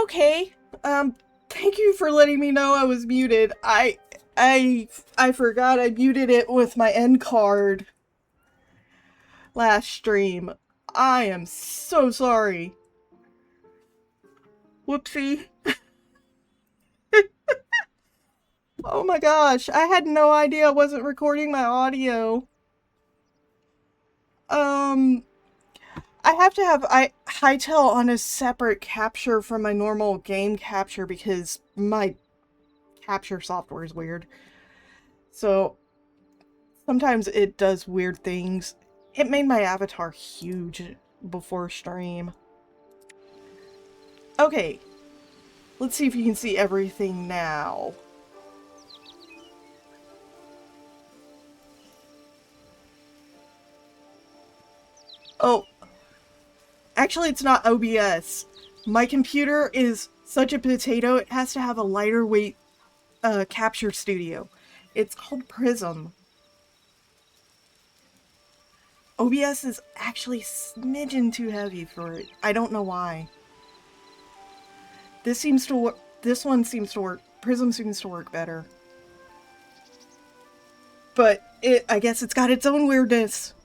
Okay. Thank you for letting me know I was muted. I forgot I muted it with my end card last stream. I am so sorry. Whoopsie. Oh my gosh, I had no idea I wasn't recording my audio. Um, I have to have Hytale on a separate capture from my normal game capture because my capture software is weird. So sometimes it does weird things. It made my avatar huge before stream. Okay, let's see if you can see everything now. Oh, actually it's not OBS. My computer is such a potato, it has to have a lighter weight capture studio. It's called Prism. OBS is actually smidgen too heavy for it. I don't know why. This seems to work. This one seems to work. Prism seems to work better. But I guess it's got its own weirdness.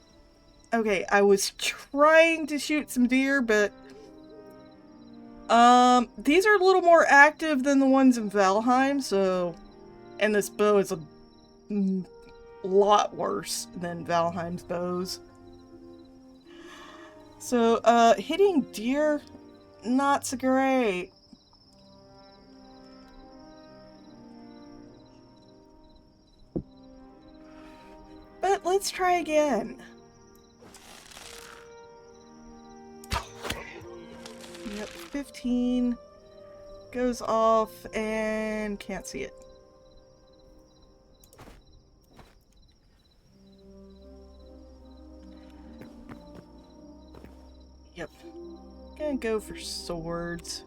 Okay, I was trying to shoot some deer, but these are a little more active than the ones in Valheim, so, and this bow is a lot worse than Valheim's bows. So, hitting deer, not so great. But let's try again. Yep, 15 goes off and can't see it. Yep. Gonna go for swords.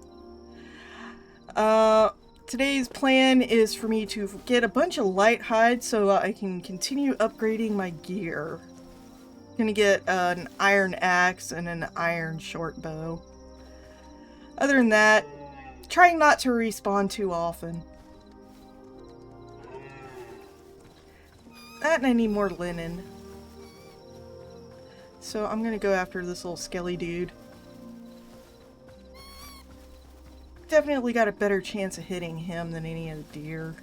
Today's plan is for me to get a bunch of light hide so I can continue upgrading my gear. Gonna get an iron axe and an iron short bow. Other than that, trying not to respawn too often. That and I need more linen. So I'm gonna go after this little skelly dude. Definitely got a better chance of hitting him than any of the deer.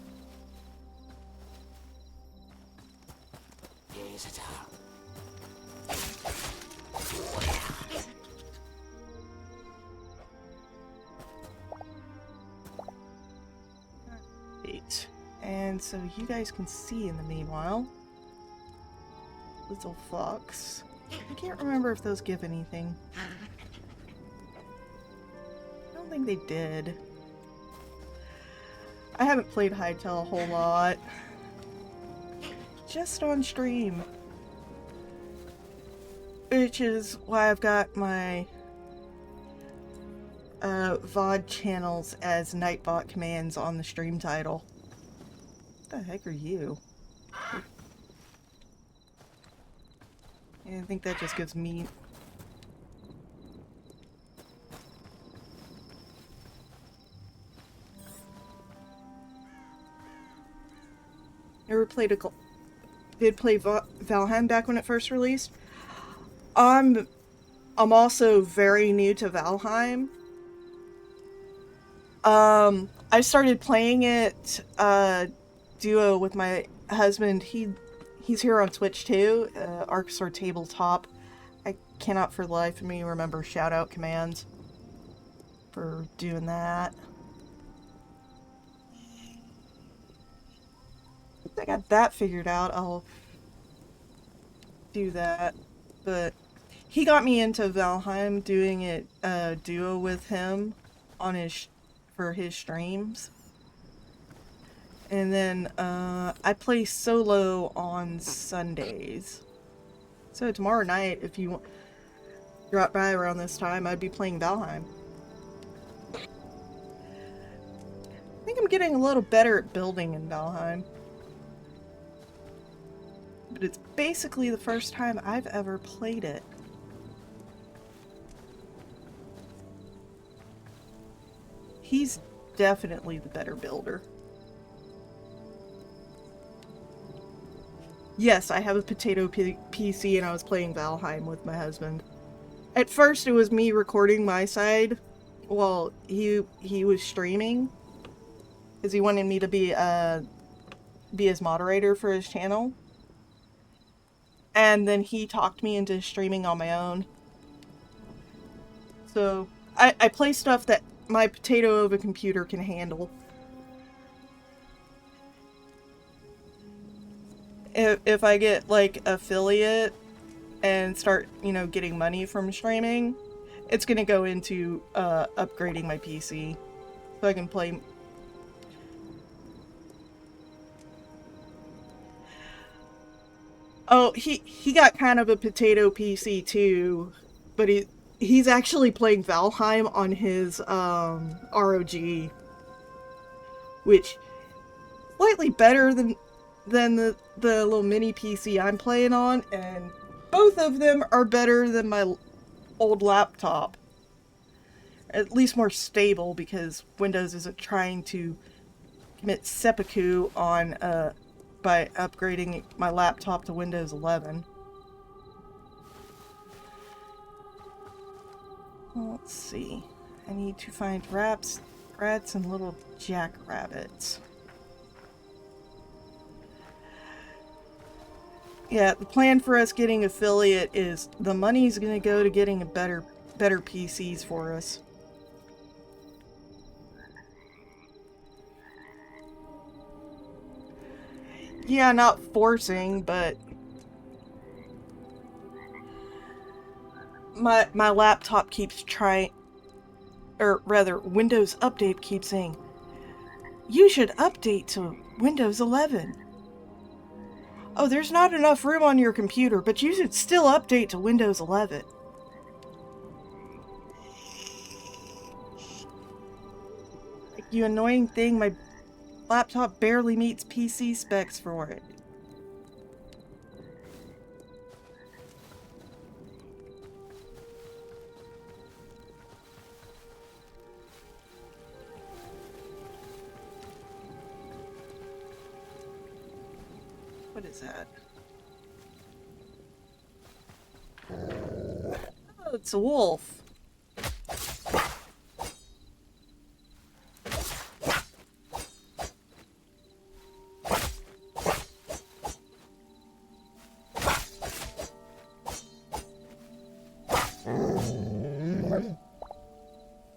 Right. And so you guys can see in the meanwhile. Little fox. I can't remember if those give anything. I don't think they did. I haven't played Hytale a whole lot. Just on stream. Which is why I've got my VOD channels as Nightbot commands on the stream title. What the heck are you? I think that just gives me... Never played did play Valheim back when it first released. I'm also very new to Valheim. I started playing it duo with my husband. He's here on Twitch too. Arcsor Tabletop. I cannot for the life of me remember shout out commands for doing that. I got that figured out, I'll do that. But he got me into Valheim doing it duo with him on for his streams. And then I play solo on Sundays. So tomorrow night, if you drop by around this time, I'd be playing Valheim. I think I'm getting a little better at building in Valheim. But it's basically the first time I've ever played it. he's definitely the better builder. Yes, I have a potato PC and I was playing Valheim with my husband. At first it was me recording my side while he was streaming because he wanted me to be his moderator for his channel. And then he talked me into streaming on my own. So I play stuff that my potato oven computer can handle. If I get like affiliate and start, you know, getting money from streaming, it's gonna go into upgrading my PC so I can play. Oh, he got kind of a potato PC too, but he's actually playing Valheim on his ROG, which slightly better than the little mini PC I'm playing on, and both of them are better than my old laptop. At least more stable because Windows isn't trying to commit seppuku on by upgrading my laptop to Windows 11. Let's see. I need to find rats and little jackrabbits. Yeah, the plan for us getting affiliate is the money's gonna go to getting a better PCs for us. Yeah, not forcing, but my laptop keeps trying, or rather, Windows Update keeps saying, you should update to Windows 11. Oh, there's not enough room on your computer, but you should still update to Windows 11. Like, you annoying thing, my laptop barely meets PC specs for it. What is that? Oh, it's a wolf.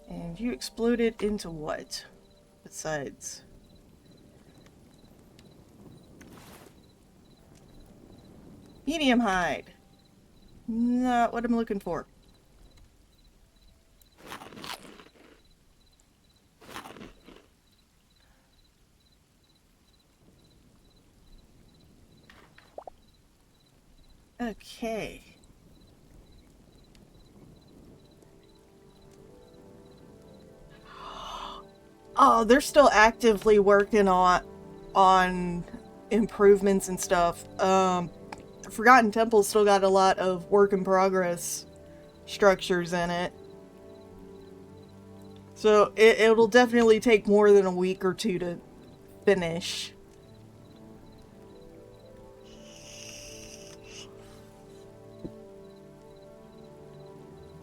And you exploded into what? Besides... medium hide. Not what I'm looking for. Okay. Oh, they're still actively working on improvements and stuff. Forgotten Temple's still got a lot of work in progress structures in it. So it'll definitely take more than a week or two to finish.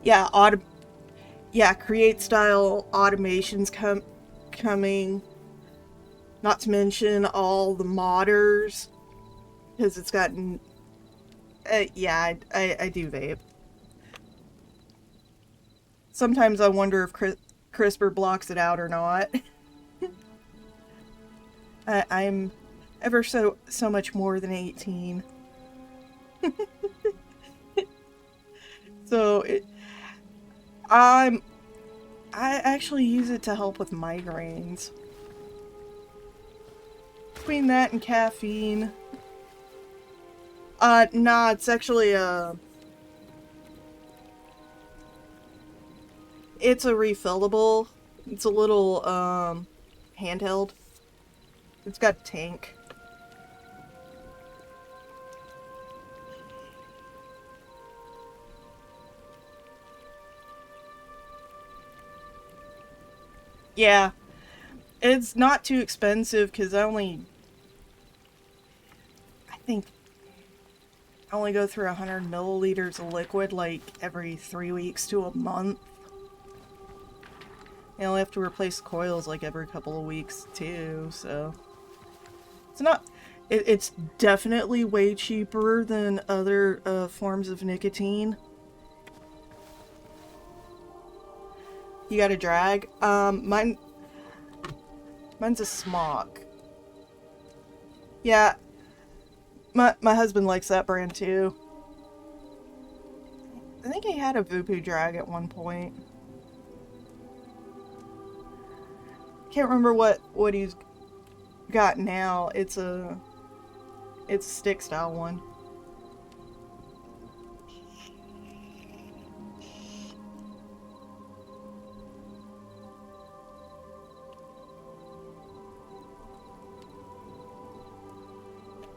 Yeah, create style automations coming. Not to mention all the modders, because it's gotten... yeah, I do vape. Sometimes I wonder if CRISPR blocks it out or not. I'm ever so much more than 18. So I actually use it to help with migraines. Between that and caffeine. Nah, it's actually it's a refillable. It's a little handheld. It's got a tank. Yeah, it's not too expensive because I think I only go through 100 milliliters of liquid like every 3 weeks to a month. I only have to replace coils like every couple of weeks too, so it's not. It's definitely way cheaper than other forms of nicotine. You got a drag? Mine's a smock. Yeah, my husband likes that brand too. I think he had a Voodoo drag at one point. Can't remember what he's got now. It's a stick style one.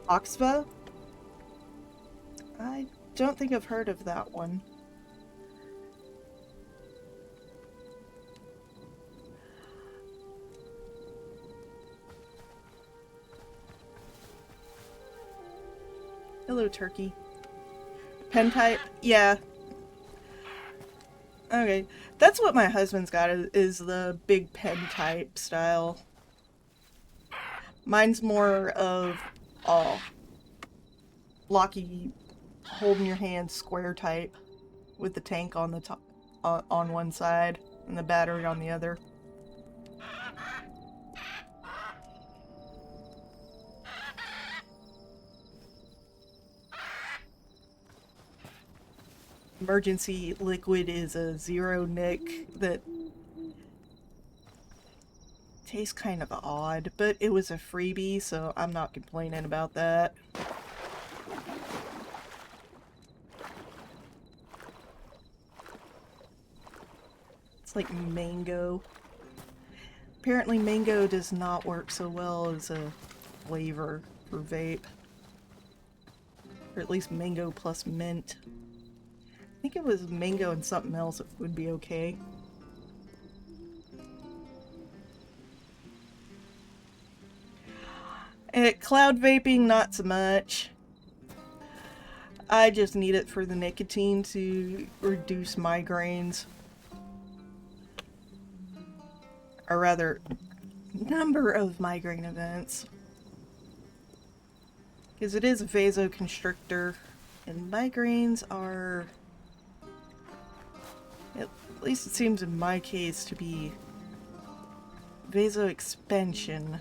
Oxva? I don't think I've heard of that one. Hello, turkey. Pen type? Yeah. Okay. That's what my husband's got is the big pen type style. Mine's more of uh blocky, holding your hand square type with the tank on the top on one side and the battery on the other. Emergency liquid is a zero nick that tastes kind of odd, but it was a freebie, so I'm not complaining about that. It's like mango. Apparently mango does not work so well as a flavor for vape. Or at least mango plus mint. I think it was mango and something else that would be okay. Cloud vaping, not so much. I just need it for the nicotine to reduce migraines. Or rather, number of migraine events. Because it is a vasoconstrictor, and migraines are, at least it seems in my case, to be vasoexpansion.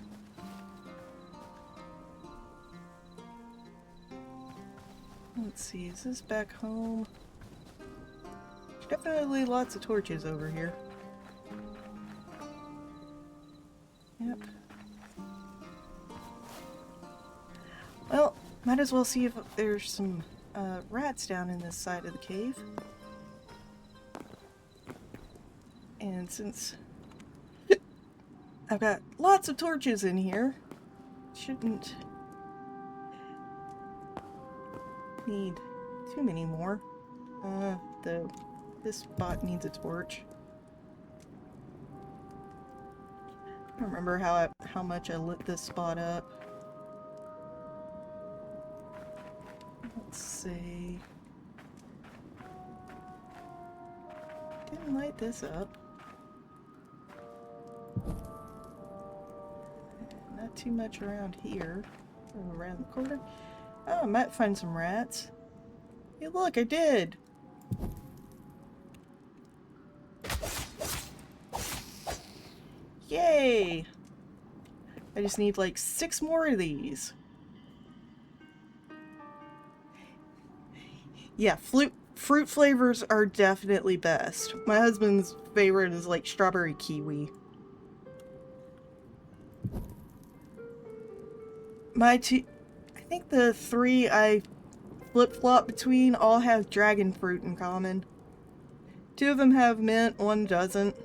Let's see, is this back home? There's definitely lots of torches over here. Yep. Well, might as well see if there's some rats down in this side of the cave. And since I've got lots of torches in here, shouldn't need too many more. Though this spot needs a torch. I don't remember how much I lit this spot up. Let's see. Didn't light this up. Not too much around here. Around the corner. Oh, I might find some rats. Hey, look, I did! Yay! I just need like 6 more of these. Yeah, fruit flavors are definitely best. My husband's favorite is like strawberry kiwi. I think the 3 I flip-flop between all have dragon fruit in common. 2 of them have mint, 1 doesn't.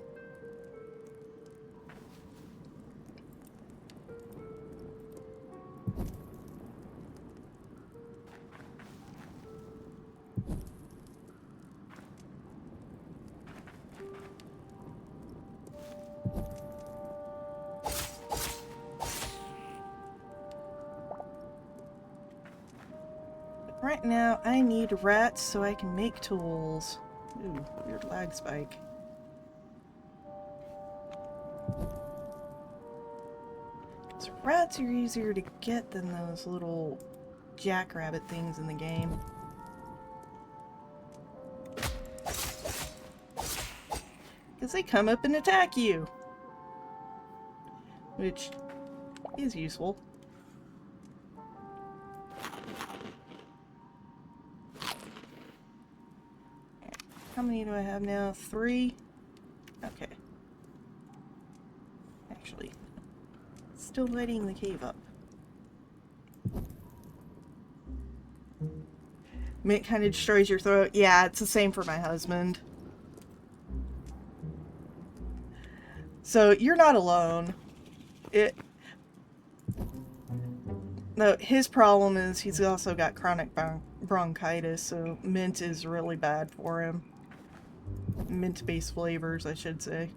Right now, I need rats so I can make tools. Ooh, weird lag spike. So rats are easier to get than those little jackrabbit things in the game. Because they come up and attack you. Which is useful. How many do I have now? 3? Okay. Actually, still lighting the cave up. Mint kind of destroys your throat. Yeah, it's the same for my husband. So you're not alone. No, his problem is he's also got chronic bronchitis, so mint is really bad for him. Mint-based flavors, I should say.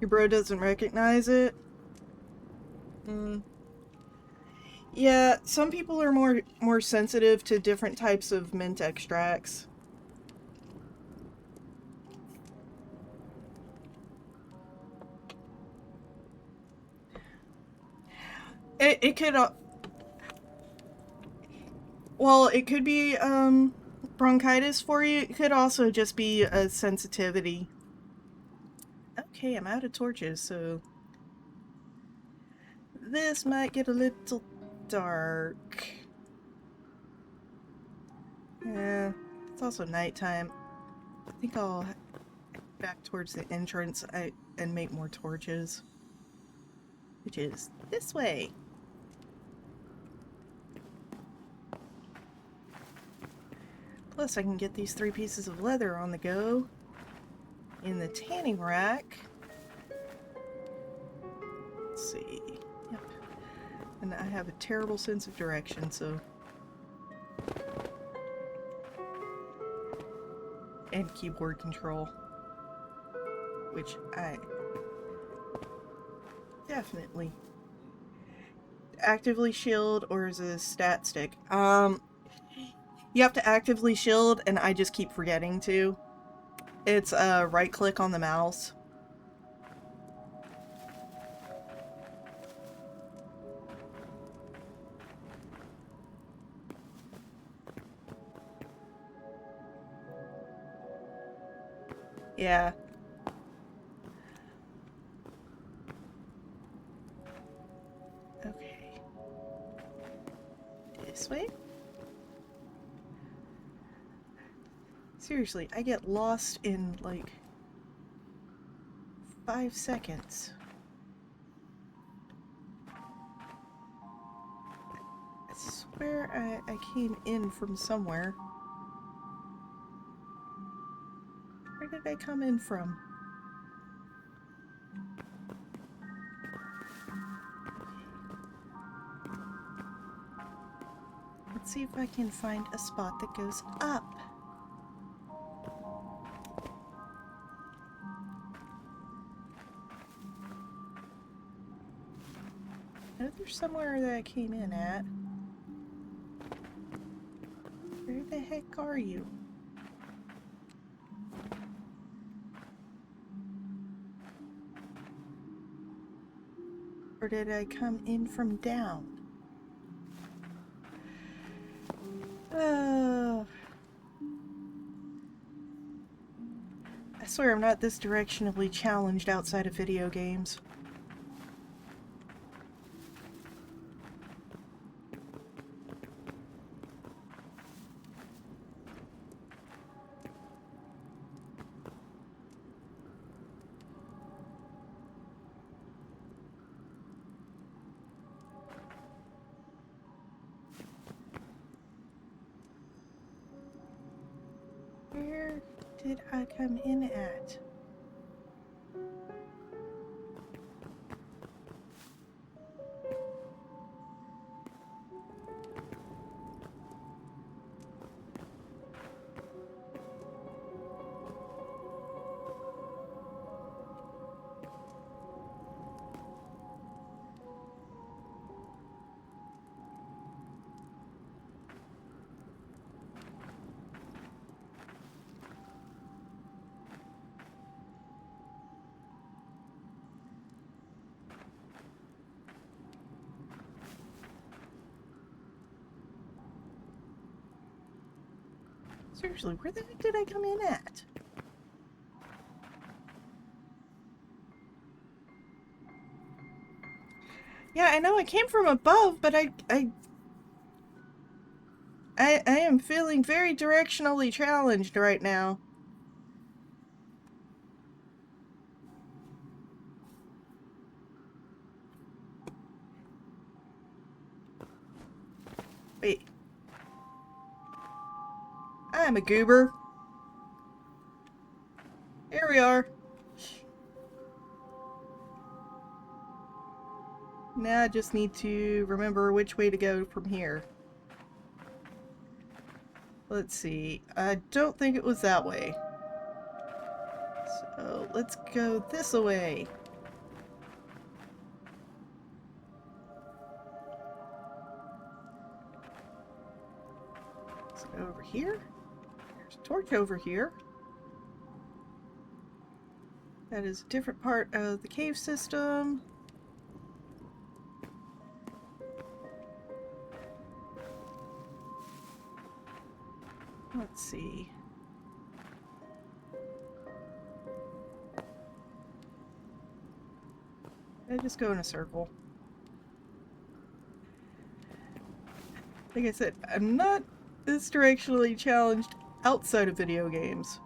Your bro doesn't recognize it? Yeah, some people are more sensitive to different types of mint extracts. It could well, it could be bronchitis for you. It could also just be a sensitivity. Okay, I'm out of torches, so this might get a little dark. Yeah, it's also nighttime. I think I'll head back towards the entrance and make more torches. Which is this way. Plus I can get these 3 pieces of leather on the go in the tanning rack. Let's see. Yep. And I have a terrible sense of direction, so... And keyboard control. Which I... definitely... Actively shield, or is it a stat stick? You have to actively shield, and I just keep forgetting to. It's right click on the mouse. Yeah. Okay. This way? Seriously, I get lost in, like, 5 seconds. I swear I came in from somewhere. Where did I come in from? Let's see if I can find a spot that goes up. I know there's somewhere that I came in at. Where the heck are you? Or did I come in from down? I swear I'm not this directionally challenged outside of video games. Where did I come in at? Seriously, where the heck did I come in at? Yeah, I know I came from above, but I am feeling very directionally challenged right now. Wait. I'm a goober. Here we are. Now I just need to remember which way to go from here. Let's see. I don't think it was that way. So let's go this way. Let's go over here. There's a torch over here. That is a different part of the cave system. Let's see. I just go in a circle. Like I said, I'm not this directionally challenged outside of video games.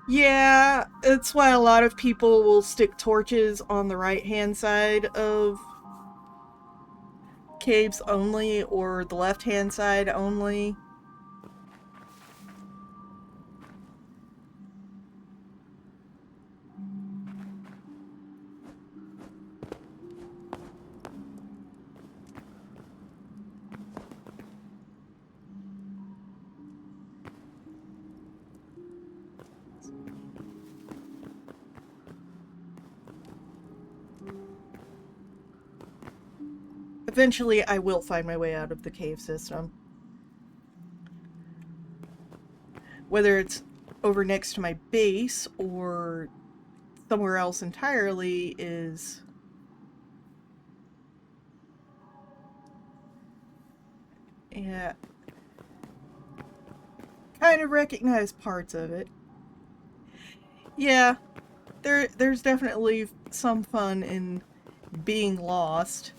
Yeah, it's why a lot of people will stick torches on the right-hand side of caves only, or the left-hand side only. Eventually, I will find my way out of the cave system. Whether it's over next to my base or somewhere else entirely is... Yeah. Kind of recognize parts of it. Yeah, there's definitely some fun in being lost.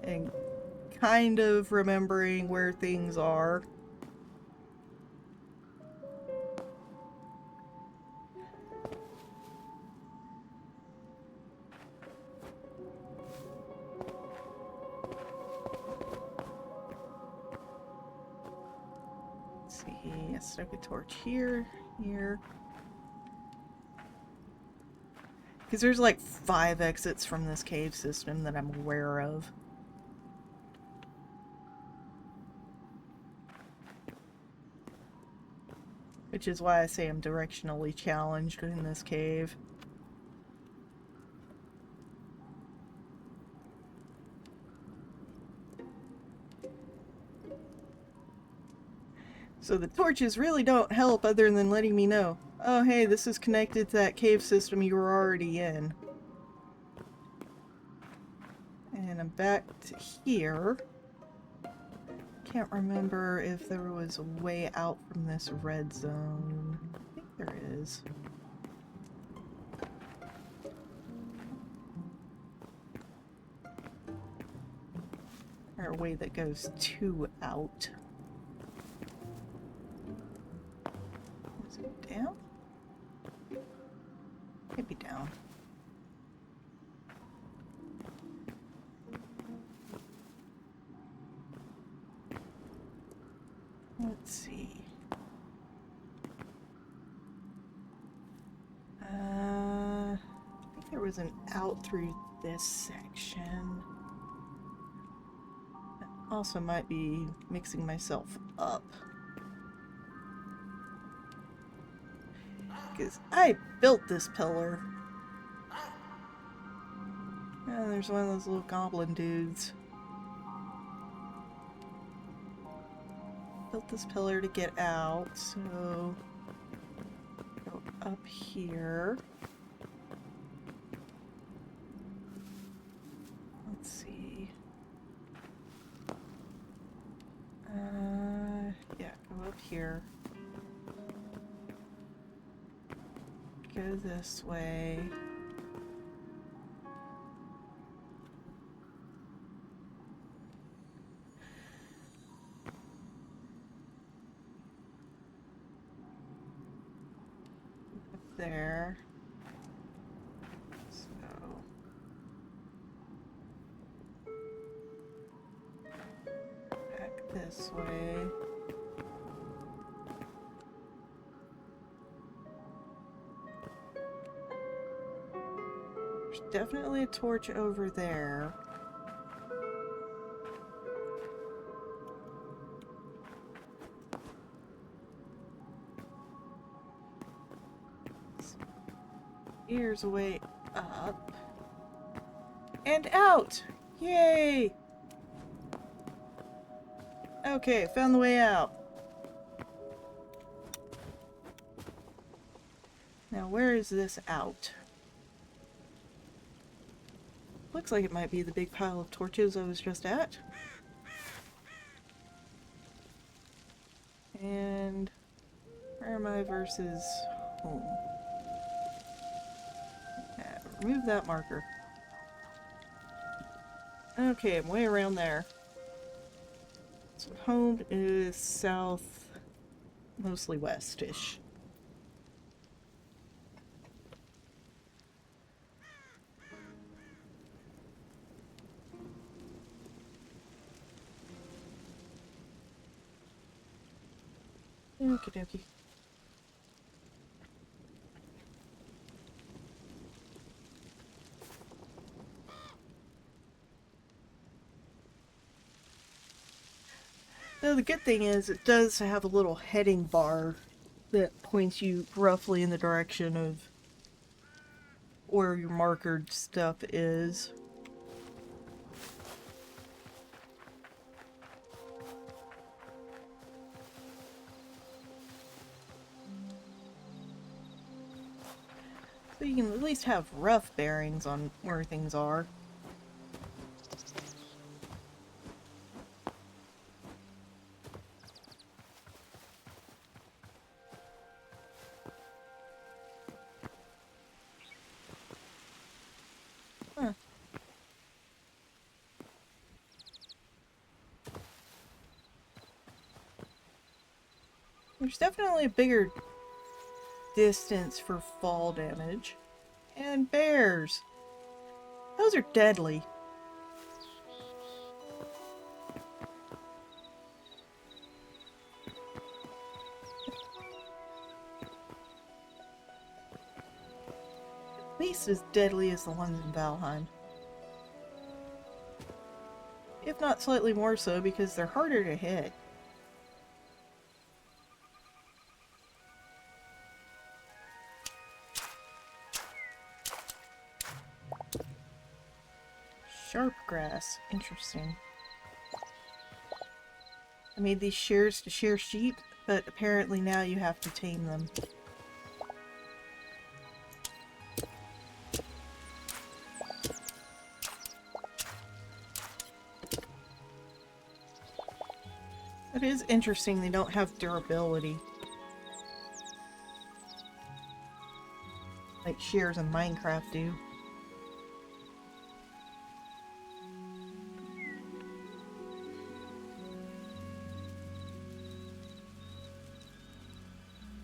And kind of remembering where things are. Let's see, I stuck a torch here, here. Because there's like 5 exits from this cave system that I'm aware of. Which is why I say I'm directionally challenged in this cave. So the torches really don't help other than letting me know, oh hey, this is connected to that cave system you were already in. And I'm back to here. Can't remember if there was a way out from this red zone. I think there is. Or a way that goes to out. Is it down? Maybe down. Let's see. I think there was an out through this section. I also might be mixing myself up. Because I built this pillar. And there's one of those little goblin dudes. Built this pillar to get out, so up here. Let's see. Yeah, go up here. Go this way. Up there. So. Back this way. There's definitely a torch over there. Here's a way up. And out! Yay! Okay, found the way out. Now, where is this out? Looks like it might be the big pile of torches I was just at. And where am I versus home? Yeah, remove that marker. Okay, I'm way around there. So home is south, mostly west-ish. Okie dokie. Now the good thing is it does have a little heading bar that points you roughly in the direction of where your markered stuff is. So you can at least have rough bearings on where things are. Huh. There's definitely a bigger distance for fall damage. And bears! Those are deadly. At least as deadly as the ones in Valheim. If not slightly more so, because they're harder to hit. Sharp grass. Interesting. I made these shears to shear sheep, but apparently now you have to tame them. It is interesting they don't have durability. Like shears in Minecraft do.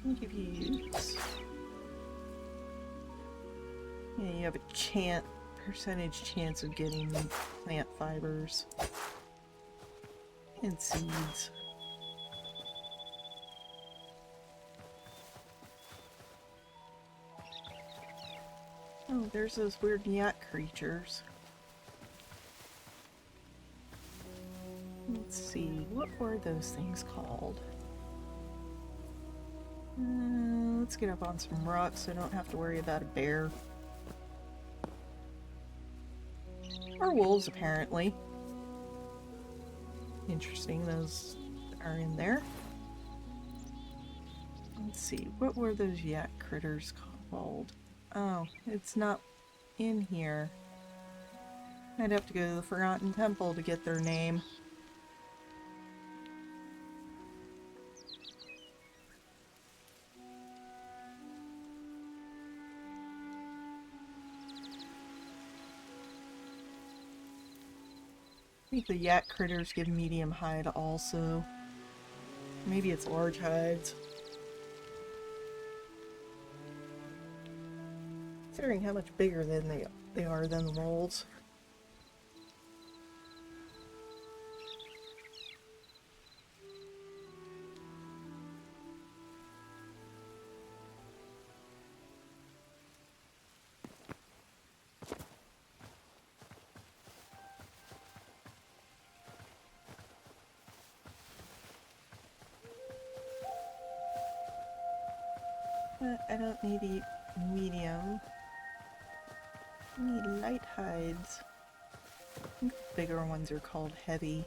I'll give you this. Yeah, you have a percentage chance of getting plant fibers and seeds. Oh, there's those weird yak creatures. Let's see, what were those things called? Let's get up on some rocks so I don't have to worry about a bear. Or wolves, apparently. Interesting, those are in there. Let's see, what were those yak critters called? Oh, it's not in here. I'd have to go to the Forgotten Temple to get their name. I think the yak critters give medium hide also. Maybe it's large hides. Considering how much bigger than they are than the moles. But I don't need medium. I need light hides. I think the bigger ones are called heavy.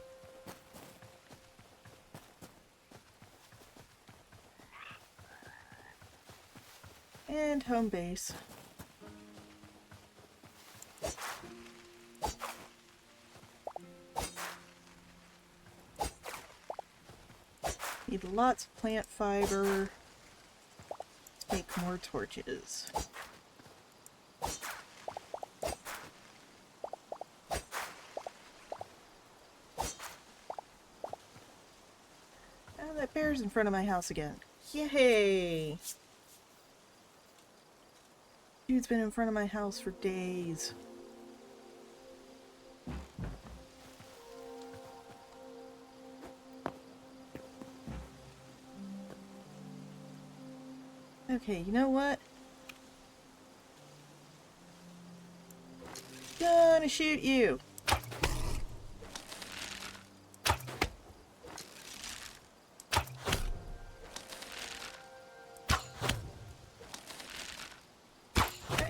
And home base. Need lots of plant fiber. Let's make more torches. Oh, that bear's in front of my house again. Yay! Dude's been in front of my house for days. Okay, you know what? Gonna shoot you.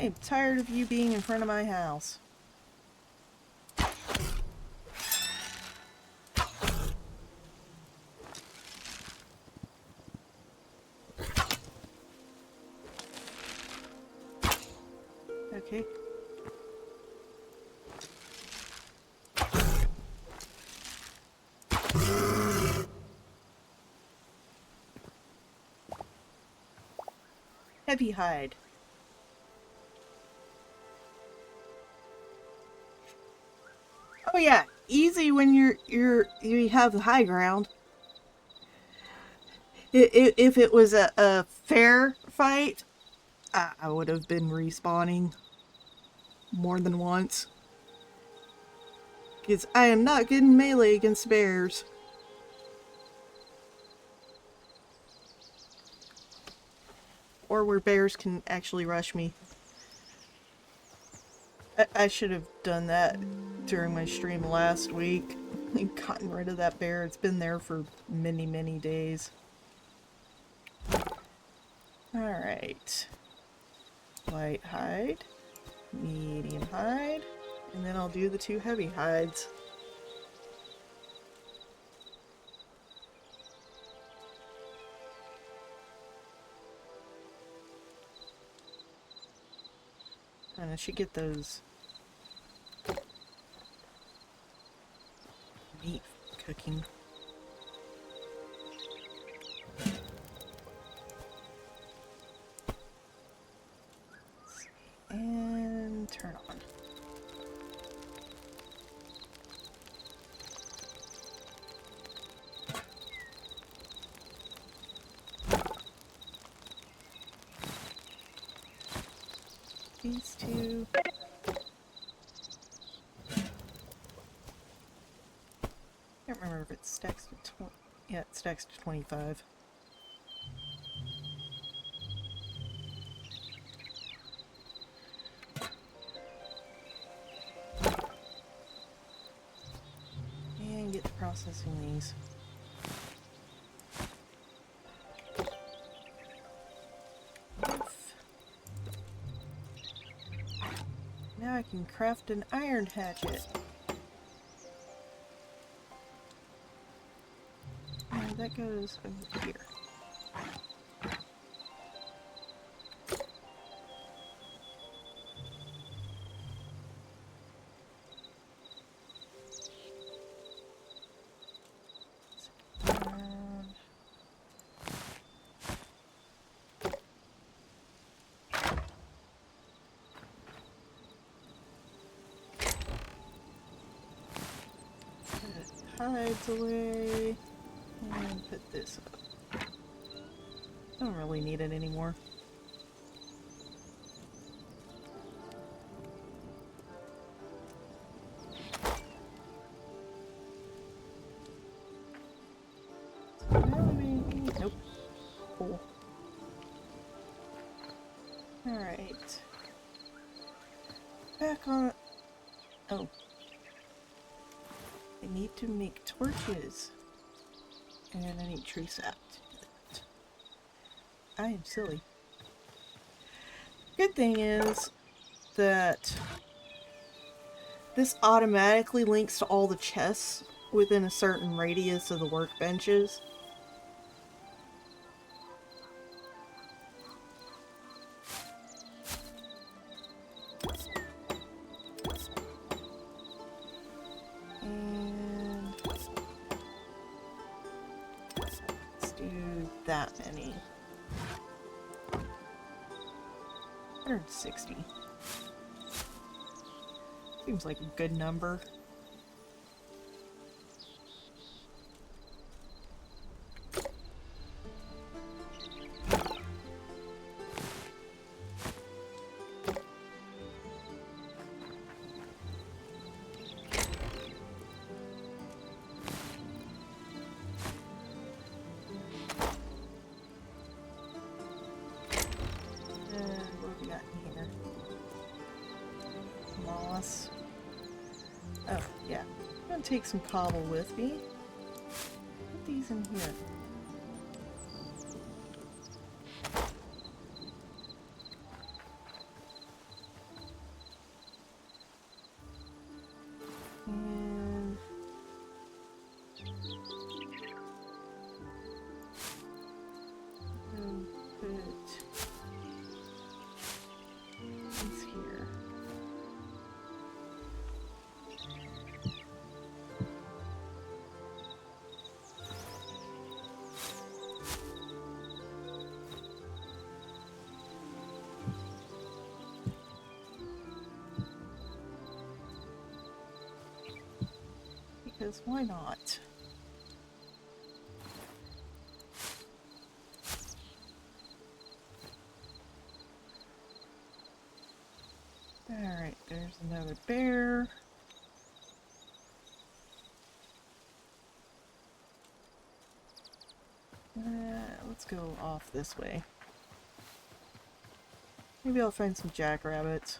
I'm tired of you being in front of my house. Okay. Heavy hide. Oh yeah, easy when you have the high ground. If it was a fair fight, I would have been respawning more than once. Because I am not good in melee against bears. Or where bears can actually rush me. I should have done that during my stream last week. And gotten rid of that bear. It's been there for many, many days. Alright. Light hide. Medium hide. And then I'll do the 2 heavy hides. And I should get those meat cooking. And turn on. These 2. I can't remember if it stacks to 20. Yeah, it stacks to 25. And get to processing these. Now I can craft an iron hatchet. And that goes over here. hides away. And put this up. Don't really need it anymore. Nope. Cool. Alright. Back on... Oh. I need to make torches. And I need tree sap to do that. I am silly. Good thing is that this automatically links to all the chests within a certain radius of the workbenches. And let's do that many. 160. Seems like a good number. Oh, yeah. I'm gonna take some cobble with me. Put these in here. And... put these here. Because why not? Alright, there's another bear. Let's go off this way. Maybe I'll find some jackrabbits.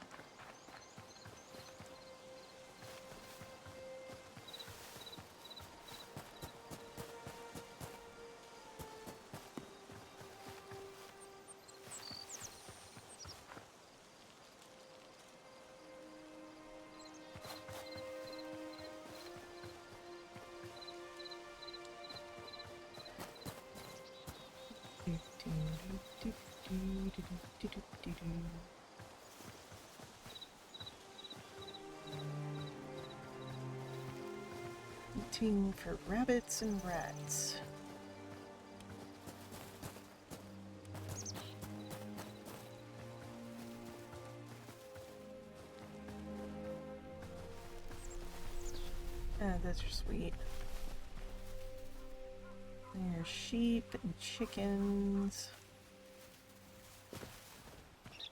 Eating for rabbits and rats. Those are sweet. There's sheep and chickens.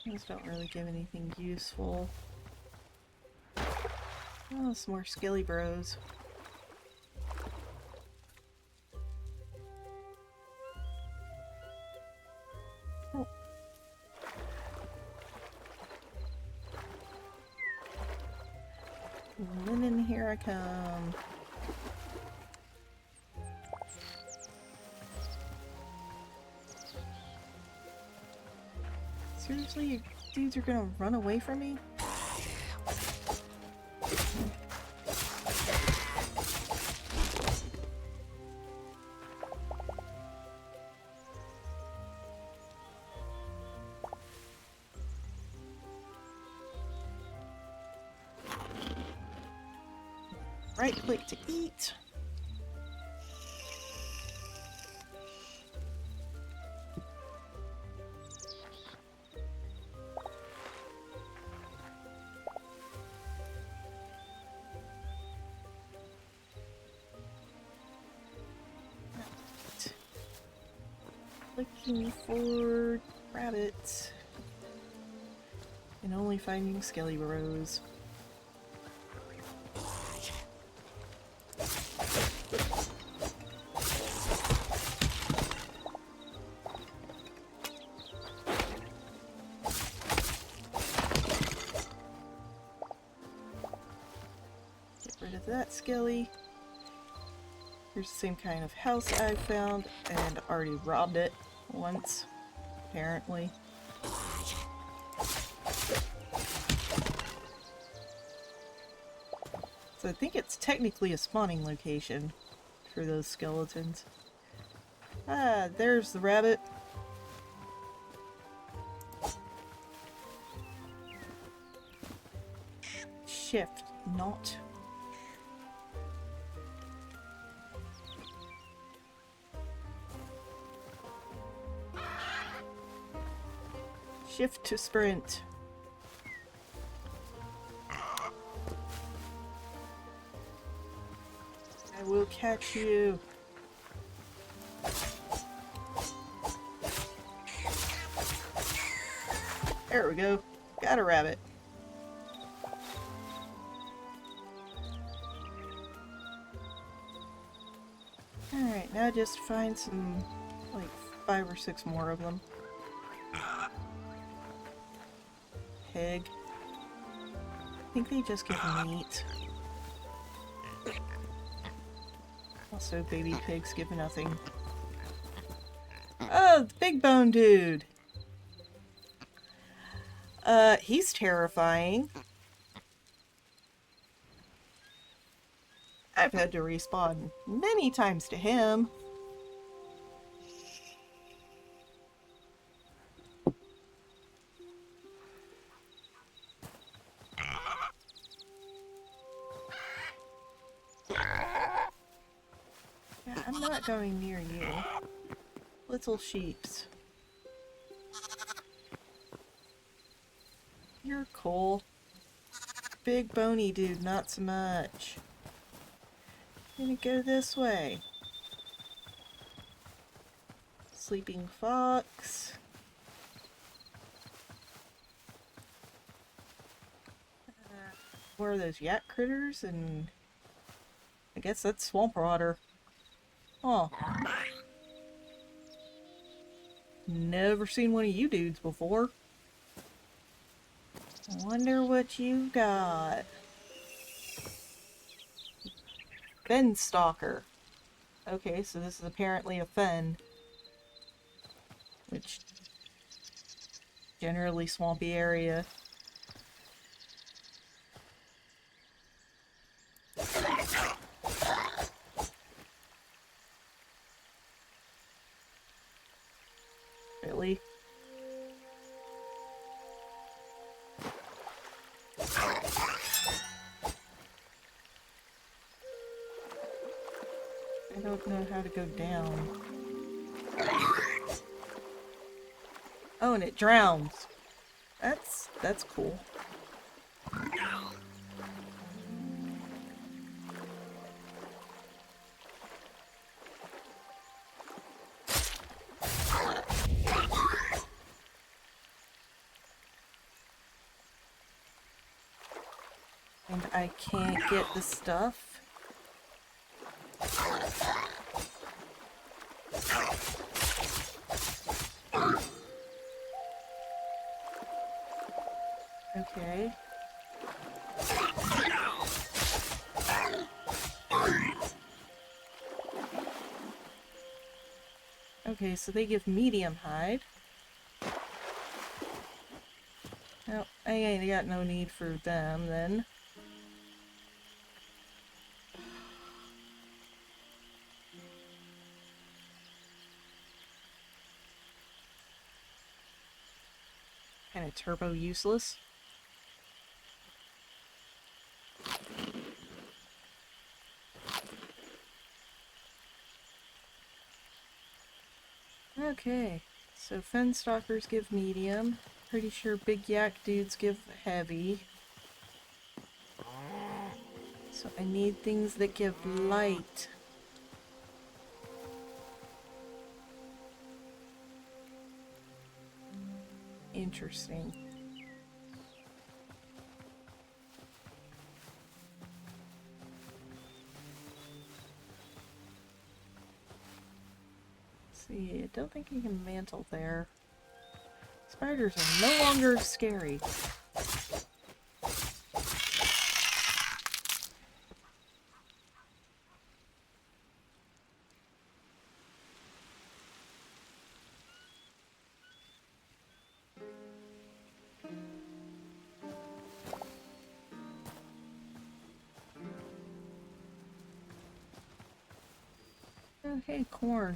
These don't really give anything useful. Oh, some more skilly bros. Oh. Linen, here I come. Seriously, you dudes are gonna run away from me? Right click to eat. looking for rabbits and only finding skelly burrows. Get rid of that skelly. Here's the same kind of house I found and already robbed it once, apparently. So I think it's technically a spawning location for those skeletons. Ah, there's the rabbit. Shift, not. Shift to sprint. I will catch you. There we go. Got a rabbit. Alright, now just find some, like, 5 or 6 more of them. Pig. I think they just give meat. Also, baby pigs give nothing. Oh, the big bone dude! He's terrifying. I've had to respawn many times to him. Yeah, I'm not going near you. Little sheeps. You're cool. Big bony dude, not so much. I'm gonna go this way. Sleeping fox. What are those, yak critters? And I guess that's swamp otter. Oh. Never seen one of you dudes before. Wonder what you got. Fen stalker. Okay, so this is apparently a fen. Which, generally swampy area. Really? I don't know how to go down. Oh, and it drowns. That's cool. And I can't get the stuff. Okay. Okay, so they give medium hide. No, I ain't got no need for them then. Kinda turbo useless. Okay, so fen stalkers give medium. Pretty sure big yak dudes give heavy. So I need things that give light. Interesting. See, I don't think you can mantle there. Spiders are no longer scary. Oh, hey, corn.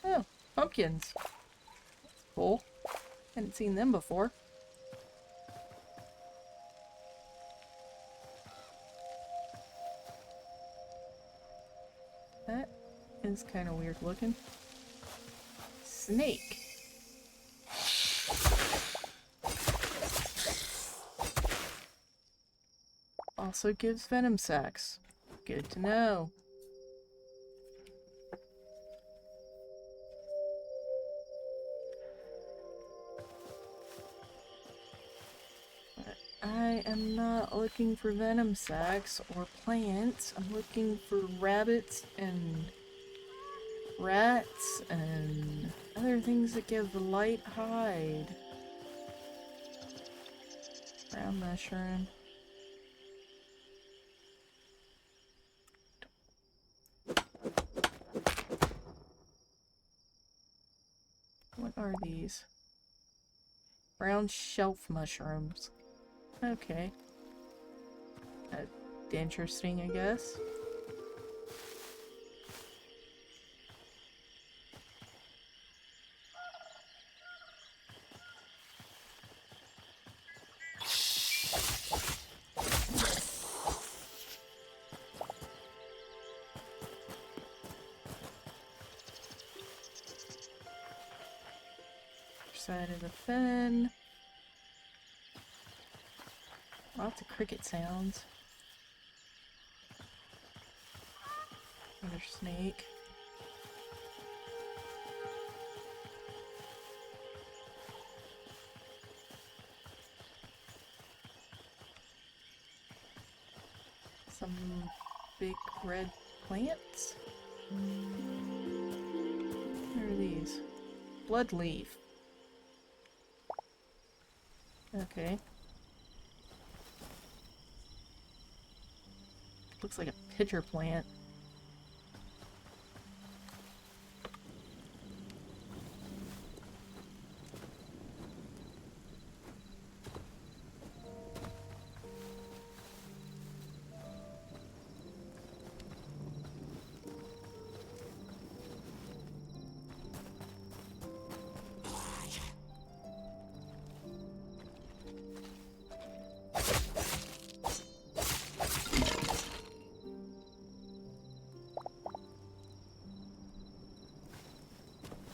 Oh, pumpkins. Cool. Hadn't seen them before. That is kind of weird looking. Snake. Also gives venom sacs. Good to know. But I am not looking for venom sacs or plants. I'm looking for rabbits and rats and other things that give light hide. Brown mushroom. What are these? Brown shelf mushrooms. Okay. Interesting, I guess. Side of the fen. Lots of cricket sounds. Another snake. Some big red plants. What are these? Blood leaf. Okay. Looks like a pitcher plant.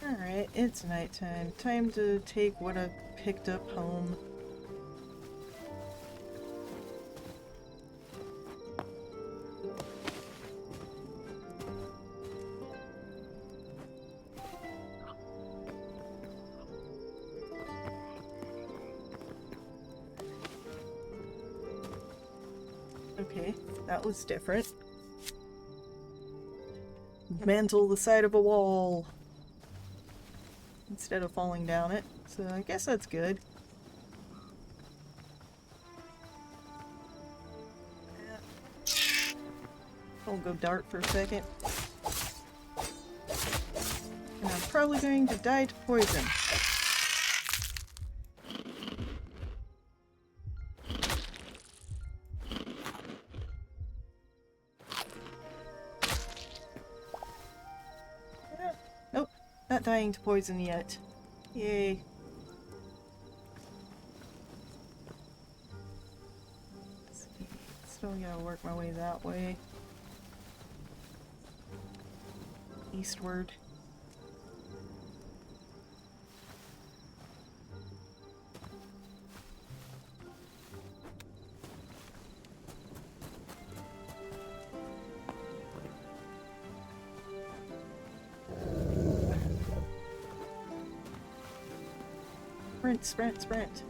Alright, it's nighttime. Time to take what I've picked up home. Okay, that was different. Mantle the side of a wall instead of falling down it, so I guess that's good. I'll go dark for a second. And I'm probably going to die to poison. Nope, not dying to poison yet. Yay. Still gotta work my way that way. Eastward. Sprint, sprint, sprint.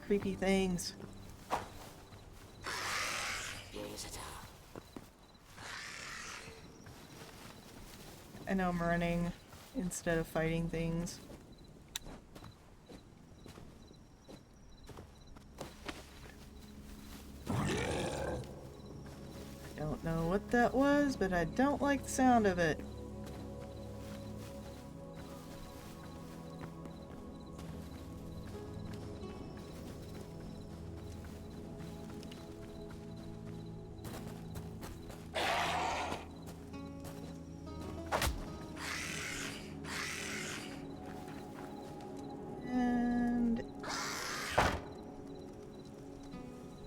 Creepy things. I know I'm running instead of fighting things. I don't know what that was, but I don't like the sound of it.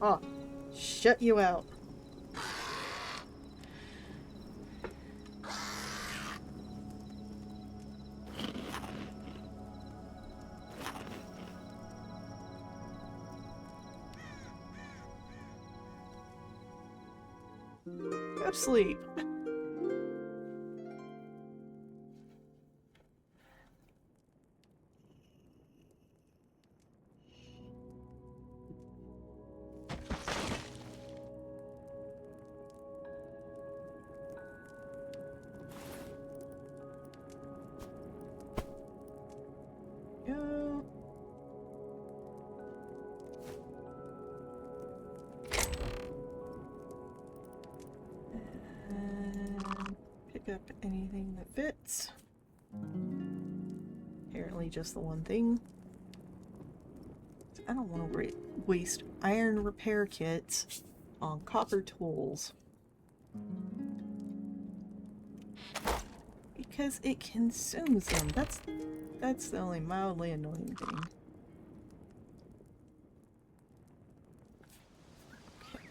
Oh, shut you out. Go to sleep. Go. And pick up anything that fits. Apparently just the one thing. I don't want to waste iron repair kits on copper tools. Because it consumes them. That's the only mildly annoying thing. Okay.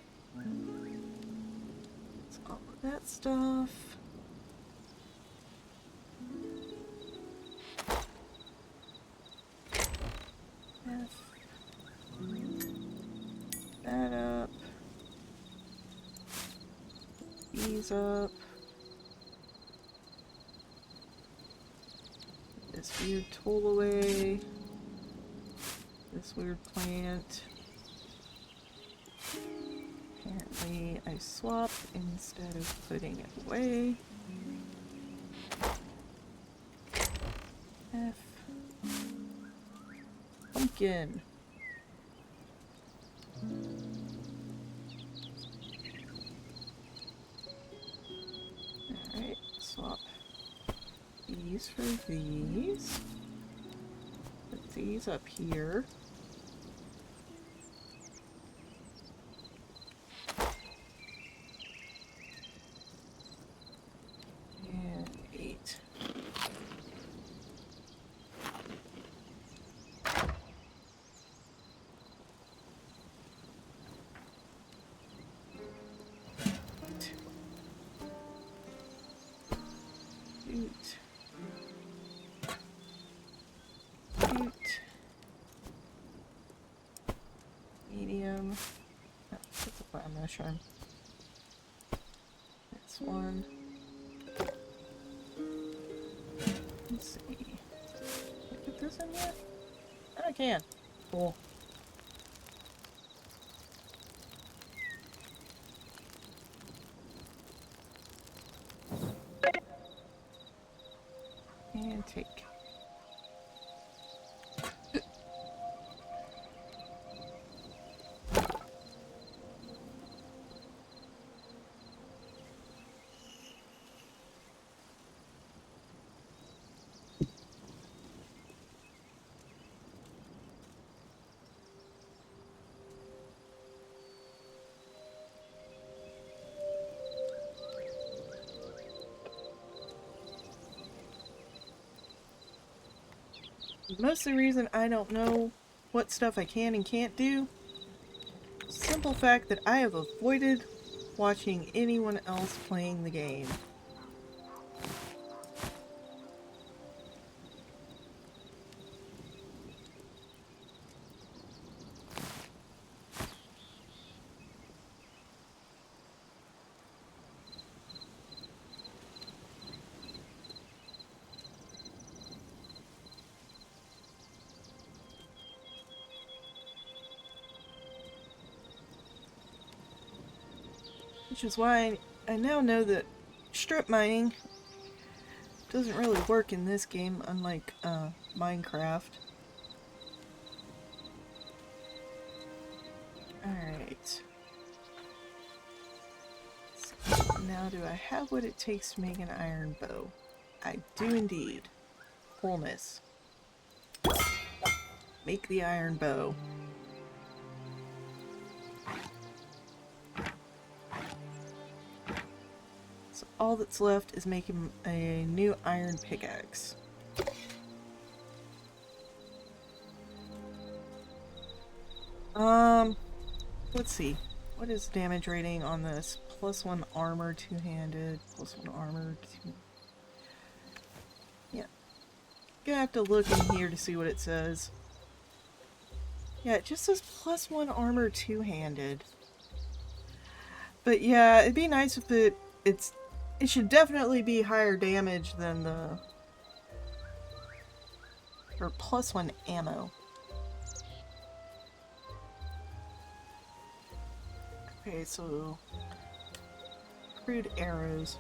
That's all of that stuff. That up. These up. This weird tool away. This weird plant. Apparently I swapped instead of putting it away. F. Pumpkin. Alright, swap these for these. Put these up here. And 8. Medium. Oh, that's a fire mushroom. This one. Let's see. Can I put this in yet? I can. Cool. And take. Most of the reason I don't know what stuff I can and can't do, simple fact that I have avoided watching anyone else playing the game. Which is why I now know that strip mining doesn't really work in this game, unlike Minecraft. Alright. So now do I have what it takes to make an iron bow? I do indeed. Wholeness. Make the iron bow. So all that's left is making a new iron pickaxe. Let's see. What is damage rating on this? +1 armor, two-handed, +1 armor, two... Yeah. Gonna have to look in here to see what it says. Yeah, it just says +1 armor, two-handed. But yeah, it'd be nice if it should definitely be higher damage than the... or +1 ammo. Okay, so... crude arrows.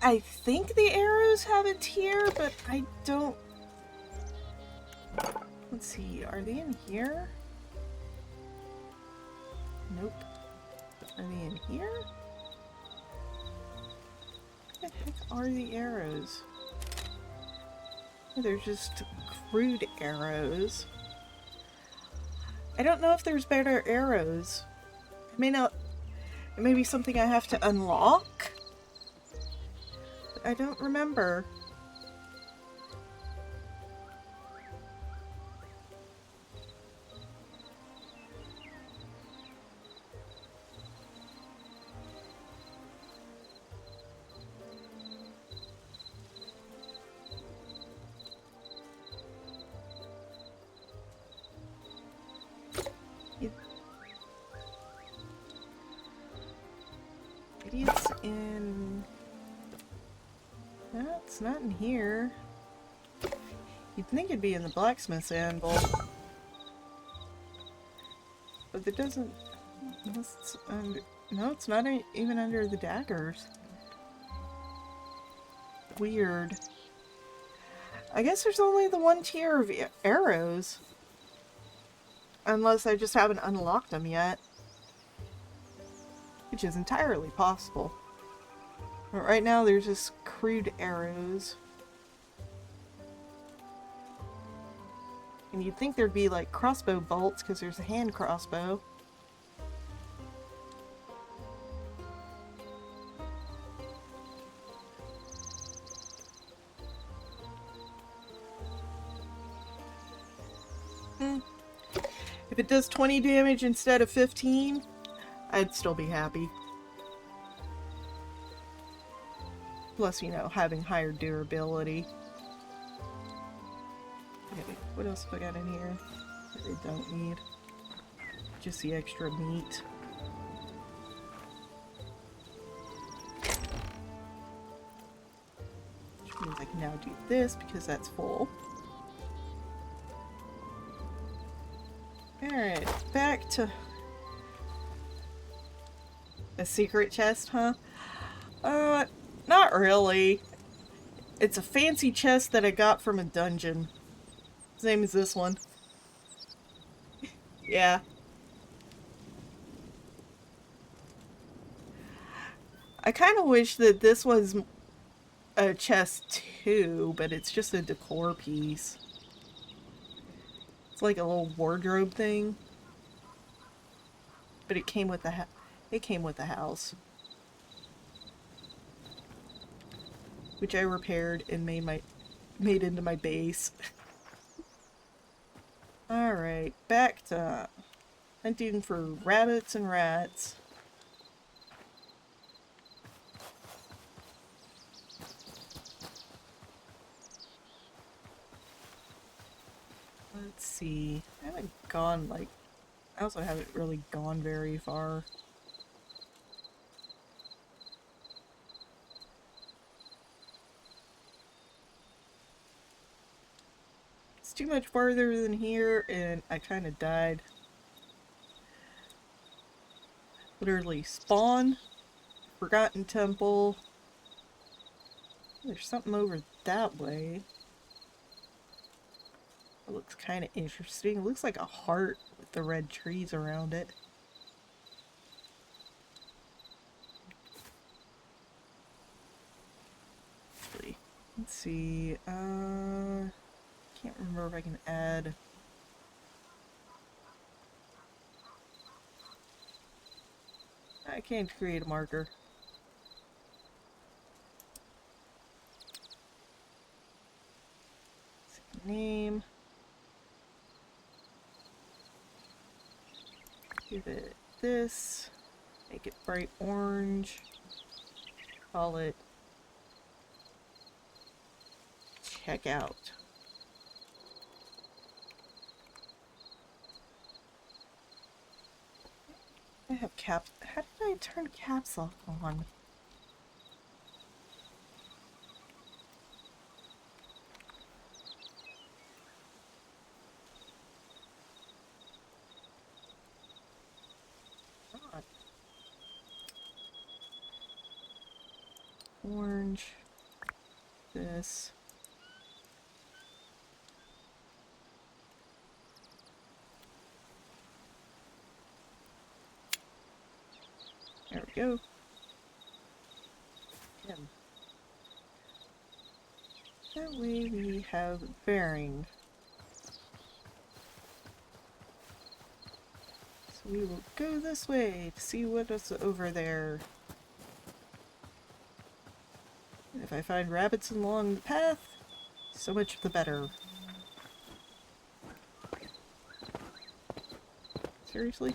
I think the arrows have a tier, but I don't... Let's see, are they in here? Nope. Are they in here? What the heck are the arrows? Oh, they're just crude arrows. I don't know if there's better arrows. It may not... It may be something I have to unlock? But I don't remember. It's in... No, it's not in here. You'd think it'd be in the blacksmith's anvil. But it doesn't... It's under... No, it's not even under the daggers. Weird. I guess there's only the one tier of arrows. Unless I just haven't unlocked them yet. Which is entirely possible. But right now there's just crude arrows. And you'd think there'd be like crossbow bolts because there's a hand crossbow. If it does 20 damage instead of 15, I'd still be happy. Plus, you know, having higher durability. Okay, what else have I got in here that I don't need? Just the extra meat. Which means I can now do this because that's full. Alright, back to... a secret chest, huh? Not really. It's a fancy chest that I got from a dungeon. Same as this one. Yeah. I kind of wish that this was a chest too, but it's just a decor piece. It's like a little wardrobe thing. But it came with the house. Which I repaired and made into my base. Alright, back to hunting for rabbits and rats. Let's see. I haven't gone, like, I also haven't really gone very far. It's too much farther than here, and I kind of died. Literally spawn, Forgotten Temple. There's something over that way. It looks kind of interesting. It looks like a heart with the red trees around it. Actually, let's see. Can't remember if I can add. I can't create a marker. Name. Give it this. Make it bright orange. Call it check out. I have caps. How did I turn caps lock on? God. Orange. This. There we go. Him. That way we have bearing. So we will go this way to see what is over there. And if I find rabbits along the path, so much the better. Seriously?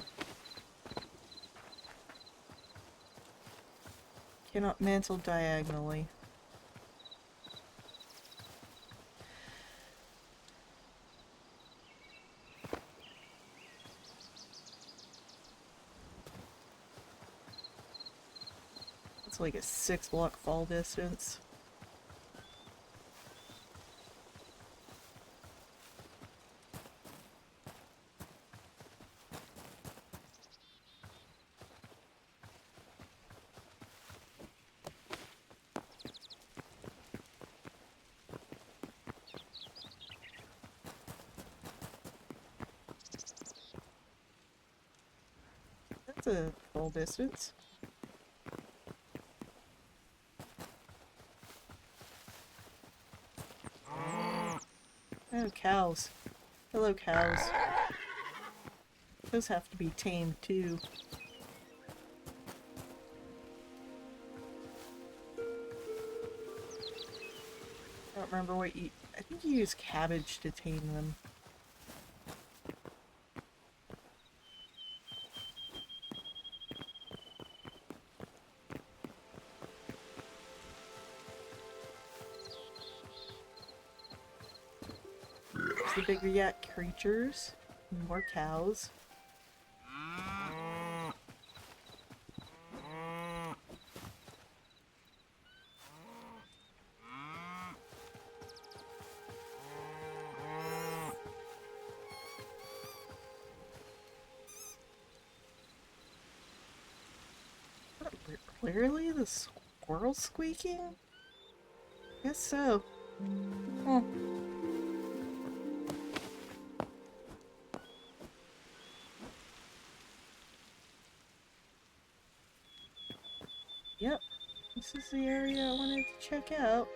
Cannot mantle diagonally. It's like a 6-block fall distance. That's a fall distance. Oh, cows. Hello, cows. Those have to be tamed, too. I don't remember what you... I think you use cabbage to tame them. The bigger yak creatures. More cows. Clearly the squirrel squeaking? Guess so. Huh. Yep, this is the area I wanted to check out.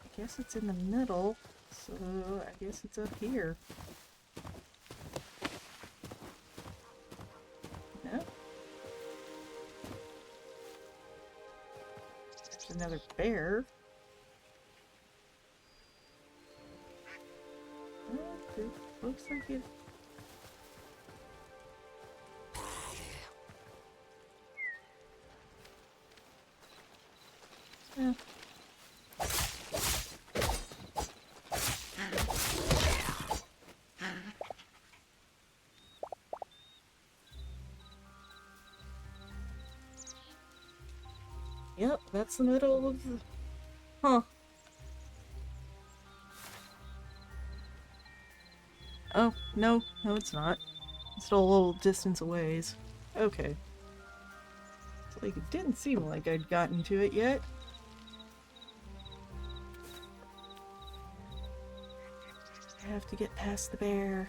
I guess it's in the middle, so I guess it's up here. No? Another bear. It looks like it. Yeah. Yep, that's the middle of the... Huh. Oh, no. No, it's not. It's still a little distance away. Okay. It's like it didn't seem like I'd gotten to it yet. I have to get past the bear.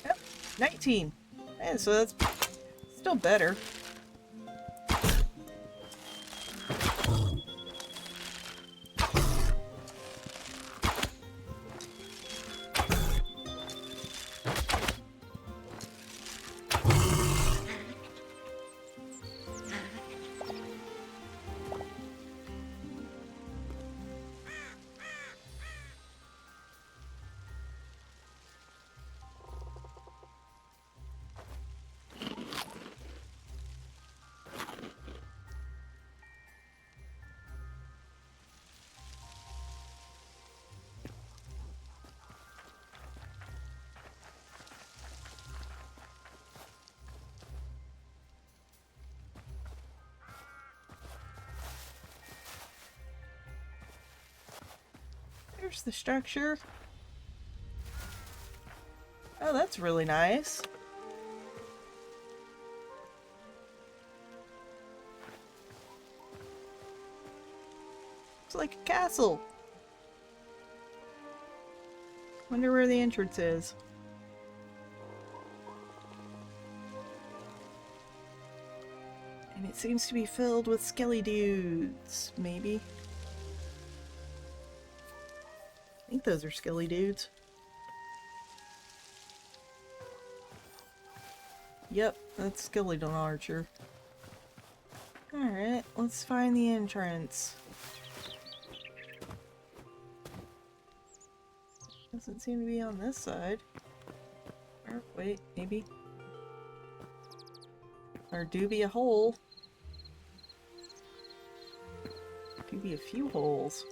Yep, 19. And so that's still better. There's the structure. Oh, that's really nice. It's like a castle. Wonder where the entrance is. And it seems to be filled with skelly dudes, maybe. I think those are skelly dudes. Yep, that's skeleton archer. Alright, let's find the entrance. Doesn't seem to be on this side. Or, wait, maybe. There do be a hole. Do be a few holes.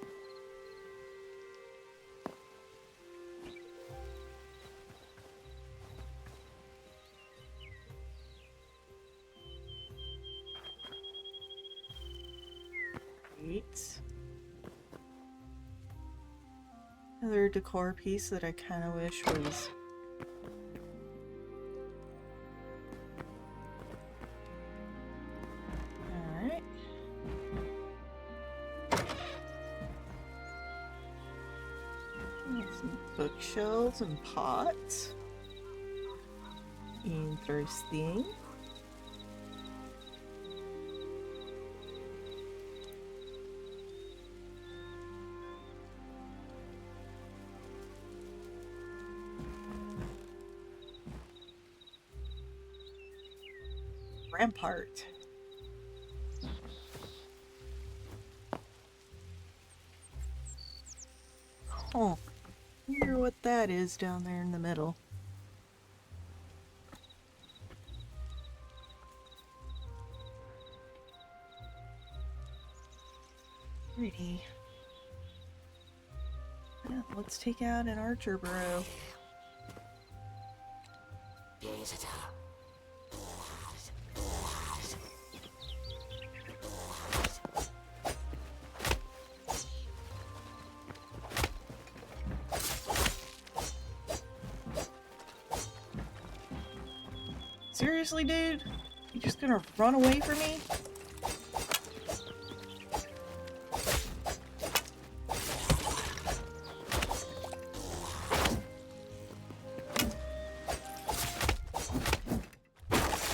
Another decor piece that I kind of wish was... Alright. Some bookshelves and pots. Interesting. Rampart. Oh, I wonder what that is down there in the middle. Pretty. Yeah, let's take out an archer bro. Seriously, dude? You just gonna run away from me?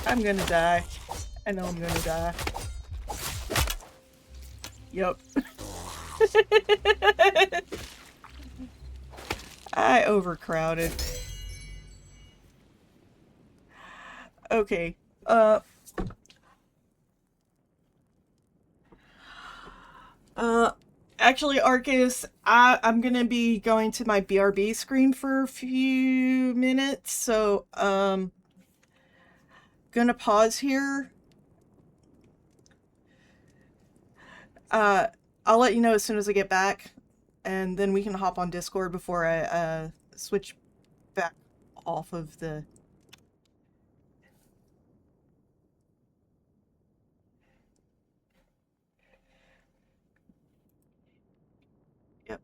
I'm gonna die. I know I'm gonna die. Yup. I overcrowded. Okay. Uh, Actually, Arcus, I'm gonna be going to my BRB screen for a few minutes, so, gonna pause here. Uh, I'll let you know as soon as I get back, and then we can hop on Discord before I, switch back off of the. Yep.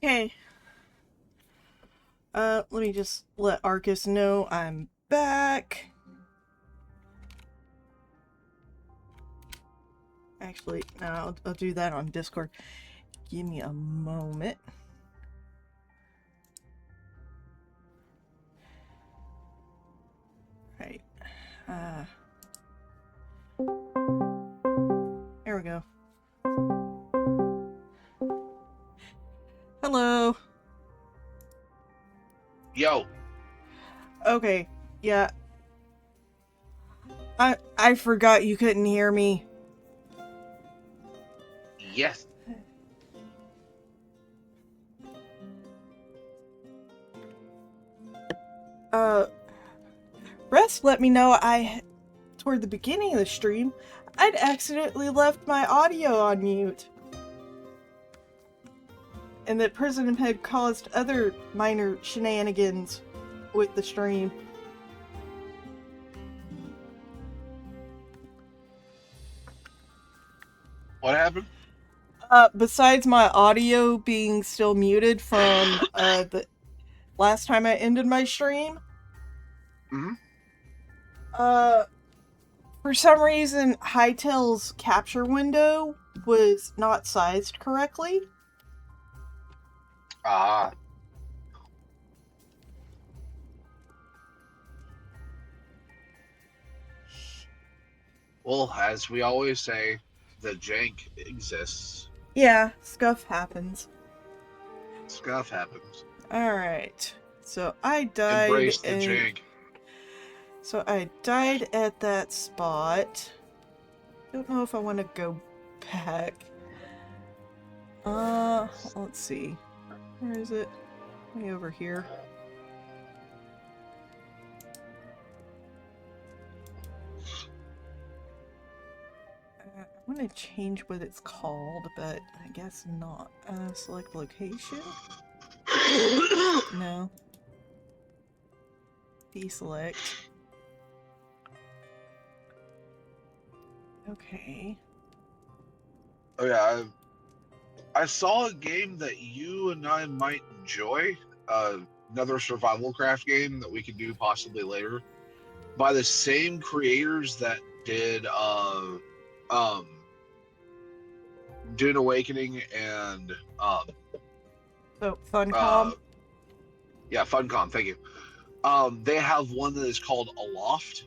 Okay. Let me just let Arcus know I'm back. Actually, no, I'll do that on Discord. Give me a moment. Right. There we go. Hello. Yo. Okay. Yeah. I forgot you couldn't hear me. Yes. Rest let me know toward the beginning of the stream, I'd accidentally left my audio on mute. And that Prison had caused other minor shenanigans with the stream. What happened? Besides my audio being still muted from the last time I ended my stream, Mm-hmm. for some reason Hytale's capture window was not sized correctly. Ah. Well, as we always say, the jank exists. Yeah, stuff happens. Stuff happens. Alright. So I died Embrace the jank. So I died at that spot. Don't know if I want to go back. Let's see. Where is it? Way over here. I want to change what it's called, but I guess not. Select location? No. Deselect. Okay. Oh yeah, I saw a game that you and I might enjoy. Another survival craft game that we could do possibly later, by the same creators that did Dune Awakening and So, Funcom? Yeah, Funcom, thank you. They have one that is called Aloft,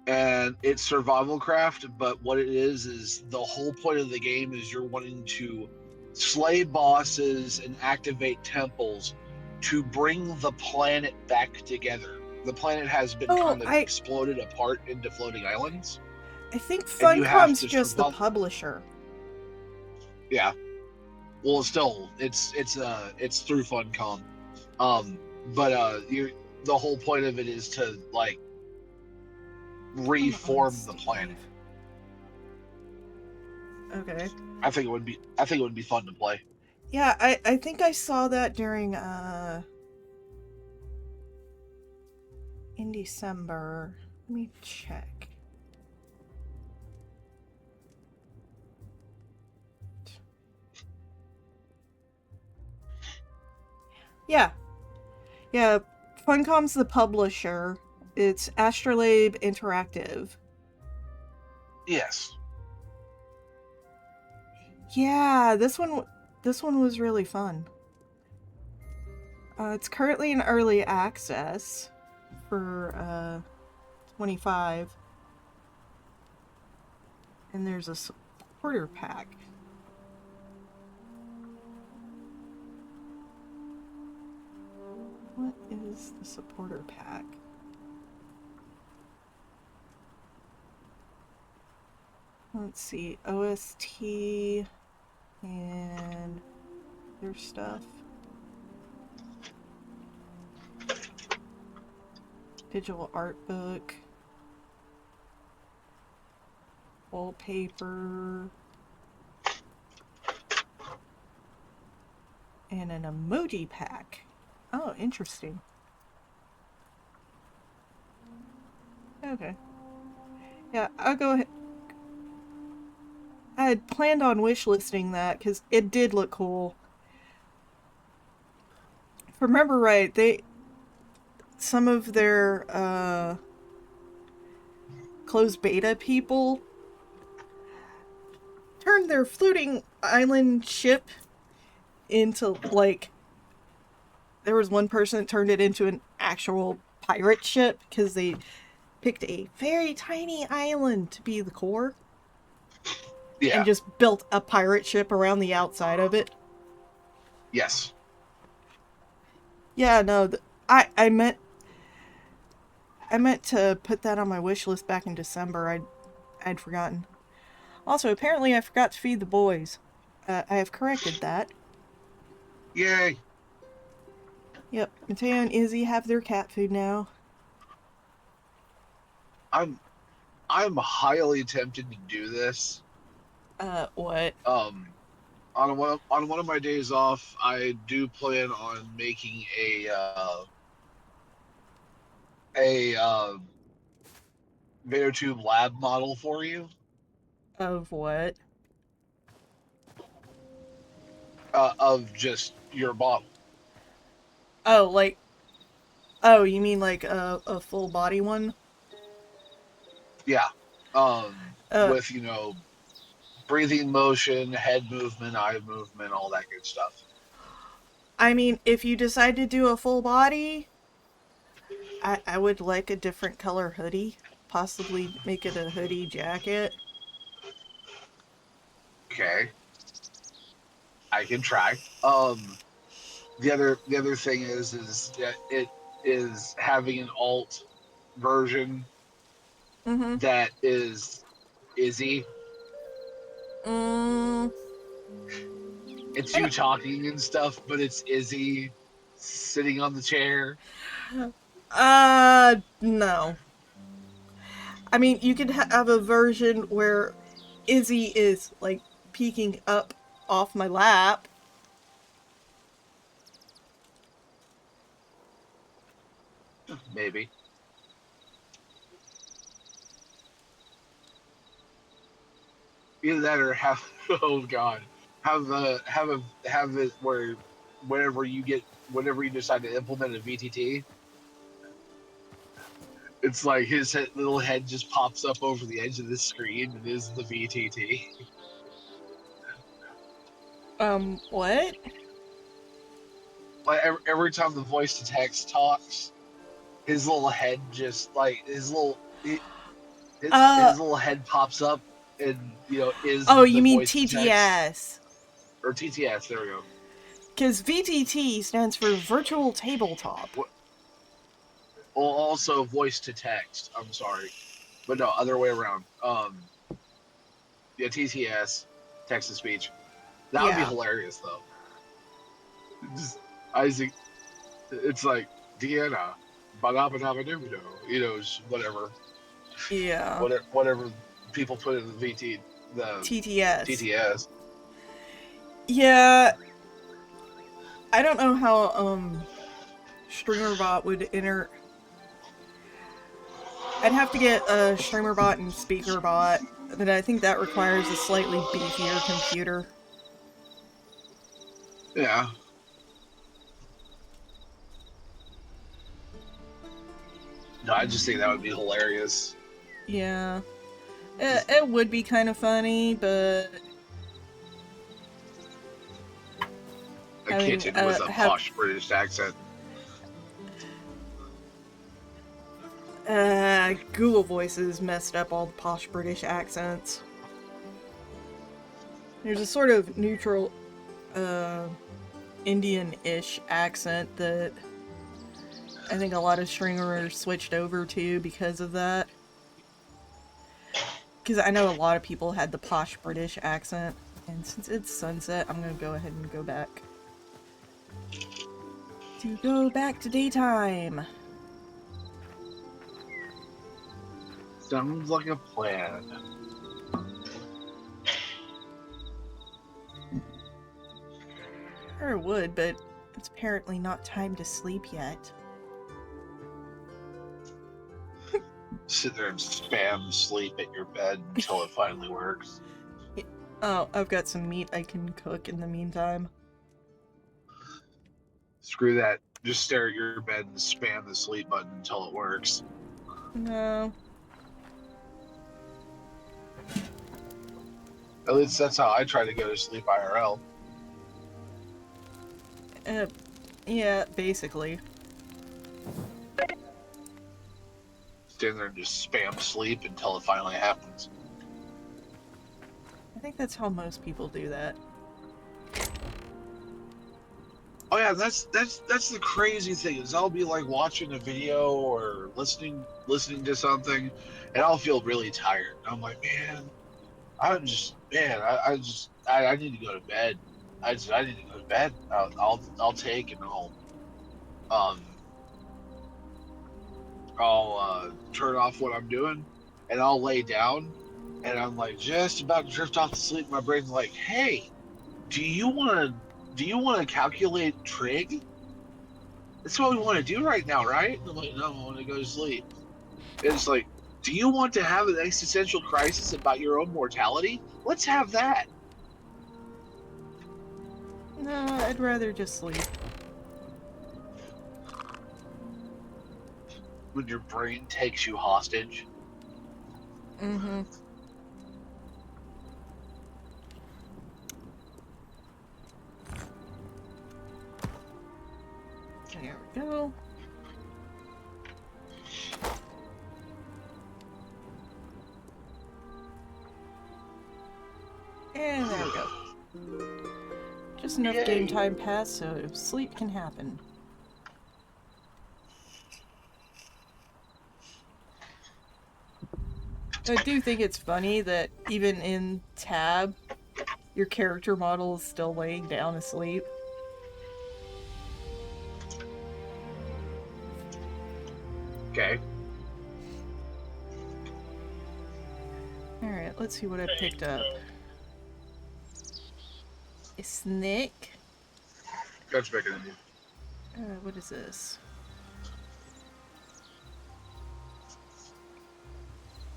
and it's survival craft, but what it is the whole point of the game is you're wanting to slay bosses and activate temples to bring the planet back together. The planet has been kind of exploded apart into floating islands. I think And you have Funcom's to just the publisher. Yeah. Well, still, it's through Funcom. But the whole point of it is to like reform the planet. Okay. I think it would be fun to play. Yeah, I think I saw that during in December. Let me check. Yeah. Yeah, Funcom's the publisher. It's Astrolabe Interactive. Yes. Yeah, this one was really fun. It's currently in early access for 25. And there's a supporter pack. What is the supporter pack? Let's see, OST and their stuff. Digital art book. Wallpaper. And an emoji pack. Oh, interesting. Okay. Yeah, I'll go ahead. I had planned on wishlisting that because it did look cool. remember right, some of their closed beta people turned their floating island ship into like there was one person that turned it into an actual pirate ship because they picked a very tiny island to be the core and Yeah. just built a pirate ship around the outside of it. Yes. Yeah, no, I meant to put that on my wish list back in December. I'd forgotten. Also, apparently I forgot to feed the boys. I have corrected that. Yay. Yep, Mateo and Izzy have their cat food now. I'm I'm highly tempted to do this. What? Um, on one of my days off, I do plan on making a Tube lab model for you Of what? of just your model. Oh, like, oh, you mean like a full body one? Yeah. Uh, With breathing motion, head movement, eye movement, all that good stuff. I mean, if you decide to do a full body, I would like a different color hoodie. Possibly make it a hoodie jacket. Okay, I can try. The other thing is that it is having an alt version Mm-hmm. that is Izzy. Mm, It's I you don't, talking and stuff, but it's Izzy sitting on the chair. no. I mean, you could have a version where Izzy is like peeking up off my lap. Maybe either that or have oh god, have it where whenever you decide to implement a VTT, it's like his little head just pops up over the edge of the screen and is the VTT. What? Like every time the voice to text talks, his little head just like Uh, his little head pops up and is oh, the you mean voice to text TTS. or TTS. There we go. Because VTT stands for Virtual Tabletop. Well, also voice to text. I'm sorry, but no, other way around. Yeah, TTS, text to speech. That would be Yeah. hilarious though. Just Isaac, it's like Deanna, badabadabadudo, whatever, Yeah. whatever people put in the the TTS. TTS. Yeah, I don't know how StreamerBot would enter. I'd have to get a StreamerBot and SpeakerBot, but I think that requires a slightly beefier computer. Yeah, no, I just think that would be hilarious. Yeah. Just, It would be kind of funny, but a having kitten with a have posh British accent. Google Voices messed up all the posh British accents. There's a sort of neutral uh Indian-ish accent that I think a lot of stringers switched over to because of that. Because I know a lot of people had the posh British accent, and since it's sunset, I'm gonna go ahead and go back. To go back to daytime. Sounds like a plan. Sure would, but it's apparently not time to sleep yet. Sit there and spam sleep at your bed until it finally works. Oh, I've got some meat I can cook in the meantime. Screw that Just stare at your bed and spam the sleep button until it works. No. At least that's how I try to go to sleep IRL. Yeah, basically. Stand there and just spam sleep until it finally happens. I think that's how most people do that. Oh yeah, that's the crazy thing is I'll be like watching a video or listening to something, and I'll feel really tired. I'm like, man, I need to go to bed. I need to go to bed. I'll take and um I'll turn off what I'm doing, and I'll lay down, and I'm like just about to drift off to sleep. My brain's like, hey, do you want to calculate trig? That's what we want to do right now, right? And I'm like, no, I want to go to sleep. And it's like, do you want to have an existential crisis about your own mortality? Let's have that. No, I'd rather just sleep. When your brain takes you hostage. Mm-hmm. There we go. And there we go. Just enough Yay. game time passed so sleep can happen. I do think it's funny that even in Tab, your character model is still laying down asleep. Okay. Alright, let's see what I picked up. A snake. That's bigger than you. What is this?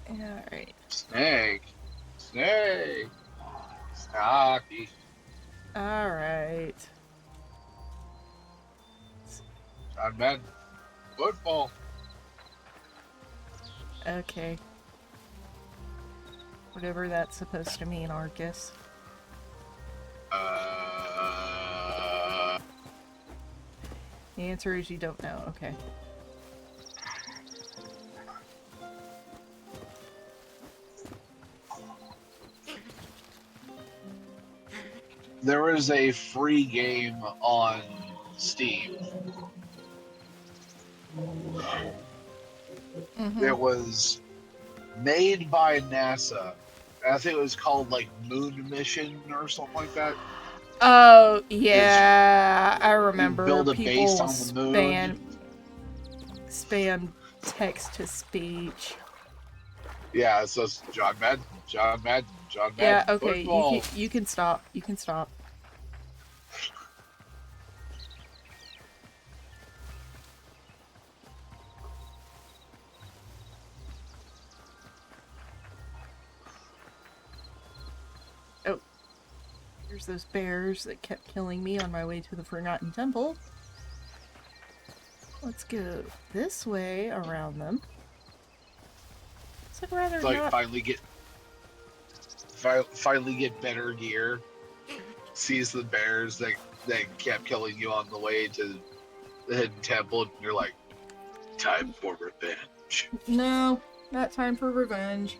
Alright. Snake. Hockey. Alright. John Madden. Football. Okay. Whatever that's supposed to mean, Arcus. The answer is you don't know. Okay. There is a free game on Steam. Mm-hmm. It was made by NASA. I think it was called like Moon Mission or something like that. Oh, yeah, I remember. You build a people base on the moon. Spam text to speech. Yeah, so it's John Madden. Yeah, okay, Football. you can stop. You can stop. Oh. Here's those bears that kept killing me on my way to the Forgotten Temple. Let's go this way around them. It's rather like not... finally get better gear. Sees the bears that kept killing you on the way to the hidden temple, and you're like, time for revenge. No, not time for revenge.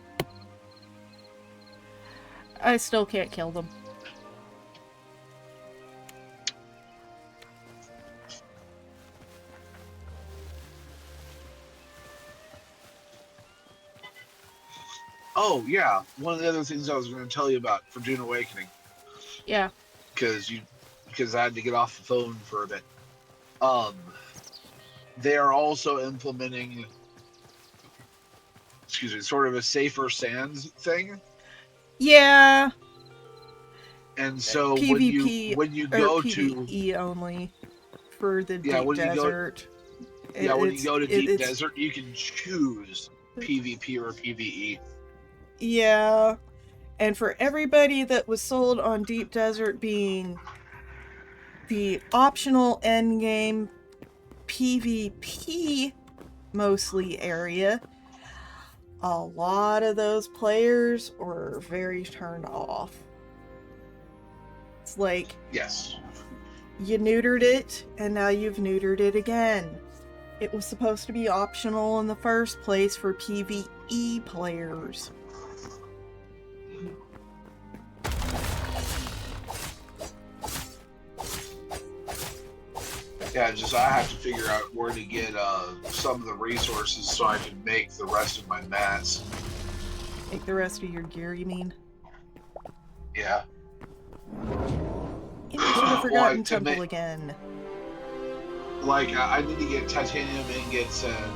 I still can't kill them. Oh yeah, one of the other things I was going to tell you about for Dune Awakening. Yeah. Because I had to get off the phone for a bit. They are also implementing, sort of a safer sands thing. Yeah. And so PvP when you go PvE only for the deep desert. When you go to deep desert, you can choose PvP or PvE. Yeah. And for everybody that was sold on Deep Desert being the optional endgame PvP mostly area, a lot of those players were very turned off. It's like, Yes. you neutered it, and now you've neutered it again. It was supposed to be optional in the first place for PvE players. Yeah, just I have to figure out where to get some of the resources so I can make the rest of my mats. Make the rest of your gear, you mean? Yeah. Image of the Forgotten Like to Temple make, again. like I need to get titanium ingots and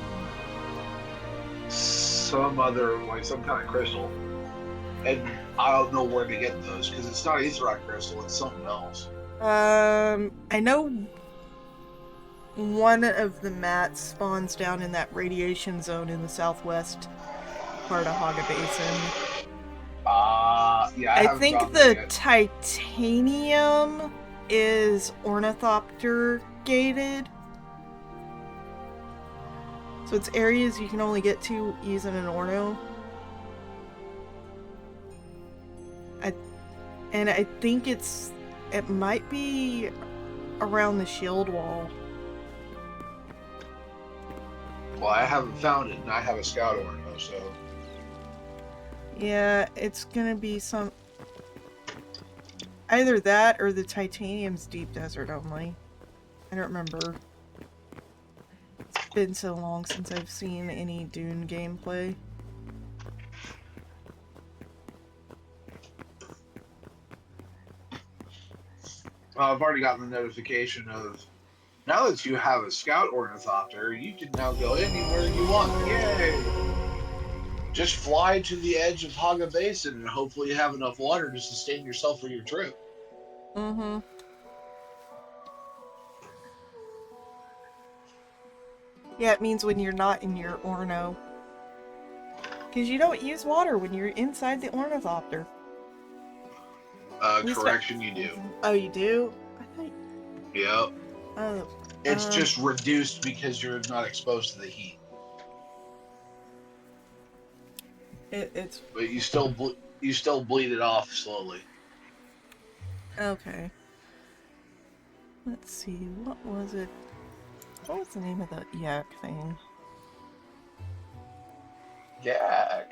some other like some kind of crystal, and I don't know where to get those because it's not aetherite crystal; it's something else. I know one of the mats spawns down in that radiation zone in the southwest part of Haga Basin. Yeah, I I haven't think gone there the yet. titanium is ornithopter gated. So it's areas you can only get to using an orno. I think it might be around the shield wall. Well, I haven't found it, and I have a scout orno, so Yeah, it's gonna be some either that or the titanium's deep desert only. I don't remember. It's been so long since I've seen any Dune gameplay. I've already gotten the notification of now that you have a scout ornithopter, you can now go anywhere you want. Yay! Just fly to the edge of Haga Basin and hopefully you have enough water to sustain yourself for your trip. Mm-hmm. Yeah, it means when you're not in your orno. Because you don't use water when you're inside the ornithopter. At least Correction, you do. Oh, you do? I thought... Yep. Oh, It's just reduced because you're not exposed to the heat. it's... But you still bleed it off slowly. Okay. Let's see, what was it? What was the name of the yak thing? Yak.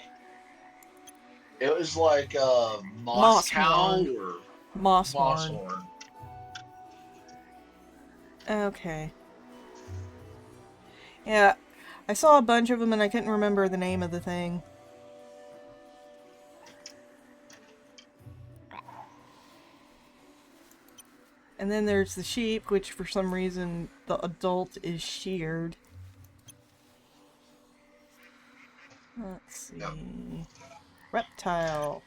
It was like Moscow Mosshorn. or Mosshorn. Mosshorn. Okay. Yeah, I saw a bunch of them and I couldn't remember the name of the thing. And then there's the sheep, which for some reason the adult is sheared. Let's see. Yep. Reptile.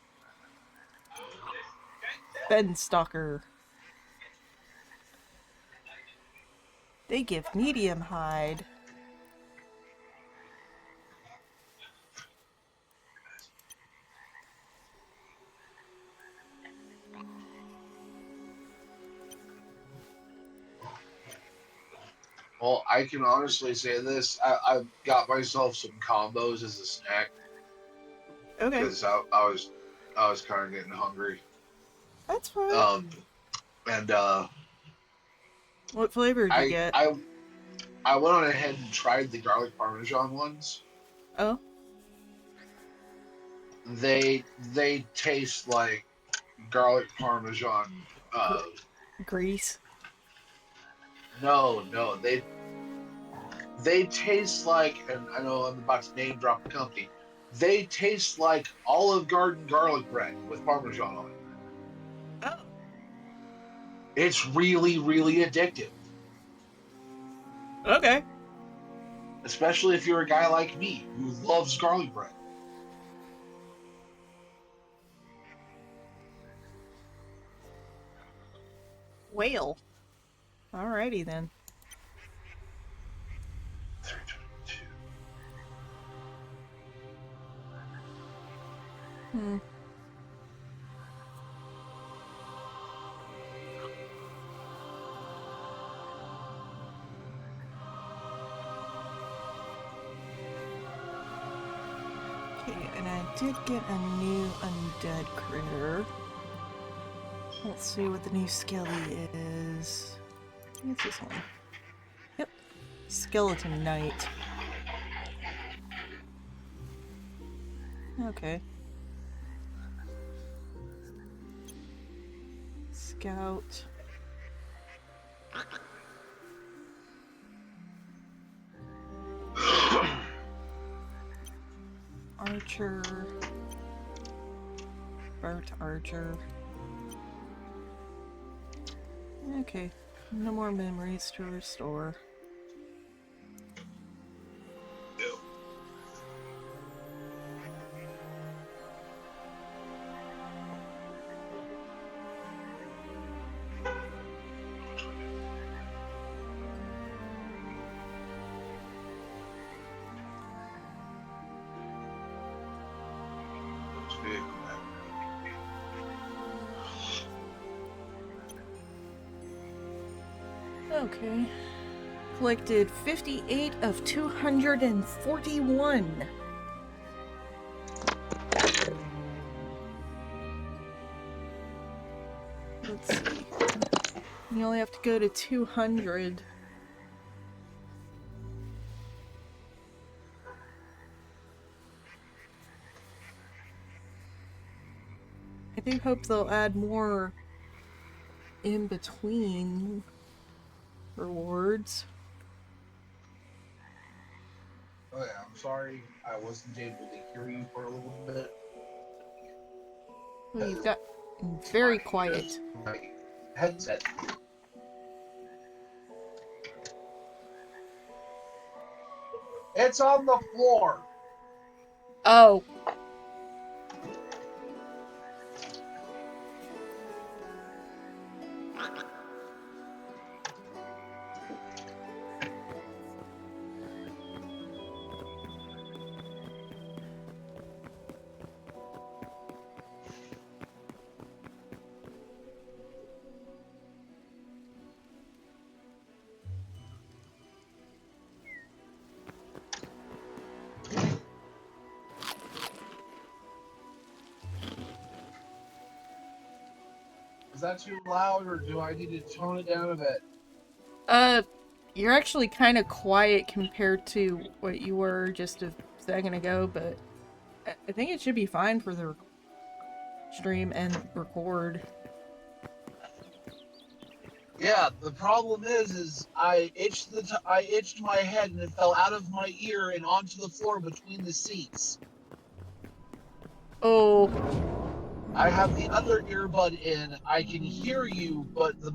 Bedstalker. They give medium hide. Well, I can honestly say this. I got myself some combos as a snack Okay, because I was kind of getting hungry. that's fine. Um, and What flavor did you I get? I I went on ahead and tried the garlic parmesan ones. Oh, They taste like garlic parmesan. gr grease. No, they taste like, and I know I'm about to name drop the company. They taste like Olive Garden garlic bread with parmesan on it. Oh, It's really, really addictive, okay. especially if you're a guy like me who loves garlic bread. Whale. Alrighty then. 322. Hmm. Okay, and I did get a new undead critter. Let's see what the new skelly is. I think it's this one. Yep. Skeleton Knight. Okay. Scout. Archer. Bart Archer. Okay. No more memories to restore. Okay. Collected 58 of 241. Let's see. You only have to go to 200. I do hope they'll add more in between rewards. Oh yeah, I'm sorry I wasn't able to hear you for a little bit. Oh, you've got very quiet. My headset. It's on the floor. Oh. Is that too loud, or do I need to tone it down a bit? You're actually kind of quiet compared to what you were just a second ago, but I think it should be fine for the stream and record. Yeah, the problem is I itched my head and it fell out of my ear and onto the floor between the seats. Oh. I have the other earbud in. I can hear you, but the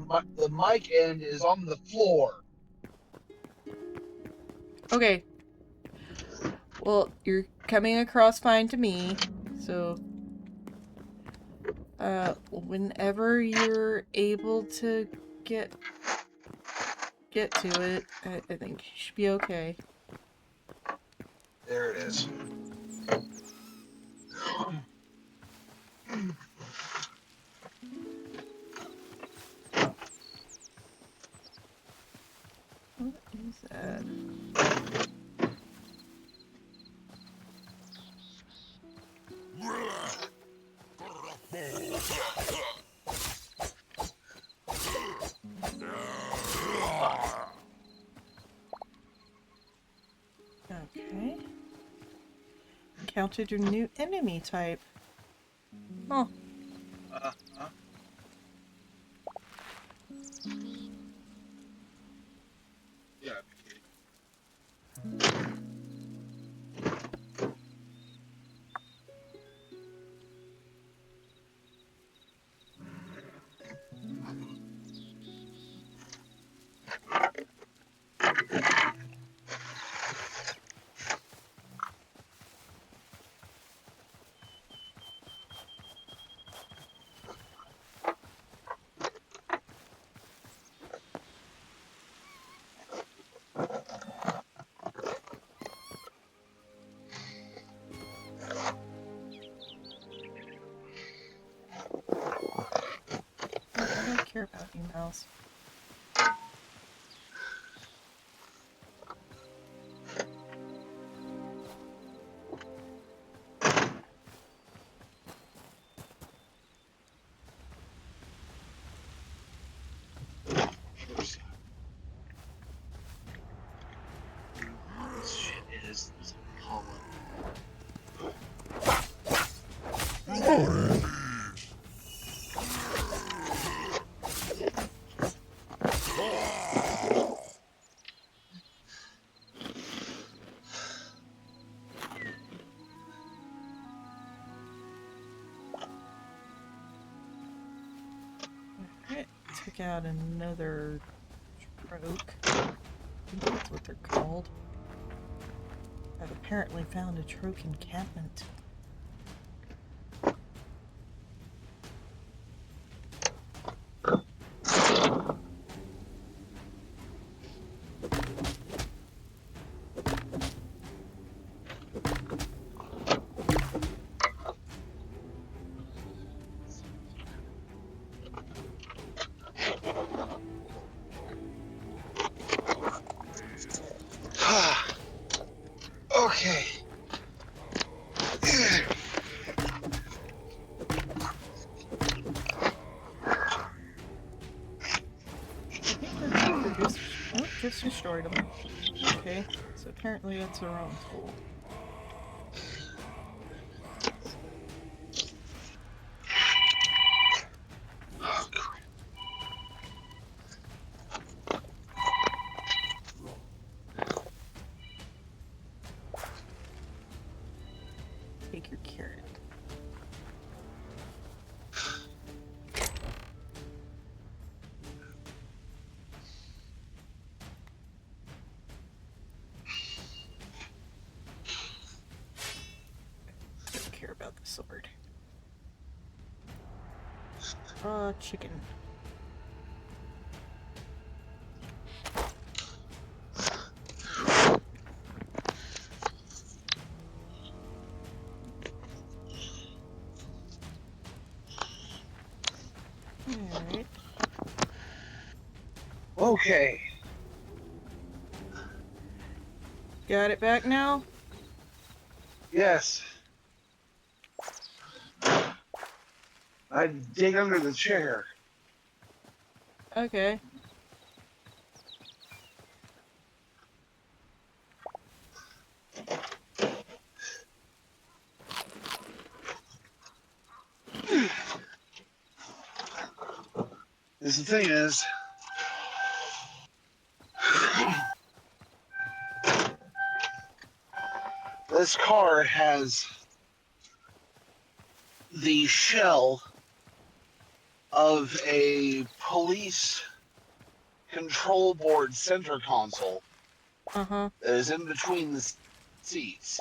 mic end is on the floor. Okay. Well, you're coming across fine to me, so whenever you're able to get to it, I think you should be okay. There it is. What is that? Okay. Encountered your new enemy type. Oh. Yeah. I don't care about you, mouse. is pollen. Alright, took out another troke. I think that's what they're called. I've apparently found a troke encampment. Okay. I think that's it for just... Oh, just destroyed them. Okay, so apparently that's the wrong tool. Take your carrot. Don't care about the sword. Chicken. Alright. Okay. Got it back now? Yes. I dig under the chair. Okay. The thing is, this car has the shell of a police control board center console Uh-huh. that is in between the seats.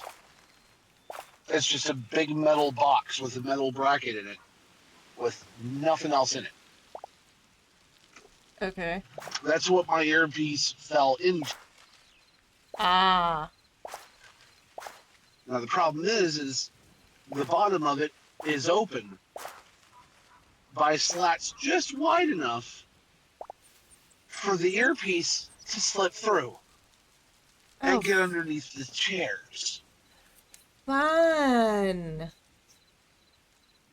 It's just a big metal box with a metal bracket in it with nothing else in it. Okay. That's what my earpiece fell into. Ah. Now the problem is the bottom of it is open by slats just wide enough for the earpiece to slip through and Oh, get underneath the chairs. fun.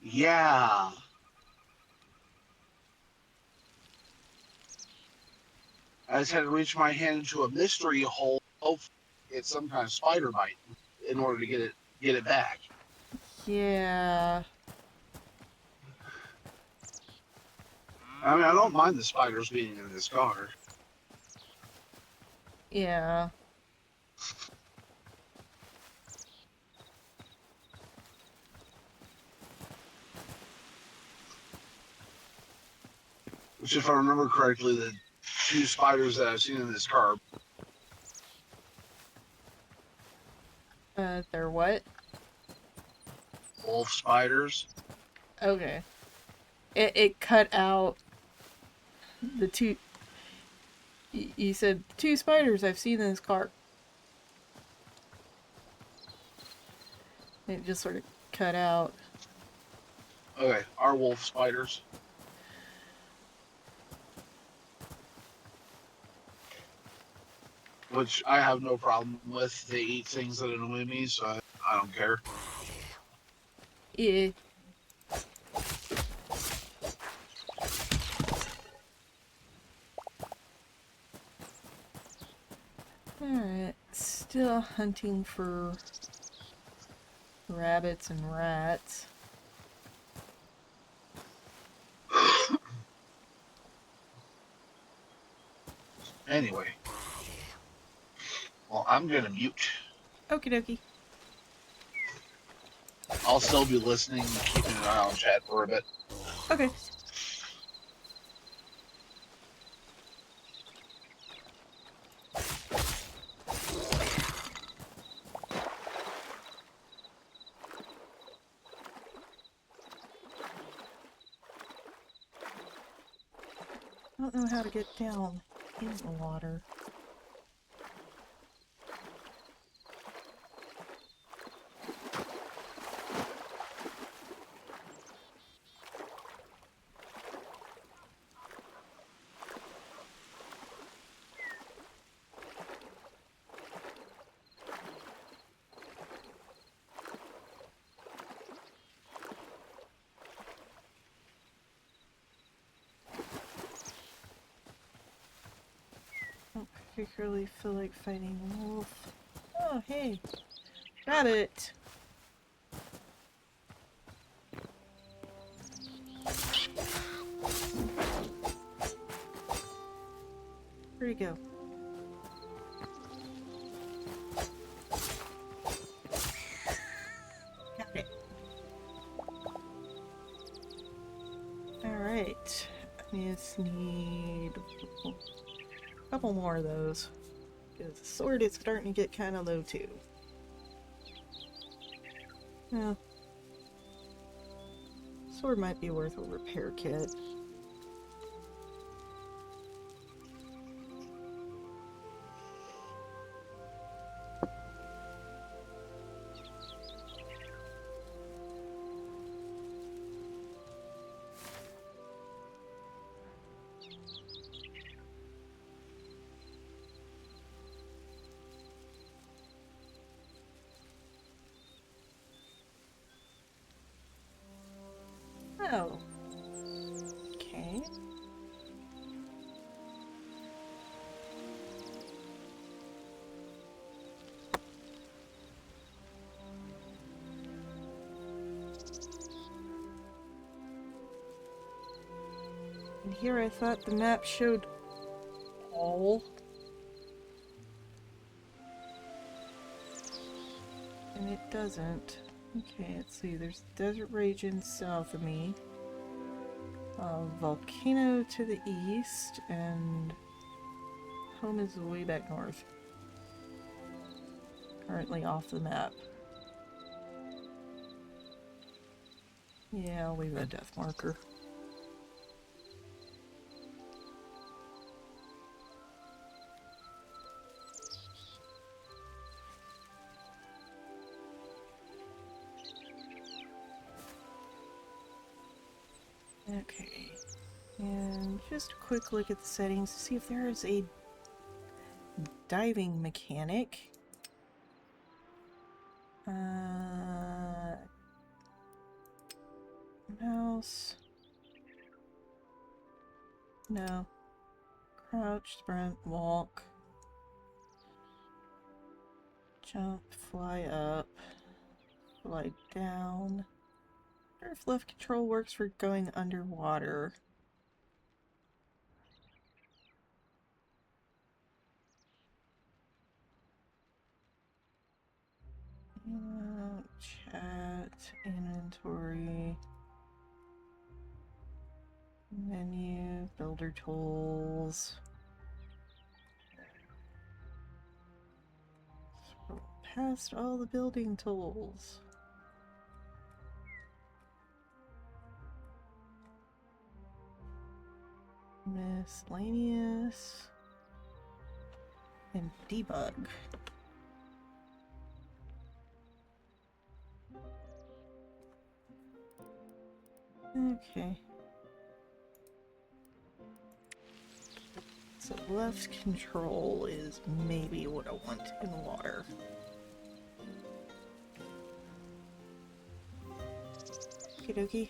Yeah. I just had to reach my hand into a mystery hole, hopefully get some kind of spider bite in order to get it back. Yeah. I mean, I don't mind the spiders being in this car. Yeah. Which, if I remember correctly, the two spiders that I've seen in this car, They're what? wolf spiders. Okay. It cut out the two... You said two spiders I've seen in this car. It just sort of cut out. Okay, are wolf spiders. Which I have no problem with. They eat things that annoy me, so I don't care. Yeah. Alright, still hunting for rabbits and rats. Anyway, well, I'm gonna mute. Okie dokie. I'll still be listening, keeping an eye on chat for a bit. Okay. I don't know how to get down in the water. Don't particularly feel like fighting a wolf. Oh, hey. Rabbit! Where'd he go? Got it. Alright. I just need a couple more of those. Because the sword is starting to get kind of low too. Yeah. Sword might be worth a repair kit. Oh. Okay. And here I thought the map showed all. And it doesn't. Okay, let's see. There's desert region south of me. A volcano to the east, and home is way back north. Currently off the map. Yeah, I'll leave a death marker. Okay. And just a quick look at the settings to see if there is a diving mechanic. Mouse. No. Crouch, sprint, walk. Jump, fly up, fly down. I wonder if left control works for going underwater. Chat, inventory, menu, builder tools. Scroll past all the building tools. Miscellaneous. And debug. Okay. So left control is maybe what I want in water. Okie dokie.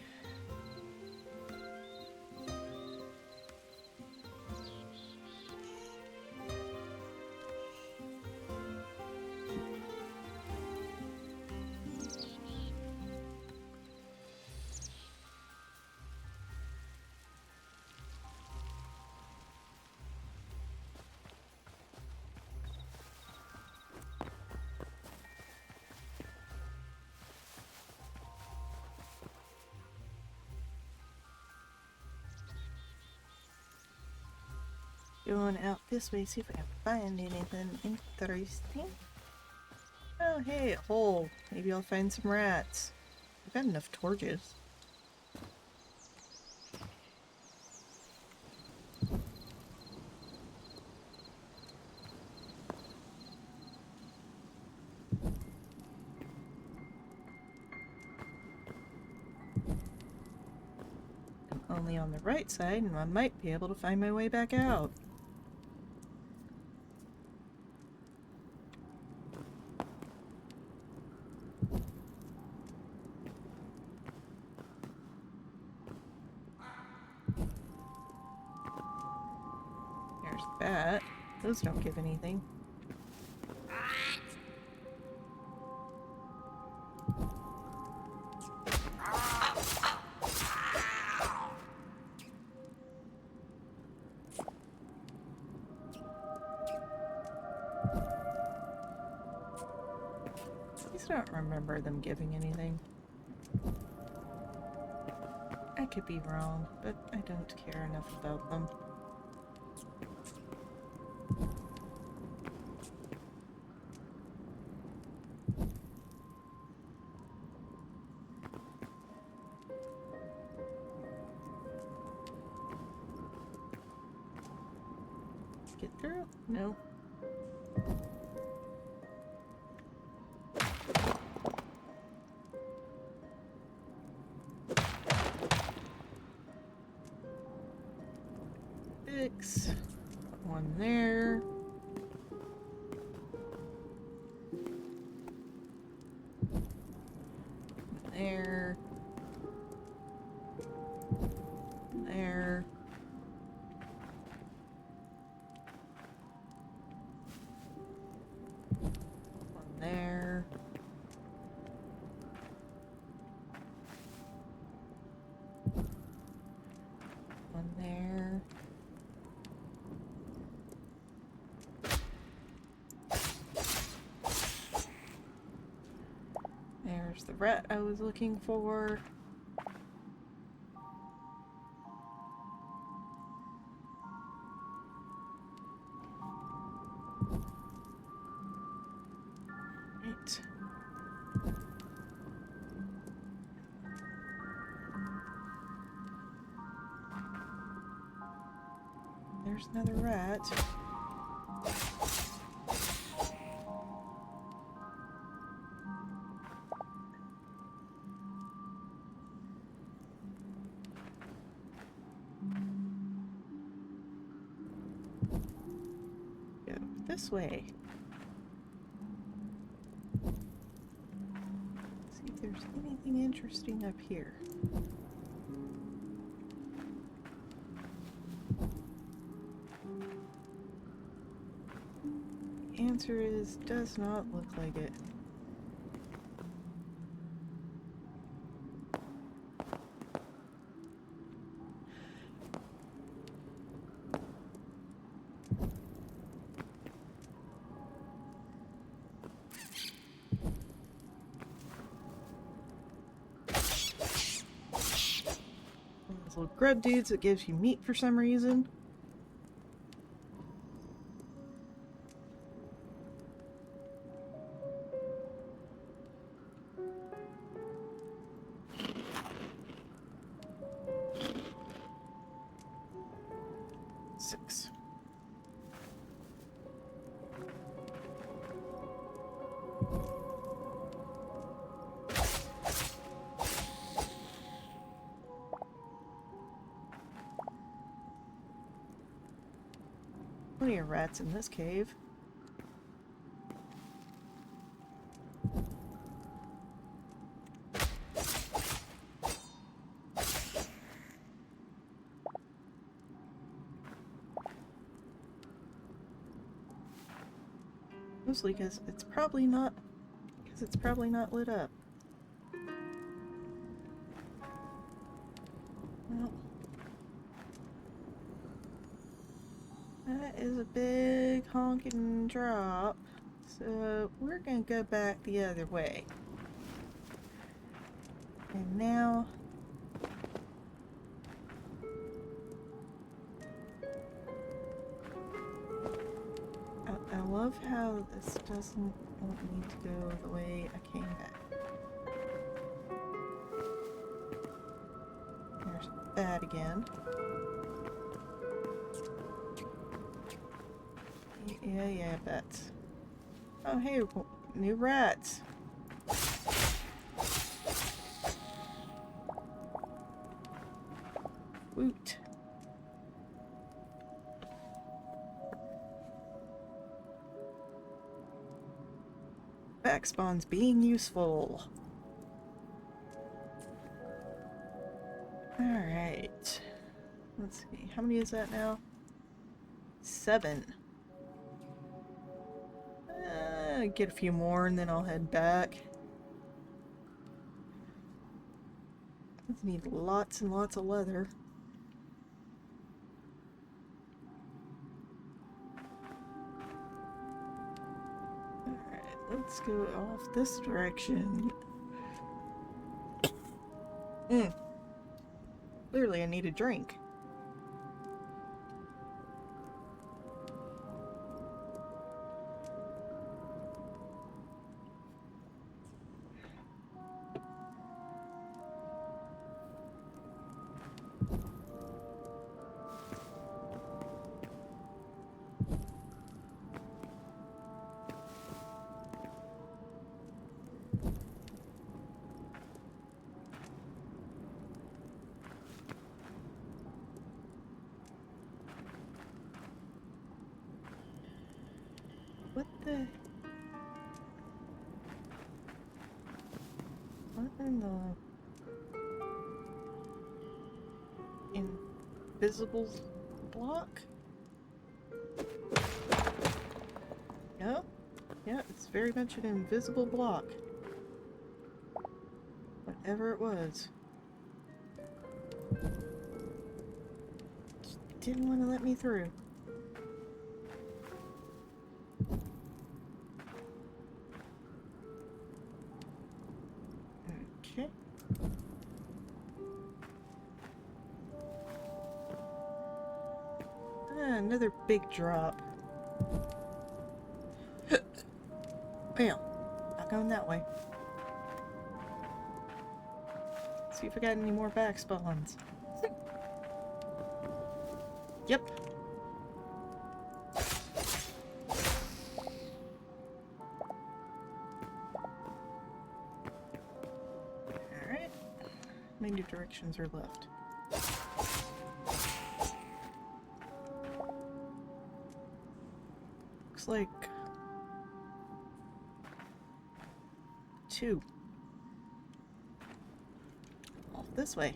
Going out this way, see if I can find anything interesting. Oh, hey, a hole. Maybe I'll find some rats. I've got enough torches. I'm only on the right side, and I might be able to find my way back out. There's that. Those don't give anything. I don't remember them giving anything. I could be wrong, but I don't care enough about them. Get through? No. Six. One there. There. There. One there. One there. There's the rat I was looking for. Right. There's another rat. Go this way. See if there's anything interesting up here. The answer is, does not look like it. Those little grub dudes that gives you meat for some reason. Six. Plenty of rats in this cave. Mostly because it's probably not lit up. Well, that is a big honking drop, so we're gonna go back the other way. And now I love how this doesn't want me to go the way I came back. There's that again. Yeah, bats. Oh, hey, new rats. Woot. Back spawns being useful. Alright. Let's see. How many is that now? 7. Get a few more and then I'll head back. I need lots and lots of leather. Alright, let's go off this direction. Clearly I need a drink. What the... What in the... Invisible block? No? Yeah, it's very much an invisible block. Whatever it was. It didn't want to let me through. Okay. Another big drop. Well, not going that way. See if I got any more back spawns. Yep. Alright. How many directions are left? Looks like 2. Off this way.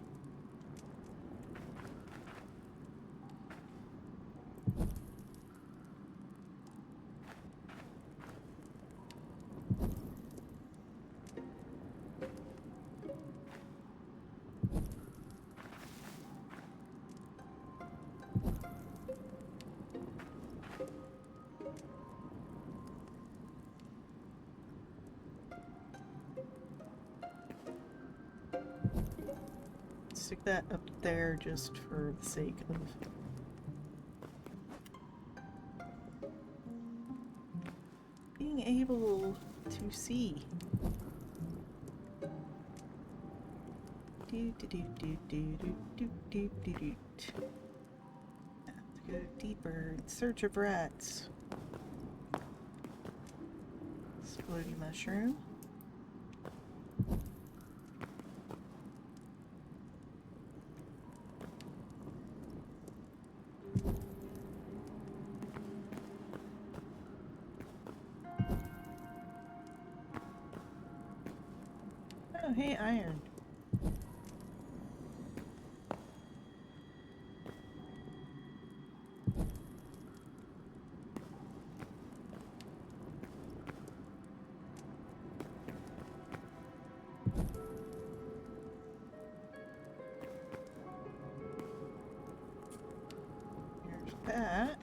Stick that up there just for the sake of being able to see. Do do do do do do do do do. Have to go deeper in search of rats. Exploding mushroom. Oh, hey, iron. Here's that.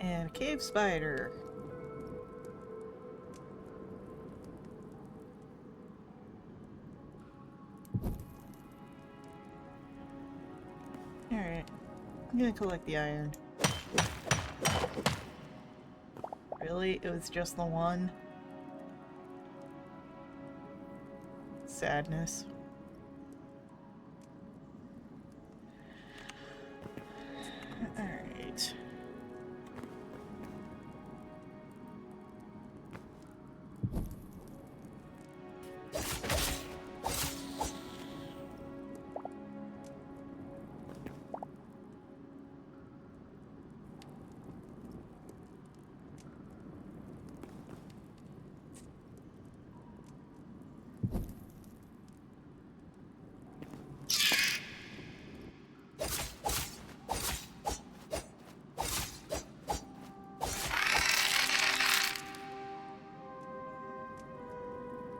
And a cave spider. Alright. I'm gonna collect the iron. Really? It was just the one? Sadness. Alright.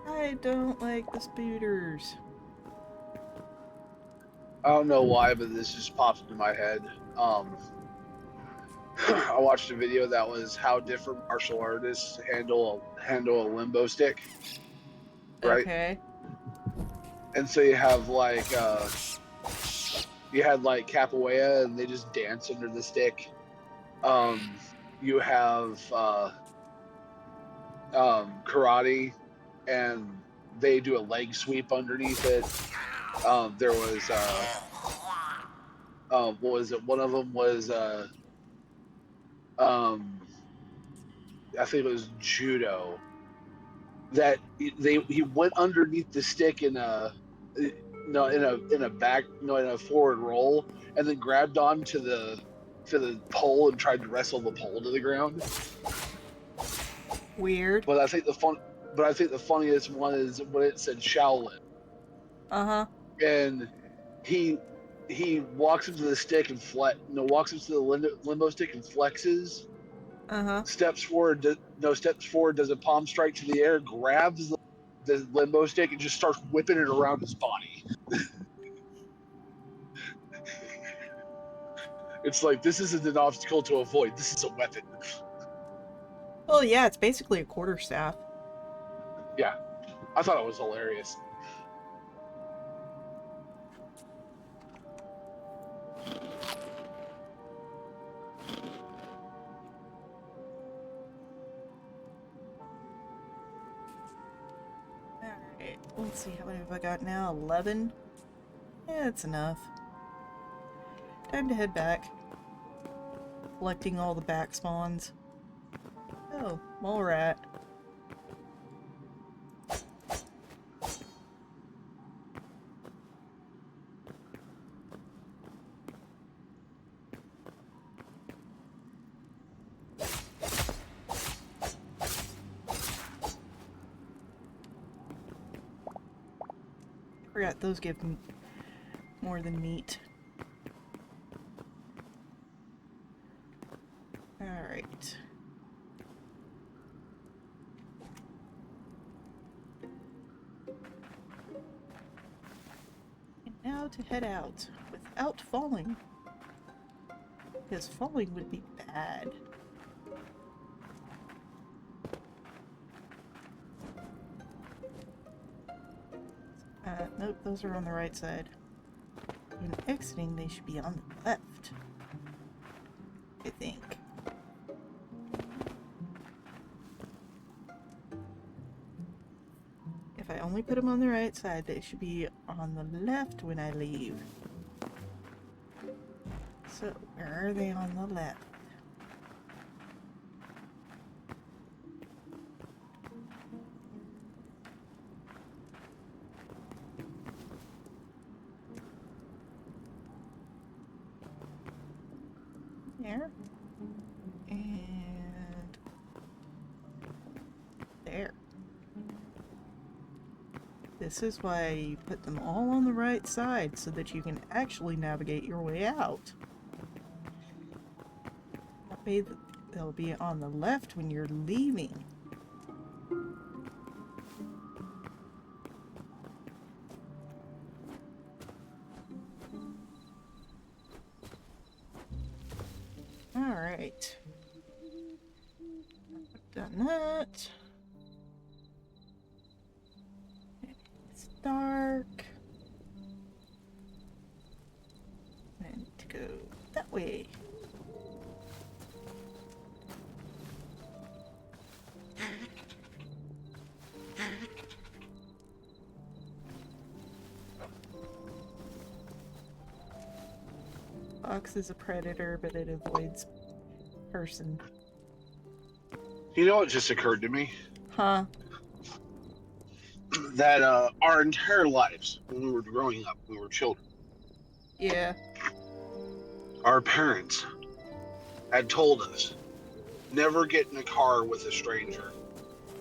I don't like the spooters. I don't know why, but this just popped into my head. I watched a video that was how different martial artists handle a limbo stick, right? Okay. And so you have like you had like capoeira, and they just dance under the stick. You have karate, and they do a leg sweep underneath it. There was what was it? One of them was um, I think it was judo. That he went underneath the stick in a no in a back no in a forward roll, and then grabbed on to the pole and tried to wrestle the pole to the ground. Weird. But I think the funniest one is when it said Shaolin, Uh-huh. and he he walks into the stick and walks into the limbo stick and flexes, Uh-huh. steps forward, does a palm strike to the air, grabs the limbo stick and just starts whipping it around his body. It's like, this isn't an obstacle to avoid, this is a weapon. Well, yeah, it's basically a quarterstaff. Yeah, I thought it was hilarious. Alright, let's see, how many have I got now? 11? Yeah, that's enough. Time to head back. Collecting all the back spawns. Oh, mole rat. I forgot those give more than meat. Alright. And now to head out without falling. Because falling would be bad. Nope, those are on the right side. When exiting, they should be on the left. I think. If I only put them on the right side, they should be on the left when I leave. So, where are they on the left? There. And there. This is why you put them all on the right side, so that you can actually navigate your way out. That way they'll be on the left when you're leaving. Alright. Done that. It's dark. And go that way. Fox is a predator, but it avoids person. You know what just occurred to me? Huh? That our entire lives, when we were growing up, when we were children, Yeah. our parents had told us, never get in a car with a stranger.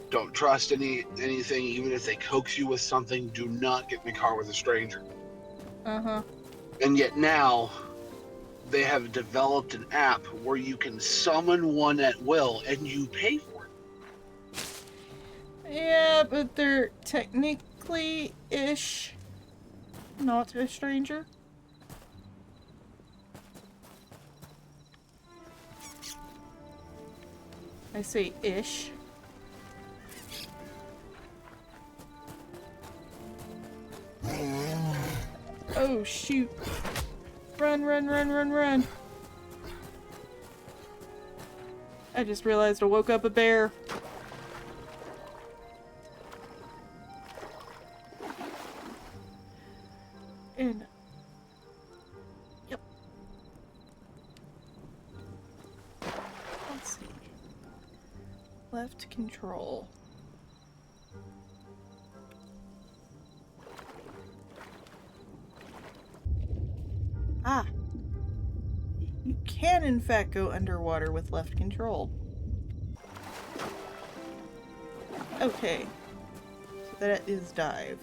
Don't trust anything, even if they coax you with something. Do not get in a car with a stranger. Uh-huh. And yet now they have developed an app where you can summon one at will and you pay for it. Yeah, but they're technically-ish not a stranger. I say ish. Oh, shoot. Run, run, run, run, run. I just realized I woke up a bear. And... Yep. Let's see. Left control. Ah! You can in fact go underwater with left control. Okay. So that is dive.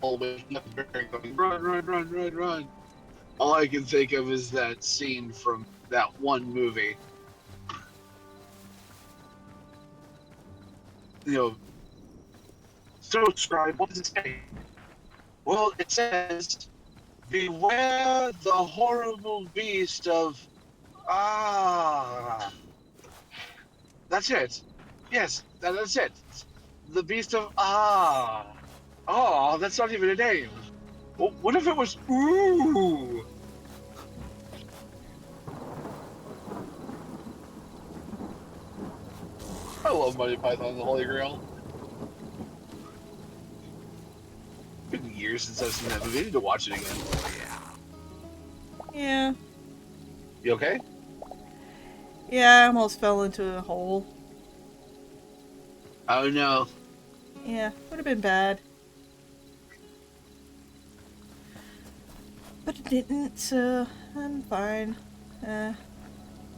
Always going, run, run, run, run, run. All I can think of is that scene from that one movie. You know, so describe, what does it say? Well, it says, beware the horrible beast of ah. That's it. Yes, that's it. The beast of ah. Oh, that's not even a name. Well, what if it was ooh? I love Monty Python and the Holy Grail. It's been years since I've seen that movie. I need to watch it again. Yeah. You okay? Yeah, I almost fell into a hole. Oh no. Yeah, would have been bad. But it didn't, so I'm fine.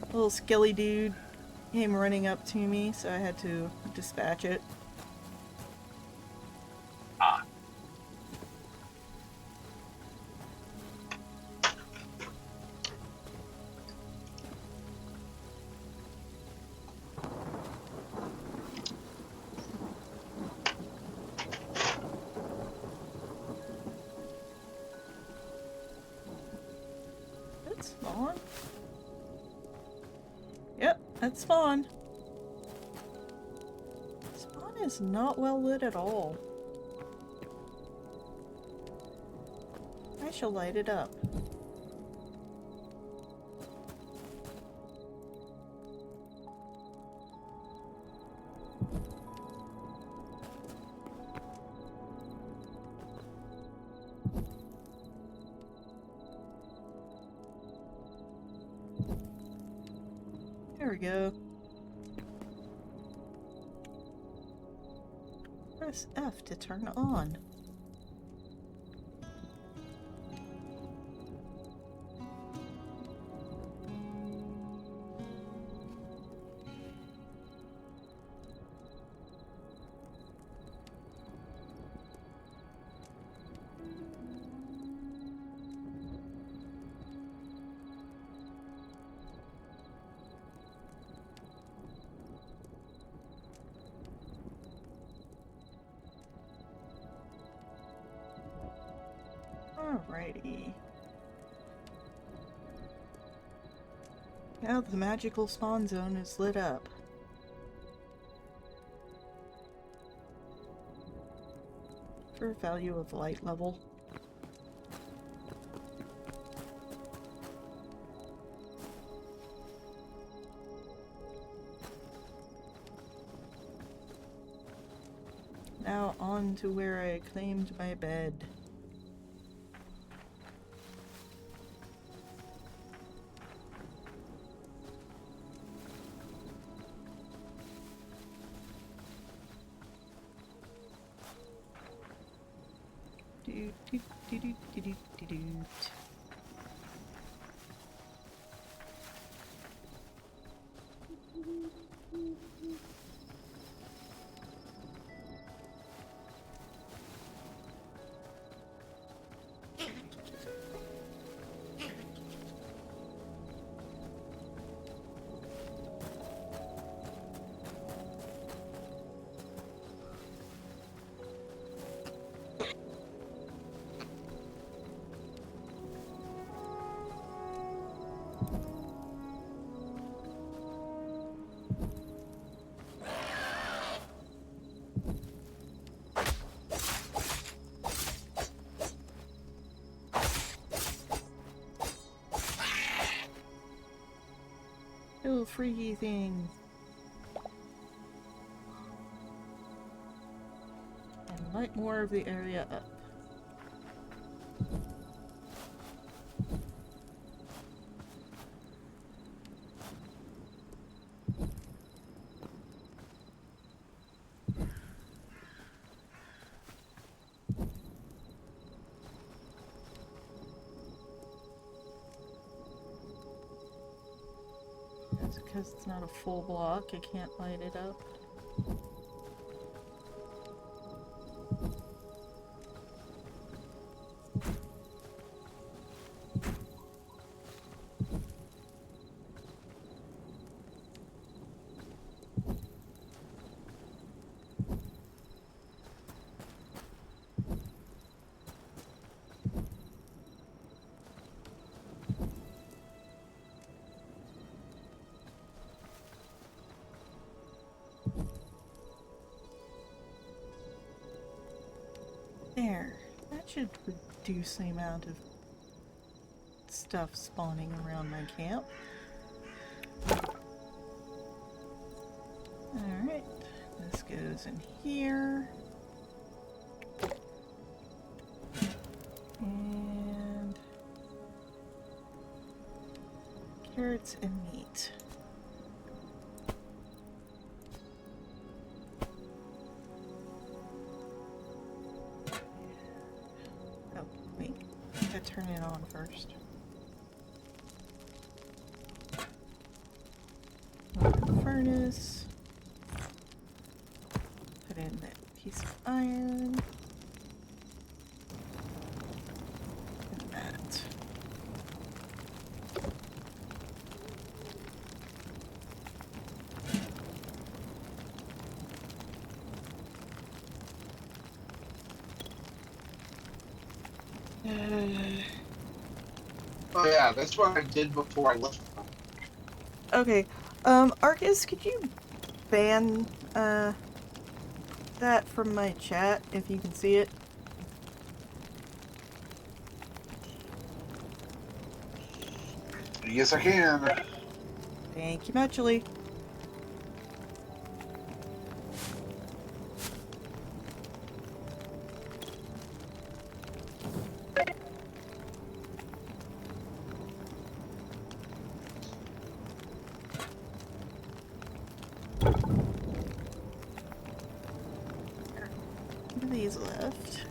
Little skelly dude came running up to me, so I had to dispatch it. Ah. That's spawn. Yep, that's spawn. Spawn is not well lit at all. I shall light it up. There we go. Press F to turn on. Alrighty. Now the magical spawn zone is lit up. For value of light level. Now on to where I claimed my bed. Do, do, do, do, do, do, do, do. Little freaky thing. And light more of the area up. That's because it's not a full block, I can't light it up. There. That should reduce the amount of stuff spawning around my camp. Alright. This goes in here. And carrots and meat. Oh, wait. I gotta turn it on first. Open the furnace. Put in that piece of iron. And that. Oh yeah, that's what I did before I left. Okay. Arcus, could you ban, that from my chat if you can see it? Yes, I can. Thank you muchly. What are these left?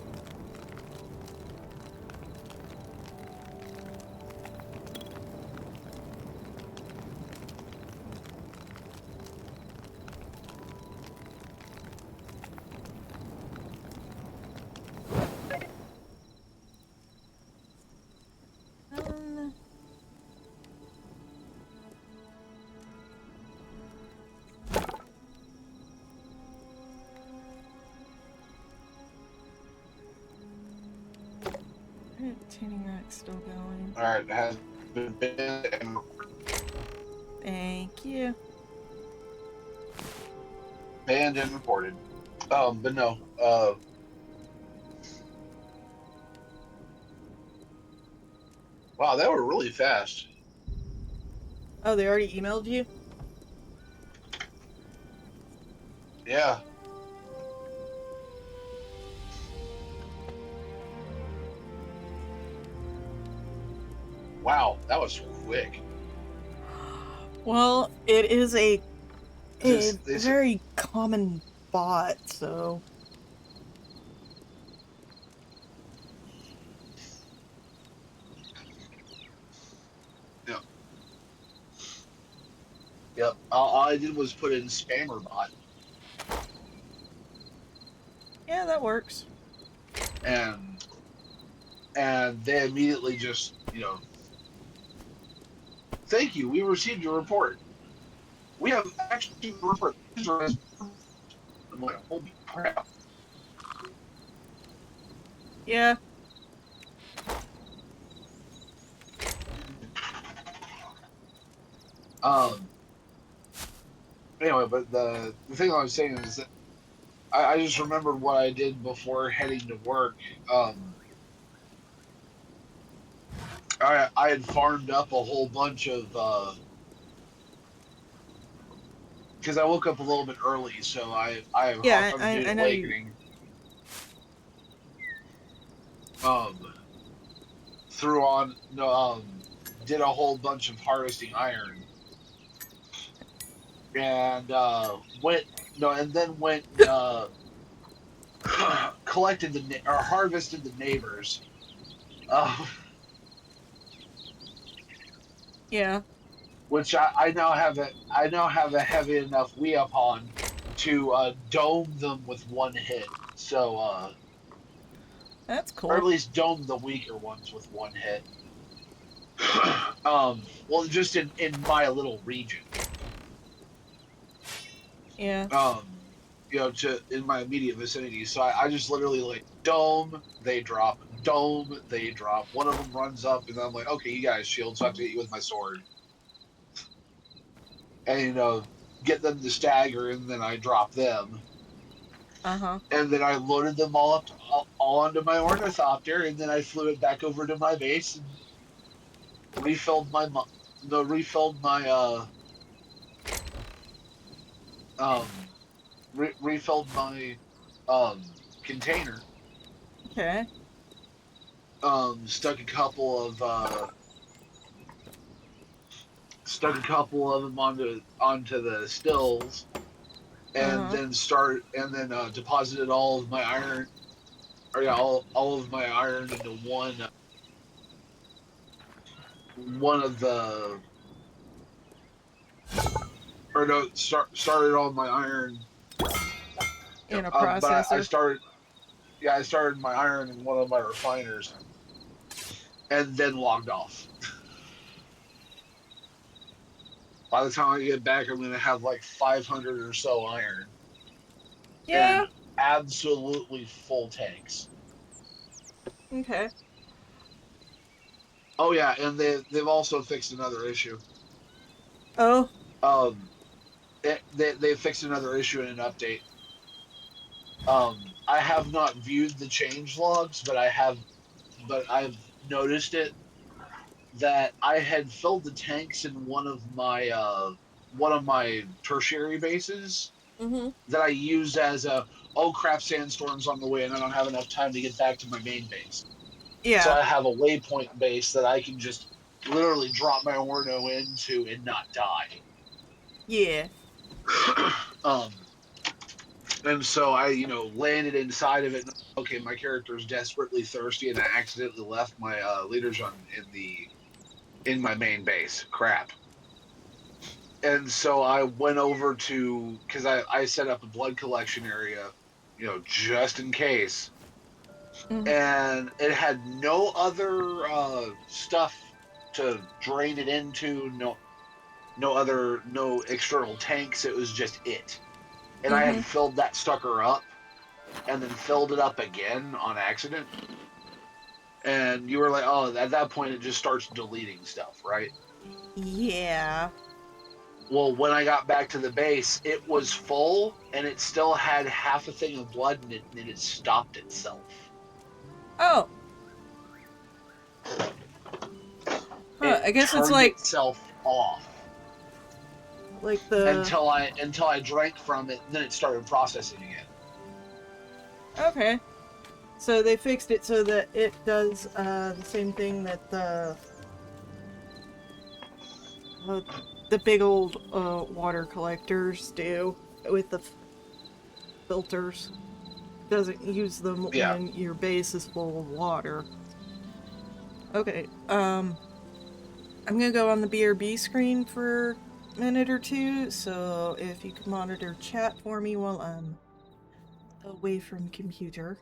Tinning rack's still going. All right, has been and Thank you. Banned and reported. But no. Wow, they were really fast. Oh, they already emailed you? Yeah. Wow, that was quick. Well, it is a They said, very common bot, so yep, yep. All I did was put in spammer bot, yeah, that works. and they immediately just, thank you. We received your report. We have actually reported. I'm like, holy crap. Yeah. Um. Anyway, but the thing I was saying is that I just remembered what I did before heading to work. Um. I had farmed up a whole bunch of because I woke up a little bit early, so I hopped Yeah, on I Dude know you. Awakening. Um. Threw on no did a whole bunch of harvesting iron and went no and then went collected or harvested the neighbors, uh, Yeah, which I now have a heavy enough weapon to dome them with one hit. So that's or at cool. least dome the weaker ones with one hit. Well, just in my little region. Yeah. um, to in my immediate vicinity. So I just literally like dome, they drop, dome, they drop. One of them runs up, and I'm like, okay, you guys shield, so I have to hit you with my sword, and get them to stagger, and then I drop them, Uh-huh. and then I loaded them all up, all onto my ornithopter, and then I flew it back over to my base and refilled my no refilled my um refilled my um container. Okay. Stuck a couple of them onto the stills, and Uh-huh. then deposited all of my iron, or yeah, all of my iron into one of the, or no, started all my iron. In a But processor. I started my iron in one of my refiners, and then logged off. By the time I get back, I'm gonna have like 500 or so iron and Yeah. absolutely full tanks. Okay. Oh yeah, and they've also fixed another issue. Oh, Um, they fixed another issue in an update. I have not viewed the change logs, but I've noticed it that I had filled the tanks in one of my tertiary bases mm-hmm. that I used as a, oh crap, sandstorms on the way and I don't have enough time to get back to my main base. So Yeah. I have a waypoint base that I can just literally drop my Orno into and not die. Yeah. um, and so I, landed inside of it. And, okay, my character is desperately thirsty, and I accidentally left my leaders on in my main base. Crap. And so I went over to, because I set up a blood collection area, just in case, Mm. and it had no other stuff to drain it into. No external tanks. It was just it, and I had Mm-hmm. filled that sucker up and then filled it up again on accident. And you were like, oh, at that point it just starts deleting stuff, right? Yeah. Well, when I got back to the base, it was full and it still had half a thing of blood in it, and it stopped itself. Oh, huh. It I guess it's turned itself off like the until I drank from it, and then it started processing again. okay. So they fixed it so that it does the same thing that uh, the big old water collectors do with the filters. Doesn't use them Yeah. when your base is full of water. Okay. I'm gonna go on the BRB screen for a minute or two. So if you could monitor chat for me while I'm away from computer.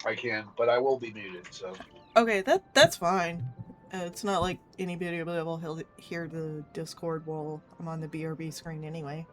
I can, but I will be muted. So Okay, that's fine. It's not like anybody will hear the Discord while I'm on the BRB screen anyway.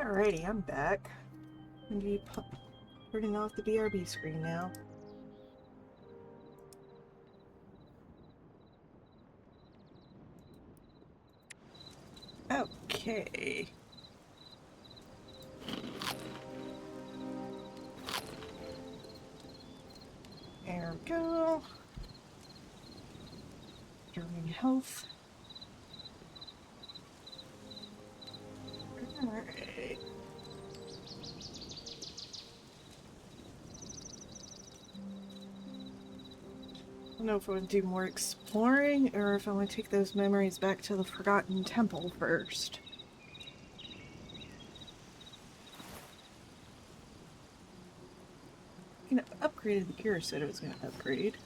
Alrighty, I'm back. I'm going to be turning off the BRB screen now. Okay. There we go. During health. Alright. I don't know if I want to do more exploring or if I want to take those memories back to the Forgotten Temple first. You know, upgraded the gear I said it was going to upgrade.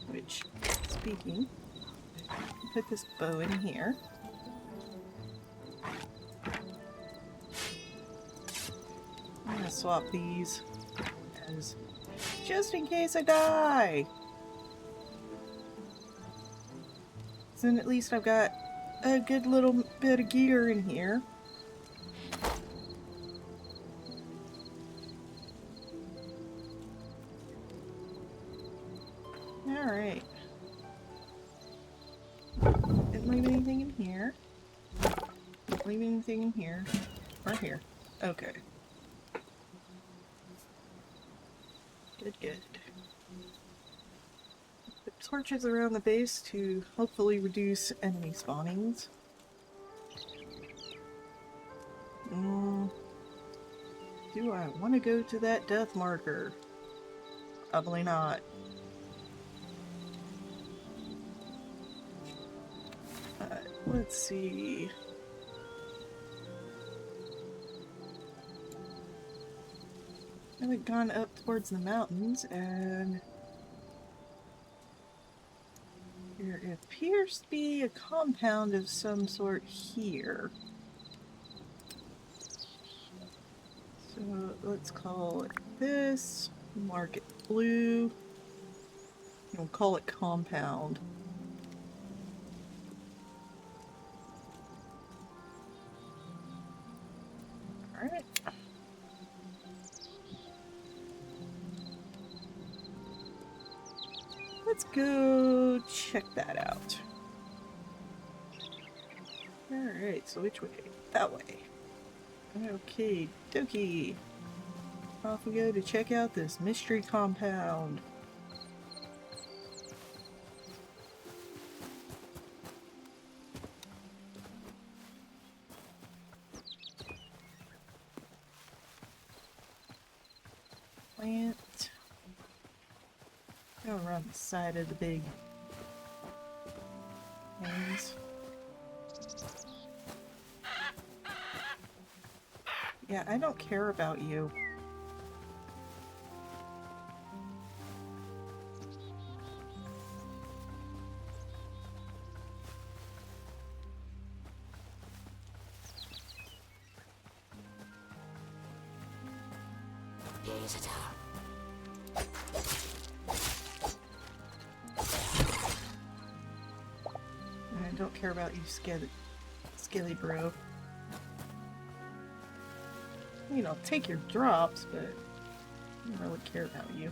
Which, speaking, put this bow in here. I'm going to swap these as just in case I die. So then at least I've got a good little bit of gear in here. Alright. Didn't leave anything in here. Didn't leave anything in here. Or here. Okay. Good. Put torches around the base to hopefully reduce enemy spawnings. Do I want to go to that death marker? Probably not. Let's see. I haven't gone up towards the mountains, and there appears to be a compound of some sort here. So let's call it this, mark it blue, and we'll call it compound. Alright. Let's go check that out. Alright, so which way? That way. Okay, dokie. Off we go to check out this mystery compound. Plant. Go around the side of the big things. Yeah, I don't care about you. I don't care about you, skilly bro. You know, take your drops, but I don't really care about you.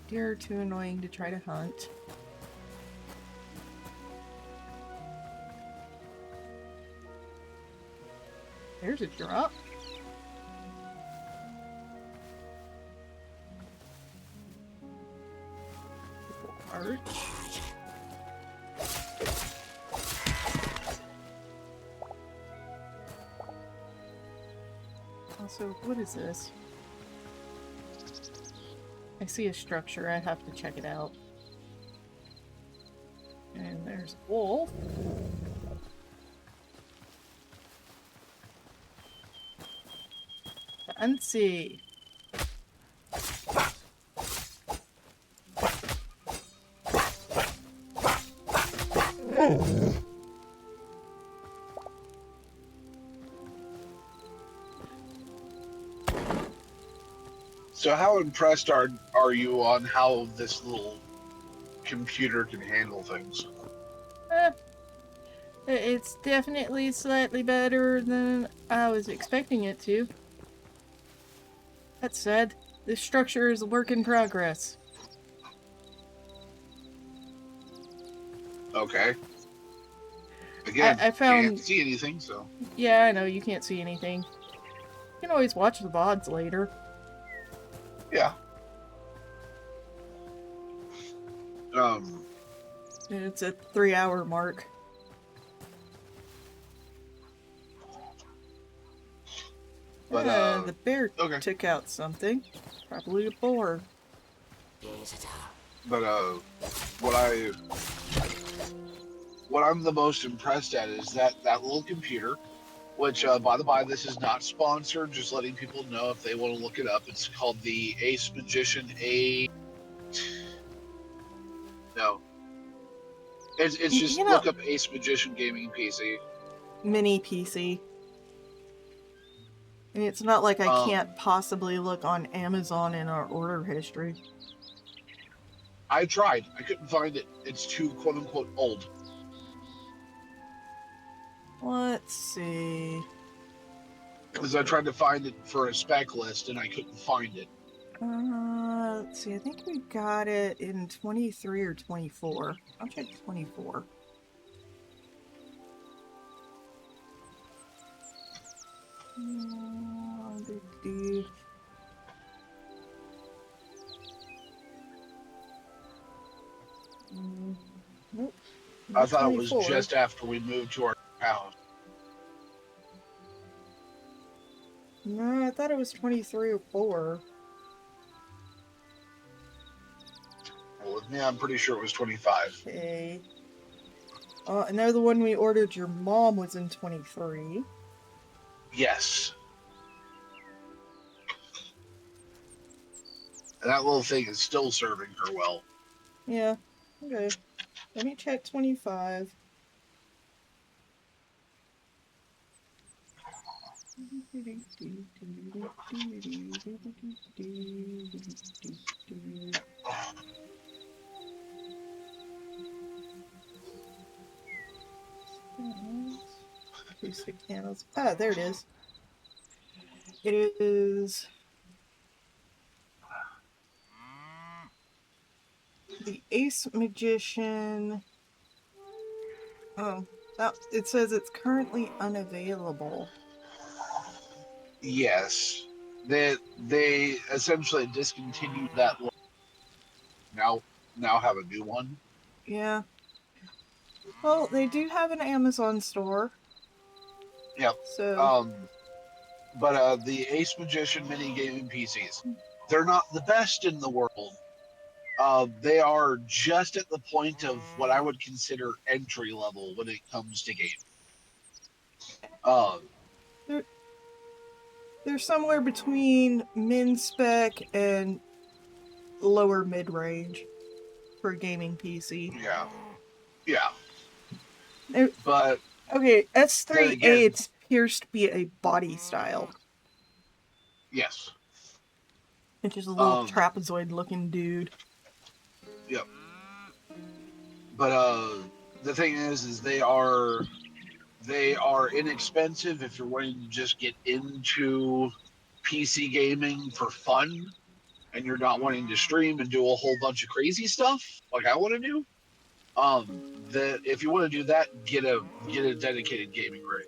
Deer are too annoying to try to hunt. There's a drop. Art. Also, what is this? I see a structure, I have to check it out. And there's a wolf. Fancy. So how impressed are you on how this little computer can handle things? It's definitely slightly better than I was expecting it to. That said, this structure is a work in progress. Okay. I, Again, I can't found. see anything, so Yeah, I know you can't see anything. You can always watch the VODs later. yeah. Um, It's a 3 hour mark. but The bear okay. took out something. Probably a boar. But what I what I'm the most impressed at is that little computer. Which, by the by, this is not sponsored. Just letting people know if they want to look it up. It's called the Ace Magician A. No, it's You just know, look up Ace Magician Gaming PC. mini PC. And it's not like I Um, can't possibly look on Amazon in our order history. I tried. I couldn't find it. It's too quote unquote old. Let's see. Because I tried to find it for a spec list and I couldn't find it. Let's see. I think we got it in 23 or 24. I'll check 24. Nope. I Not thought it was 24. just after we moved to our house. No, I thought it was 23 or 4. Well, with me, I'm pretty sure it was 25. Okay. I know the one we ordered your mom was in 23. Yes. And that little thing is still serving her well. Yeah. Okay. Let me check 25. Acoustic panels. Ah, there it is. It is the Ace Magician. Oh, it says it's currently unavailable. Yes, they essentially discontinued that. Now now have a new one. Yeah. Well, they do have an Amazon store, Yep. so Um, but the Ace Magician mini gaming PCs, they're not the best in the world. They are just at the point of what I would consider entry level when it comes to gaming. Uh, they're they're somewhere between min spec and lower mid range for a gaming PC. yeah, yeah. They're, But okay, then S3A, again, it appears to be a body style, yes. which is a little Um, trapezoid looking dude. yep. But the thing is they are inexpensive if you're wanting to just get into PC gaming for fun and you're not wanting to stream and do a whole bunch of crazy stuff like I want to do. That if you want to do that, get a dedicated gaming rig.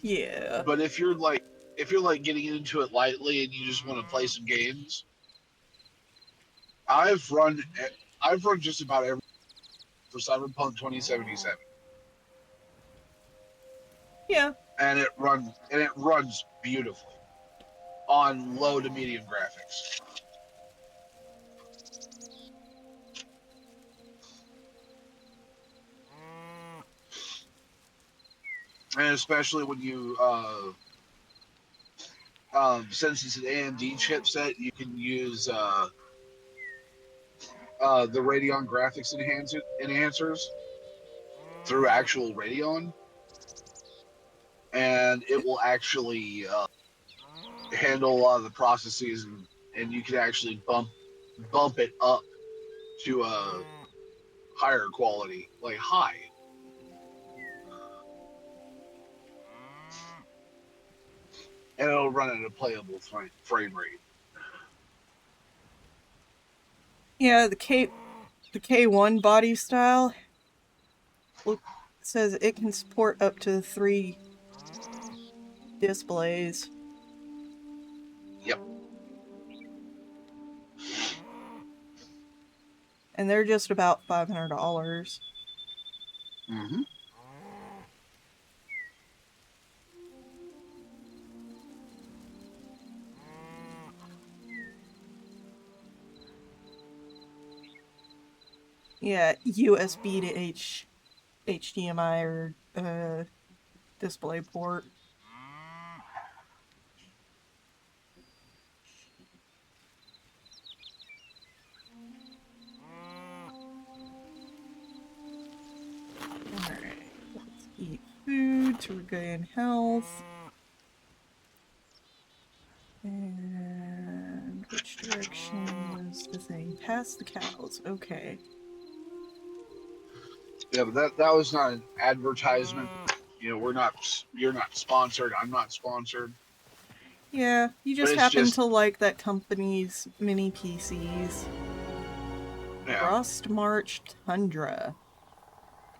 Yeah. But if you're like getting into it lightly and you just want to play some games, I've run I've run just about every for Cyberpunk 2077, Yeah. and it runs beautifully on low to medium graphics. And especially when you since it's an AMD chipset, you can use the Radeon graphics enhancers through actual Radeon, and it will actually handle a lot of the processes, and you can actually bump it up to a higher quality, like high. and it'll run at a playable frame rate. Yeah, the K1 body style says it can support up to 3 displays. Yep. And they're just about $500. Mm-hmm. Yeah, USB to HDMI or display port. Alright, let's eat food to regain health. And which direction was the thing? Past the cows. Okay. Yeah, but that was not an advertisement. You know, you're not sponsored. I'm not sponsored. Yeah, you But just it's happen just, to like that company's mini PCs. yeah. Frost March Tundra.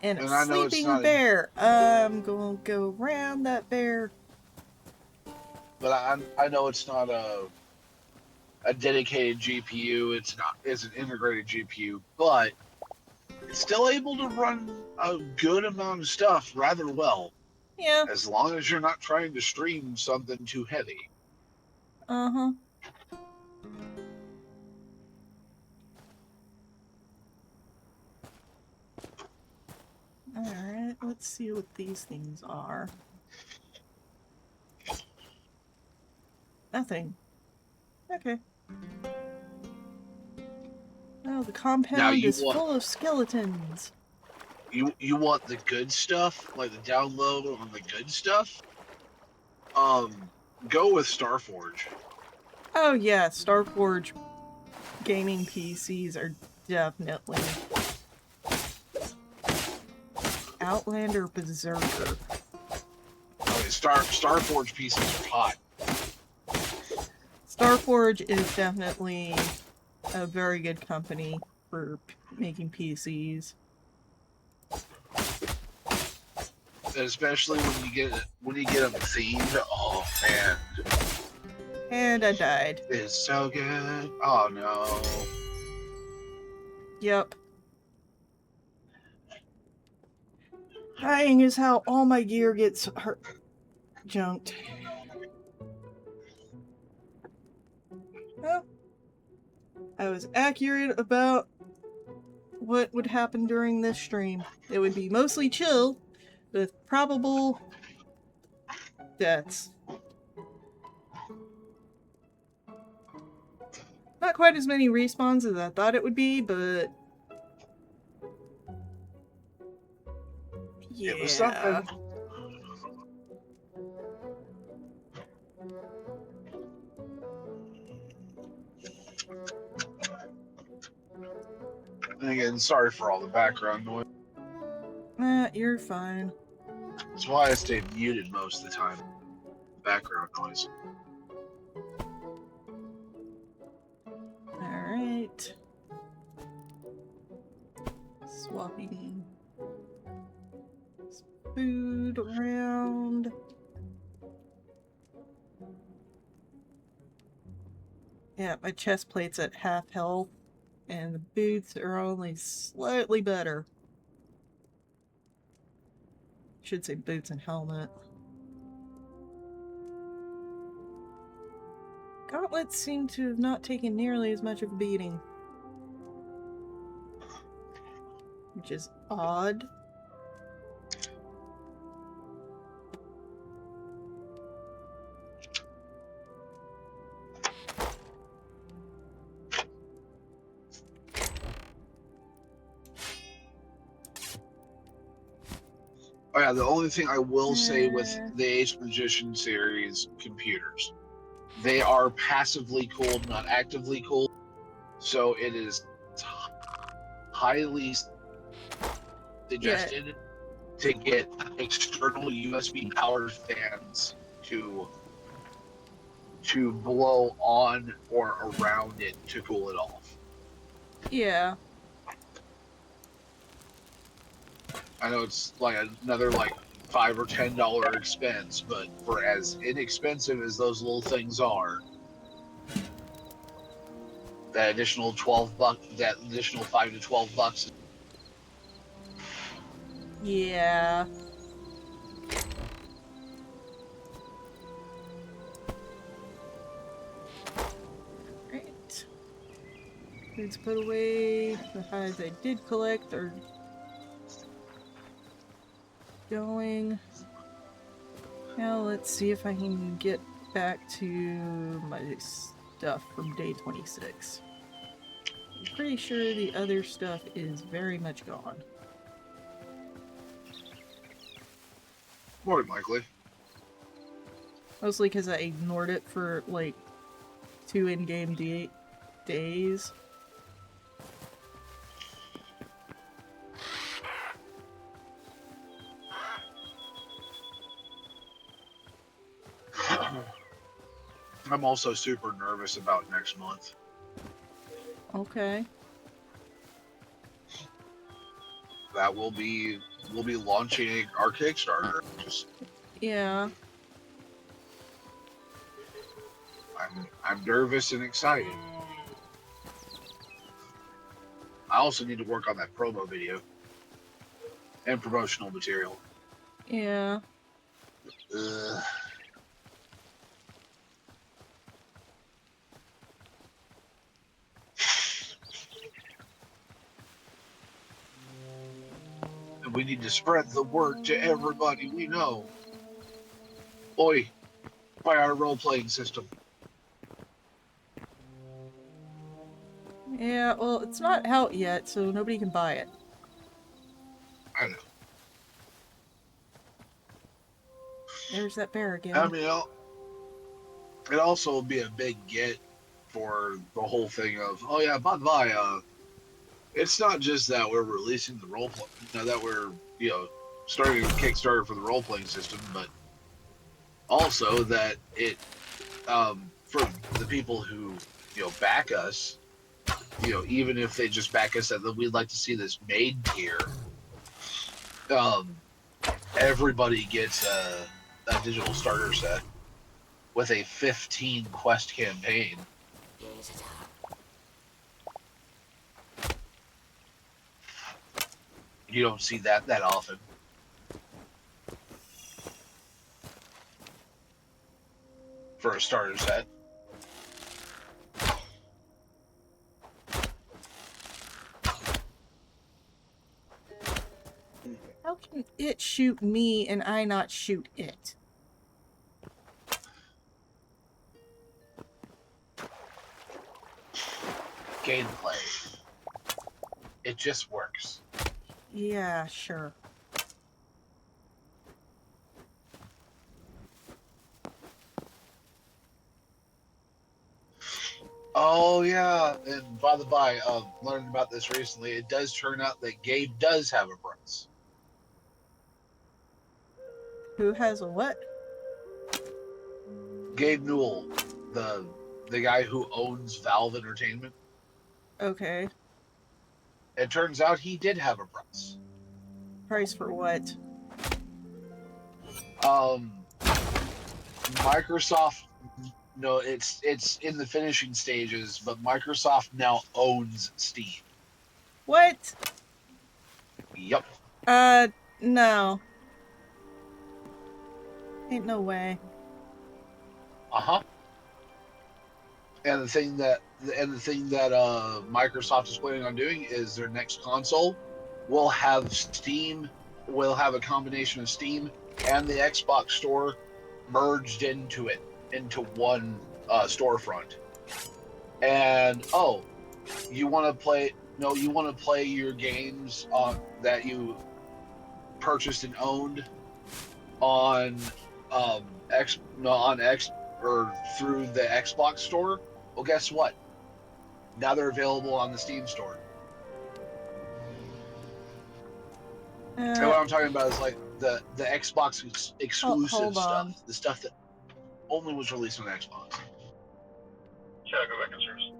And a And I know it's sleeping not a, bear. I'm gonna go around that bear. but I know it's not a dedicated GPU. It's an integrated GPU, but it's still able to run a good amount of stuff rather well, Yeah. as long as you're not trying to stream something too heavy. Uh-huh. Alright, let's see what these things are. Nothing. Okay. Oh, the Now compound is full of skeletons. you want the good stuff, like the download on the good stuff. Go with Starforge. Oh yeah, Starforge gaming PCs are definitely Outlander Berserker. Okay, Starforge PCs are hot. Starforge is definitely a very good company for making PCs. Especially when you get them themed. Oh man, And I died. it's so good. Oh no. Yep. Dying is how all my gear gets junked. Well, I was accurate about what would happen during this stream. It would be mostly chill, with probable deaths. Not quite as many respawns as I thought it would be, but yeah. It was something. And again, sorry for all the background noise. You're fine. That's why I stay muted most of the time. Background noise. Alright. Swapping food around. Yeah, my chest plate's at half health, and the boots are only slightly better. Should say boots and helmet. Gauntlets seem to have not taken nearly as much of a beating. Which is odd. Oh yeah, the only thing I will say with the Ace Magician series computers, they are passively cooled, not actively cooled. So it is highly suggested to get external USB powered fans to to blow on or around it to cool it off. Yeah. I know it's like another like $5 or $10 expense, but for as inexpensive as those little things are, that additional $12, that additional $5 to $12. Yeah. Right. Let's put away the hides I did collect are going. Now let's see if I can get back to my stuff from day 26. I'm pretty sure the other stuff is very much gone. More than likely. Mostly because I ignored it for like 2 in-game days. I'm also super nervous about next month. Okay. That we'll be launching our Kickstarter. Yeah. I'm nervous and excited. I also need to work on that promo video and promotional material. Yeah. Ugh. And we need to spread the word to everybody we know. Oi, by our role-playing system. Yeah, well, it's not out yet, so nobody can buy it. I know. There's that bear again. I mean, it also will be a big get for the whole thing of, oh yeah, by the way, it's not just that we're releasing the role play, that we're starting a Kickstarter for the role playing system, but also that it for the people who back us, even if they just back us that we'd like to see this made tier, everybody gets a digital starter set with a 15 quest campaign. You don't see that often. For a starter set. How can it shoot me and I not shoot it? Gameplay. It just works. Yeah, sure. Oh yeah, and by the by, learned about this recently. It does turn out that Gabe does have a price. Who has a what? Gabe Newell, the guy who owns Valve Entertainment. Okay. It turns out he did have a price. Price for what? Microsoft. No, it's in the finishing stages, but Microsoft now owns Steam. What? Yep. No. Ain't no way. Uh-huh. And the thing that Microsoft is planning on doing is their next console will have Steam, will have a combination of Steam and the Xbox store merged into one storefront. And you want to play? No, you want to play your games that you purchased and owned on X or through the Xbox store. Well, guess what? Now they're available on the Steam store. And what I'm talking about is like the Xbox exclusive hold on. stuff, the stuff that only was released on Xbox. Yeah, go back upstairs.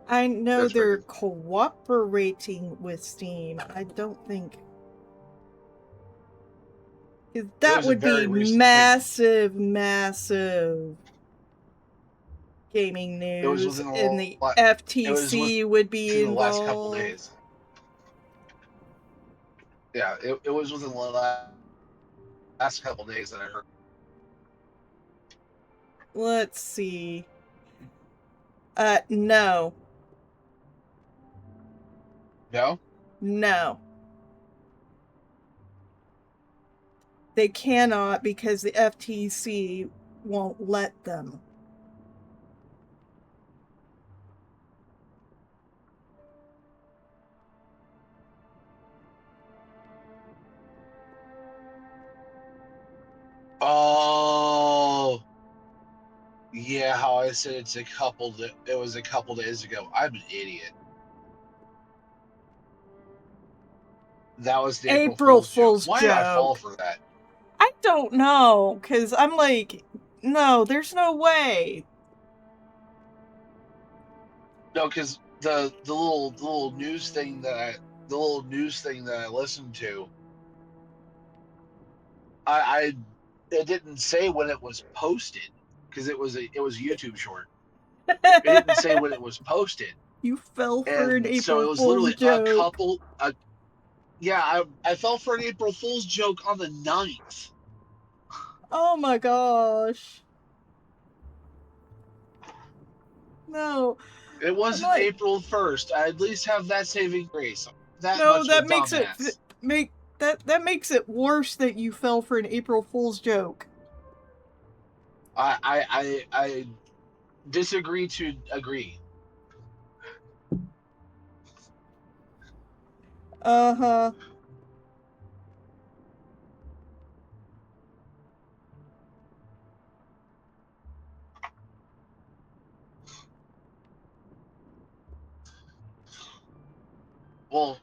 I know That's very they're good. cooperating with Steam. I don't think 'cause It that was a would be very recent thing. massive, massive gaming It was news, within and the the it was FTC would be within the last couple involved. days. Yeah, it was within the last couple days that I heard. Let's see. No, No, no, they cannot because the FTC won't let them. oh yeah, how I said it's it was a couple days ago. I'm an idiot. That was the April April Fool's joke. Fool's Why did I fall joke. for that? I don't know, because I'm like, no, there's no way. No, because the little news thing that I listened to, I it didn't say when it was posted because it was a YouTube short. It didn't say when it was posted, You fell for an and so April it was Fool's literally a joke. couple. Yeah, I fell for an April Fool's joke on the 9th. Oh my gosh. No. It I'm wasn't like, April 1st. I at least have that saving grace. That no, much of a that makes it dumbass. make that makes it worse that you fell for an April Fool's joke. I disagree to agree. Uh-huh. Well,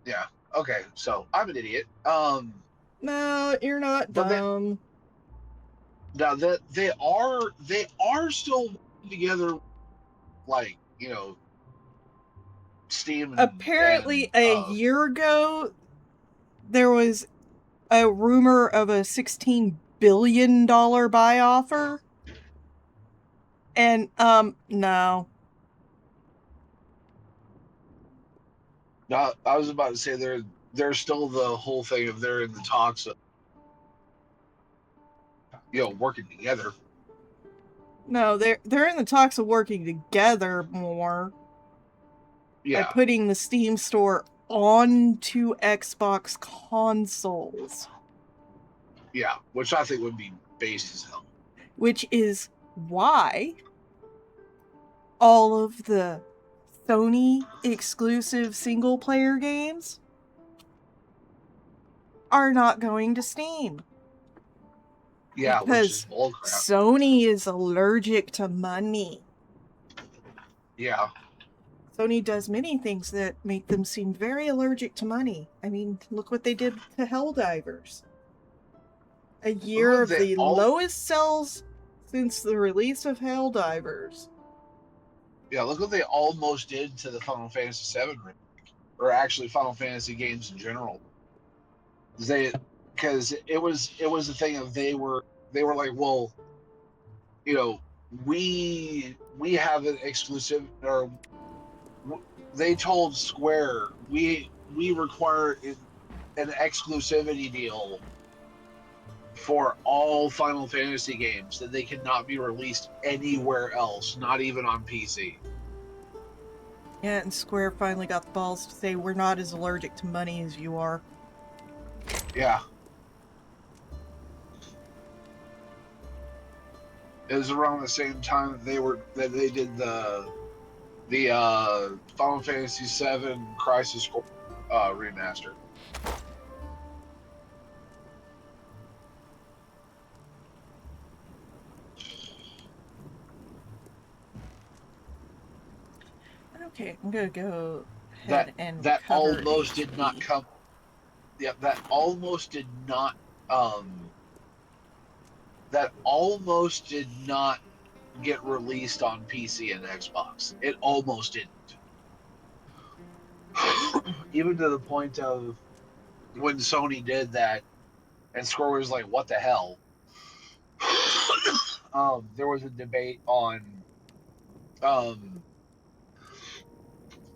yeah. Okay, so I'm an idiot. No, you're not But dumb. now that they are still working together, like Steam and Apparently a year ago there was a rumor of a $16 billion buy offer. And no. now I was about to say they're still the whole thing of they're in the talks of working together. No, they're in the talks of working together more by Yeah, putting the Steam store onto Xbox consoles, yeah, which I think would be base as hell. which is why all of the Sony exclusive single player games are not going to Steam Yeah, which is because bullcrap. Sony is allergic to money. Yeah, Sony does many things that make them seem very allergic to money. I mean, look what they did to Helldivers. A year look of they the all lowest sales since the release of Helldivers. yeah look what they almost did to the Final Fantasy VII or actually Final Fantasy games in general. They because it was the thing of they were like, well, you know, we have an exclusive, or they told Square we require an exclusivity deal for all Final Fantasy games that they cannot be released anywhere else, not even on PC. Yeah, and Square finally got the balls to say we're not as allergic to money as you are. Yeah, it was around the same time that they did the Final Fantasy VII Crisis Core remaster. Okay, I'm gonna go That ahead and that cover almost did not HP. come. Yeah, um that almost did not get released on PC and Xbox. It almost didn't. Even to the point of when Sony did that, and Square was like, "What the hell?" There was a debate on um,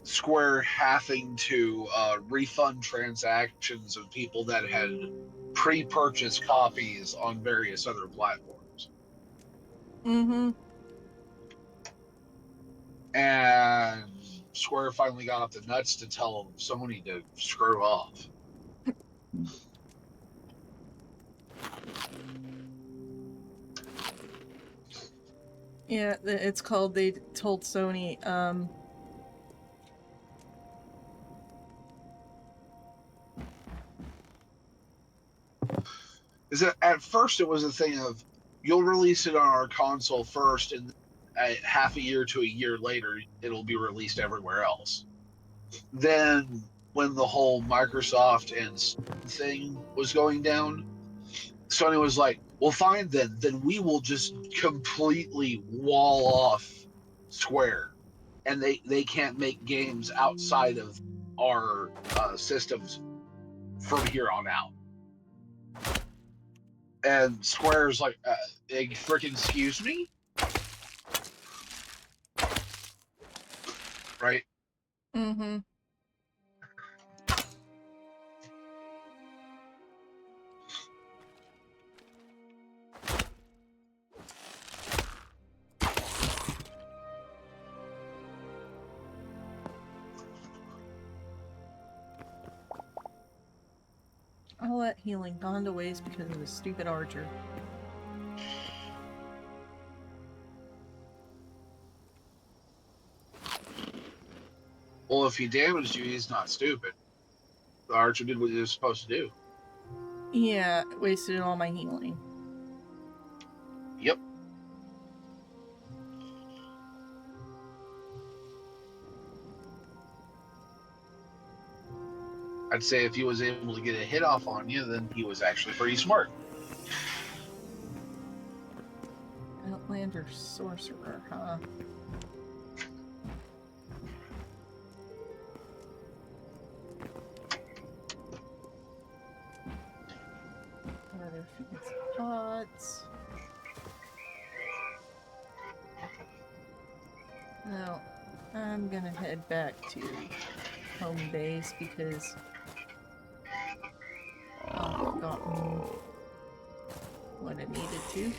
Square having to refund transactions of people that had pre-purchased copies on various other platforms. Mm-hmm. And Square finally got off the nuts to tell Sony to screw off. Yeah, it's called, they told Sony, Is that at first it was a thing of you'll release it on our console first, and half a year to a year later it'll be released everywhere else. Then when the whole Microsoft and thing was going down, Sony was like, "Well, fine then. Then we will just completely wall off Square, and they can't make games outside of our systems from here on out." And Square's like, freaking excuse me, right? mm-hmm. All that healing gone to waste because of a stupid archer. Well, if he damaged you, he's not stupid. The archer did what he was supposed to do. Yeah, wasted all my healing. Yep. I'd say if he was able to get a hit off on you, then he was actually pretty smart. Outlander sorcerer, huh? Other fancy pots. Now, I'm gonna head back to home base because I've gotten what I needed to.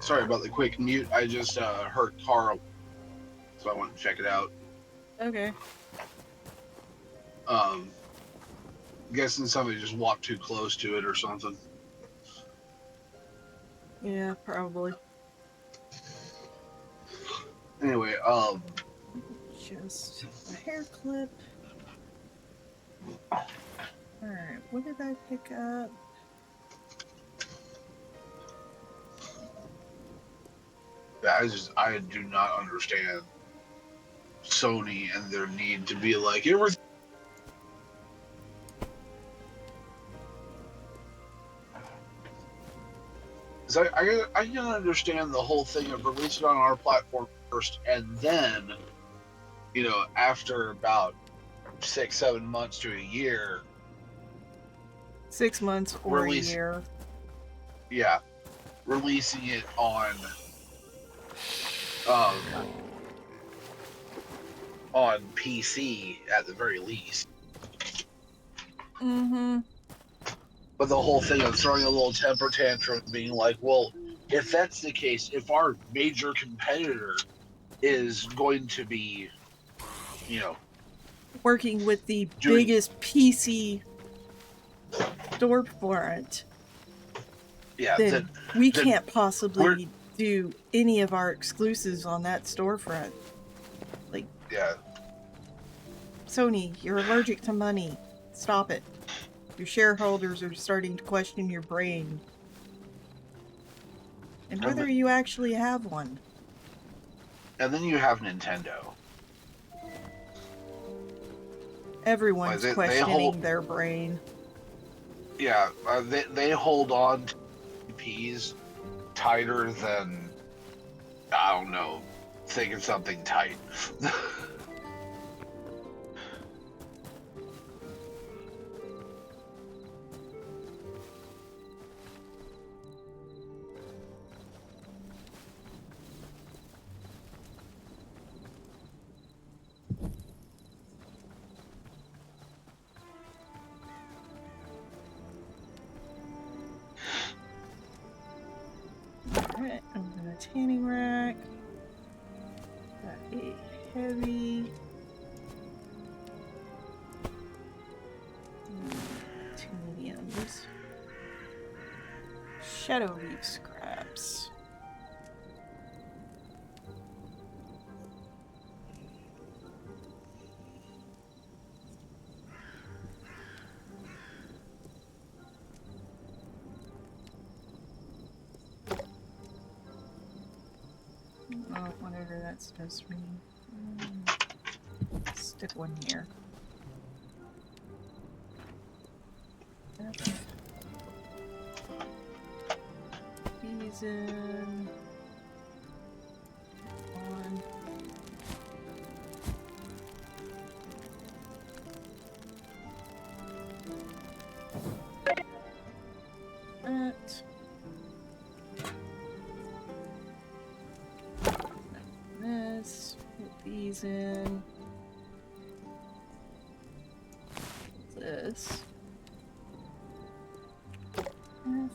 Sorry about the quick mute. I just heard Carl, so I went to check it out. Okay. Guessing somebody just walked too close to it or something. Yeah, probably. Anyway, Just a hair clip. Alright, what did I pick up? I do not understand Sony and their need to be like everything. I can understand the whole thing of release it on our platform first, and then, after about 6-7 months to a year, 6 months or release, a year. Yeah, releasing it on PC at the very least. Mm-hmm. But the whole thing of throwing a little temper tantrum, being like, well, if that's the case, if our major competitor is going to be, working with the doing, biggest PC storefront, then we can't possibly do any of our exclusives on that storefront. Like, yeah, Sony, you're allergic to money. Stop it. Your shareholders are starting to question your brain. And whether you actually have one. And then you have Nintendo. Everyone's Like questioning their brain. Yeah, they hold on to peas tighter than, I don't know, thinking something tight. Alright, open a tanning rack. Got a heavy. Two mediums. Shadow leaf scraps. Oh, whatever that does for me. Stick one here. These in. One. That. This. Put these in. This. F.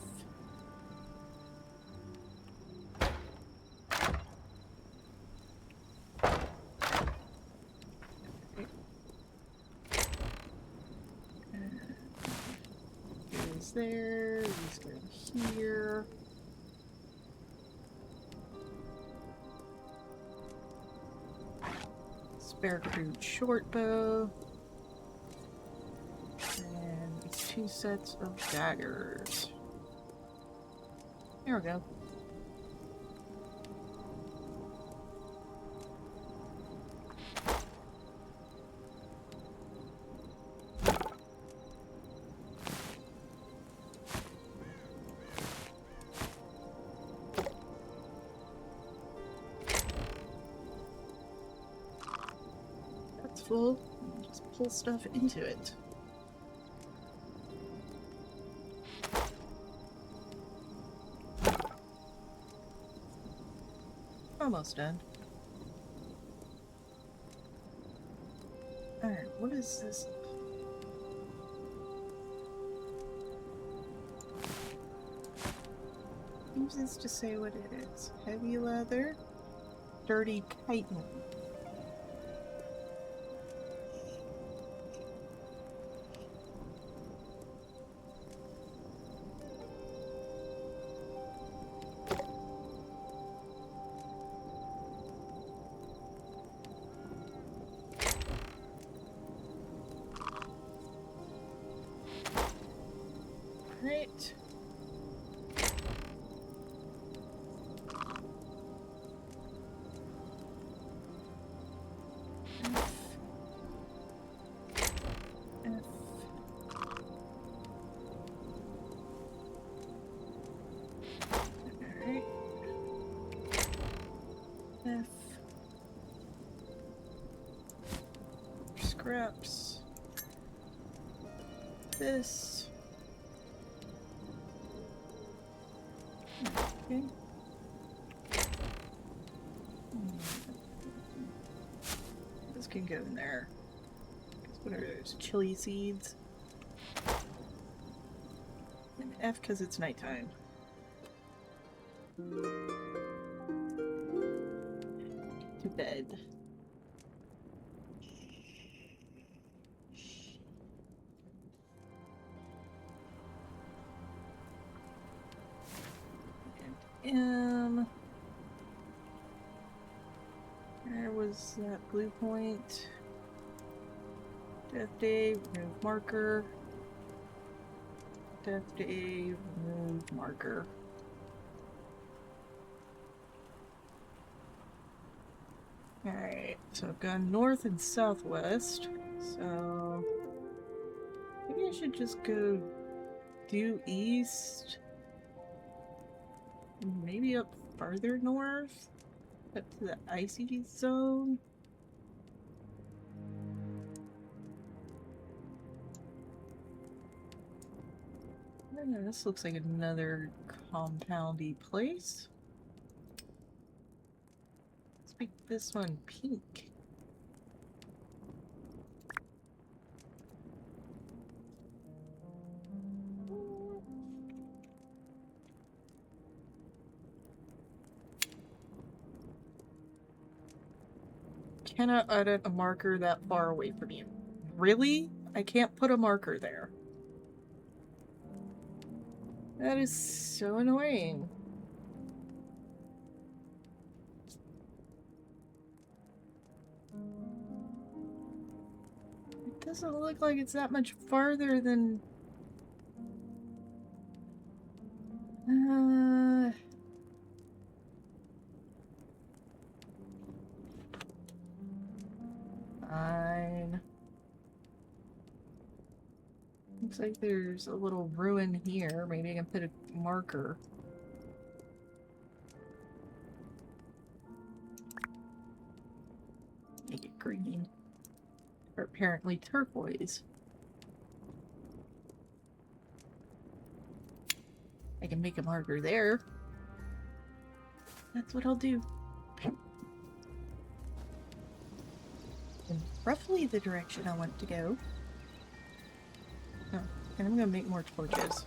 Goes there. These go here. Spare crude short bow. And these 2 sets of daggers. There we go. That's full. Just pull stuff into it. Almost done. Alright, what is this? Seems this to say what it is. Heavy leather, dirty chitin. Right. Alright. F. Scraps. This. Okay. This can go in there. What are those? Chili seeds. And F because it's nighttime. To bed. And where was that blue point? Death day, remove marker. Left a remove marker. Alright, so I've gone north and southwest. So maybe I should just go due east. Maybe up farther north? Up to the icy zone? I don't know, this looks like another compoundy place. Let's make this one pink. Cannot edit a marker that far away from you. Really? I can't put a marker there. That is so annoying. It doesn't look like it's that much farther than... Fine. Looks like there's a little ruin here. Maybe I can put a marker. Make it green. Or apparently turquoise. I can make a marker there. That's what I'll do. In roughly the direction I want to go. Oh, and I'm gonna make more torches.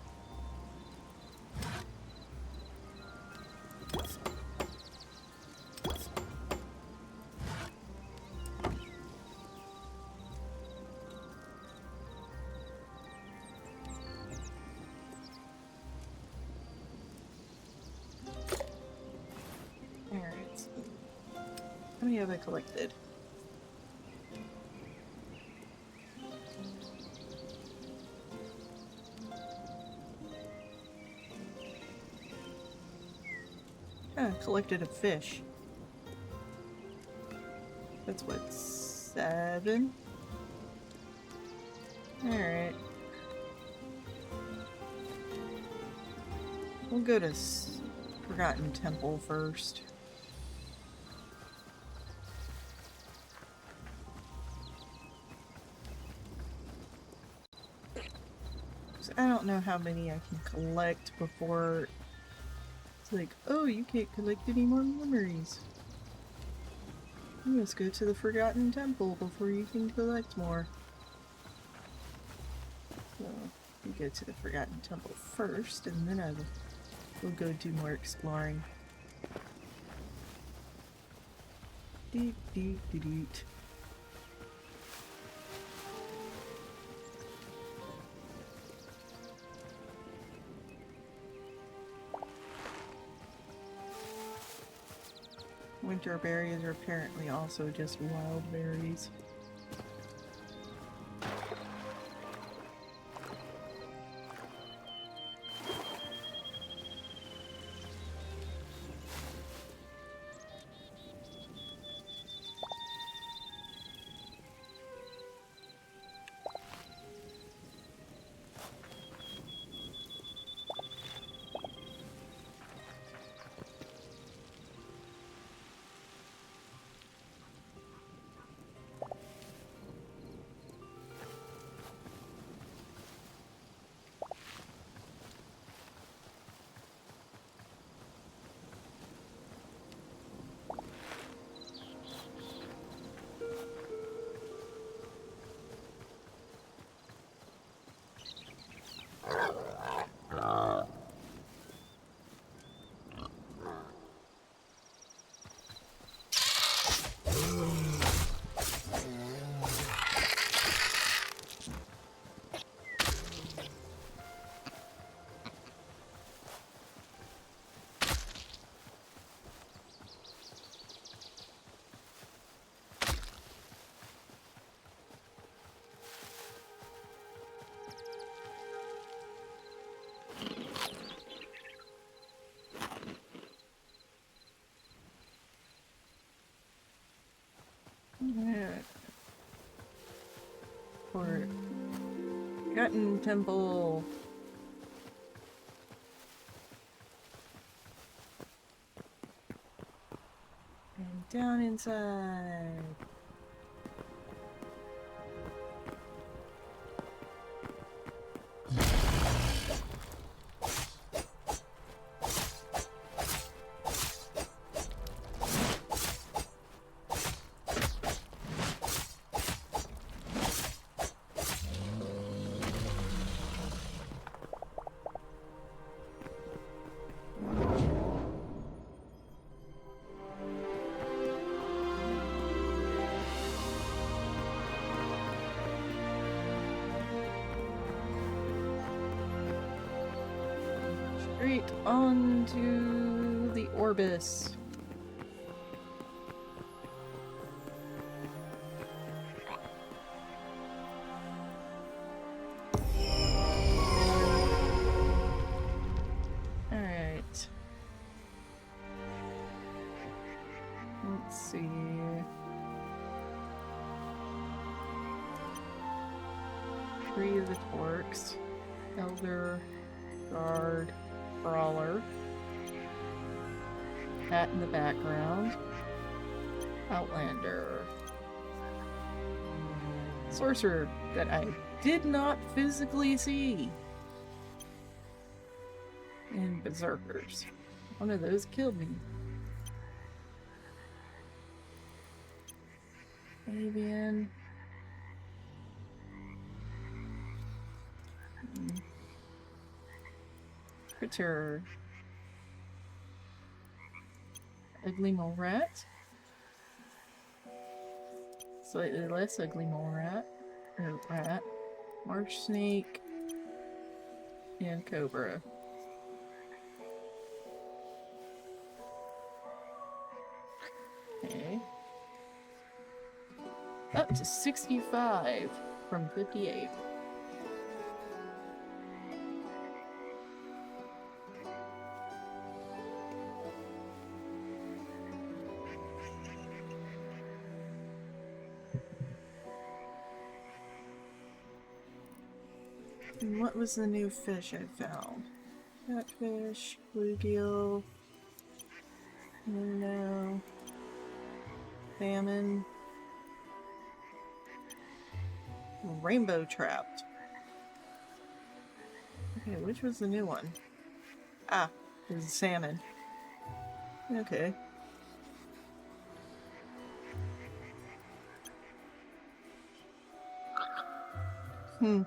Alright. How many have I collected? I collected a fish. That's what, 7? Alright. We'll go to Forgotten Temple first. I don't know how many I can collect before it's like, oh, you can't collect any more memories. You must go to the Forgotten Temple before you can collect more. So, we go to the Forgotten Temple first, and then I will go do more exploring. Deep, deep, deep, deep. Winter berries are apparently also just wild berries. Yeah. For Cotton Temple. And down inside. Straight onto the Orbis. Alright. Let's see. Free of the Torques. Elder, Guard, Brawler. Hat in the background. Outlander. Sorcerer that I did not physically see. And Berserkers. One of those killed me. Avian. Critter. Ugly mole rat. Slightly less ugly mole rat. Or rat. Marsh snake. And cobra. Okay. Up to 65 from 58. And what was the new fish I found? Catfish, bluegill, minnow, salmon, rainbow trapped. Okay, which was the new one? Ah, it was salmon. Okay. Hmm.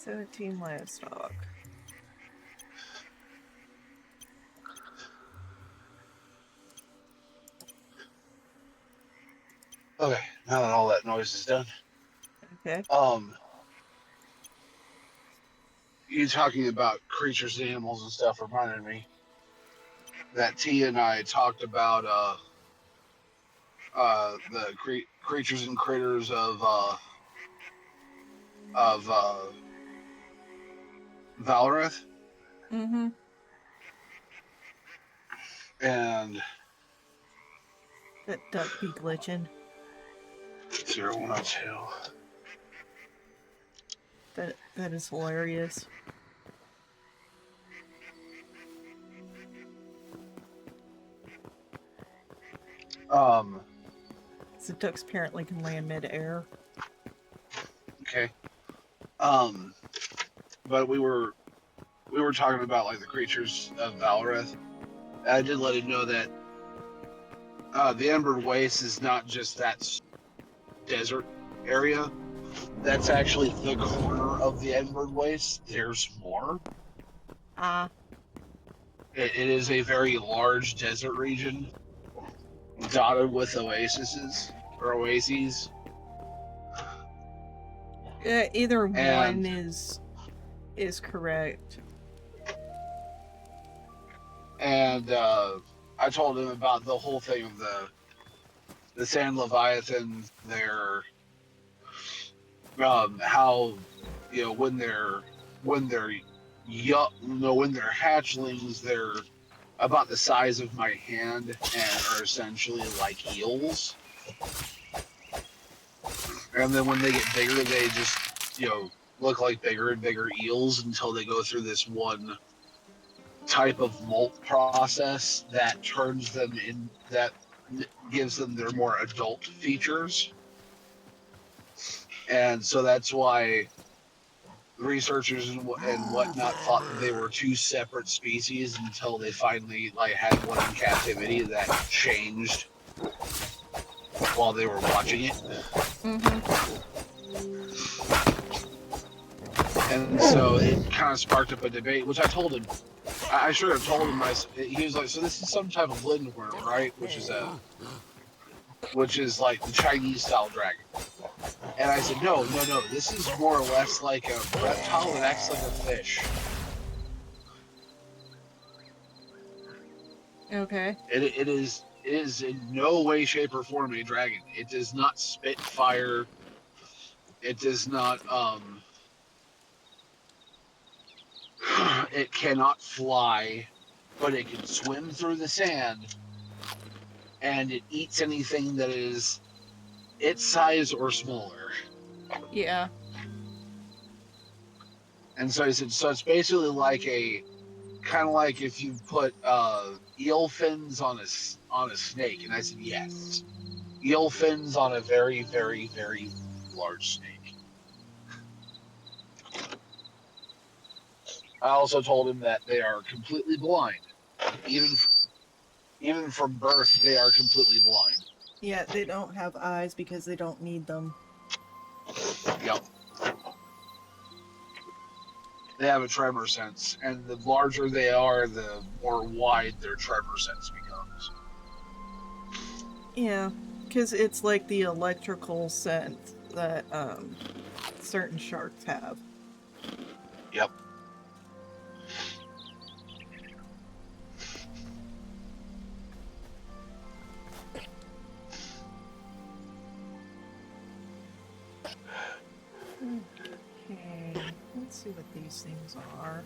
$17 livestock. Okay, now that all that noise is done. Okay. You talking about creatures and animals and stuff reminded me that T and I talked about the creatures and critters of Valoreth, Mm-hmm. and That duck be glitching. 0102. That is hilarious. The ducks apparently can land mid-air. Okay. But we were talking about like the creatures of Valoreth. I did let him know that the Embered Waste is not just that desert area. That's actually the corner of the Embered Waste. There's more. Ah. It is a very large desert region dotted with oases. Either one And is correct. and I told him about the whole thing of the Sand Leviathan. Their how when they're young, when they're hatchlings, about the size of my hand and are essentially like eels. And then when they get bigger, they just, look like bigger and bigger eels until they go through this one type of molt process that turns them in, that gives them their more adult features. And so that's why researchers and whatnot thought that they were two separate species until they finally had one in captivity that changed while they were watching it. Mm-hmm. And so it kind of sparked up a debate, which I told him. I should have told him. He was like, "So this is some type of lindworm, right? Which is like the Chinese style dragon." And I said, "No, no, no. This is more or less like a reptile that acts like a fish. Okay. It is in no way, shape, or form a dragon. It does not spit fire. It does not it cannot fly, but it can swim through the sand, and it eats anything that is its size or smaller." Yeah. And so I said, so it's basically like a kind of like if you put eel fins on a snake. And I said, yes, eel fins on a very, very, very large snake. I also told him that they are completely blind, even even from birth. They are completely blind. Yeah, they don't have eyes because they don't need them. Yep. They have a tremor sense, and the larger they are, the more wide their tremor sense becomes. Yeah, because it's like the electrical sense that certain sharks have. Yep. Okay, let's see what these things are.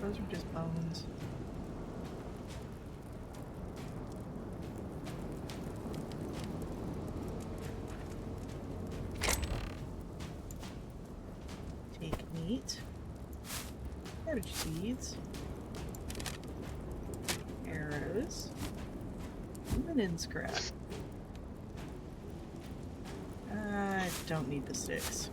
Those are just bones. Take meat. Cabbage seeds. Arrows. Linen scrap. I don't need the sticks.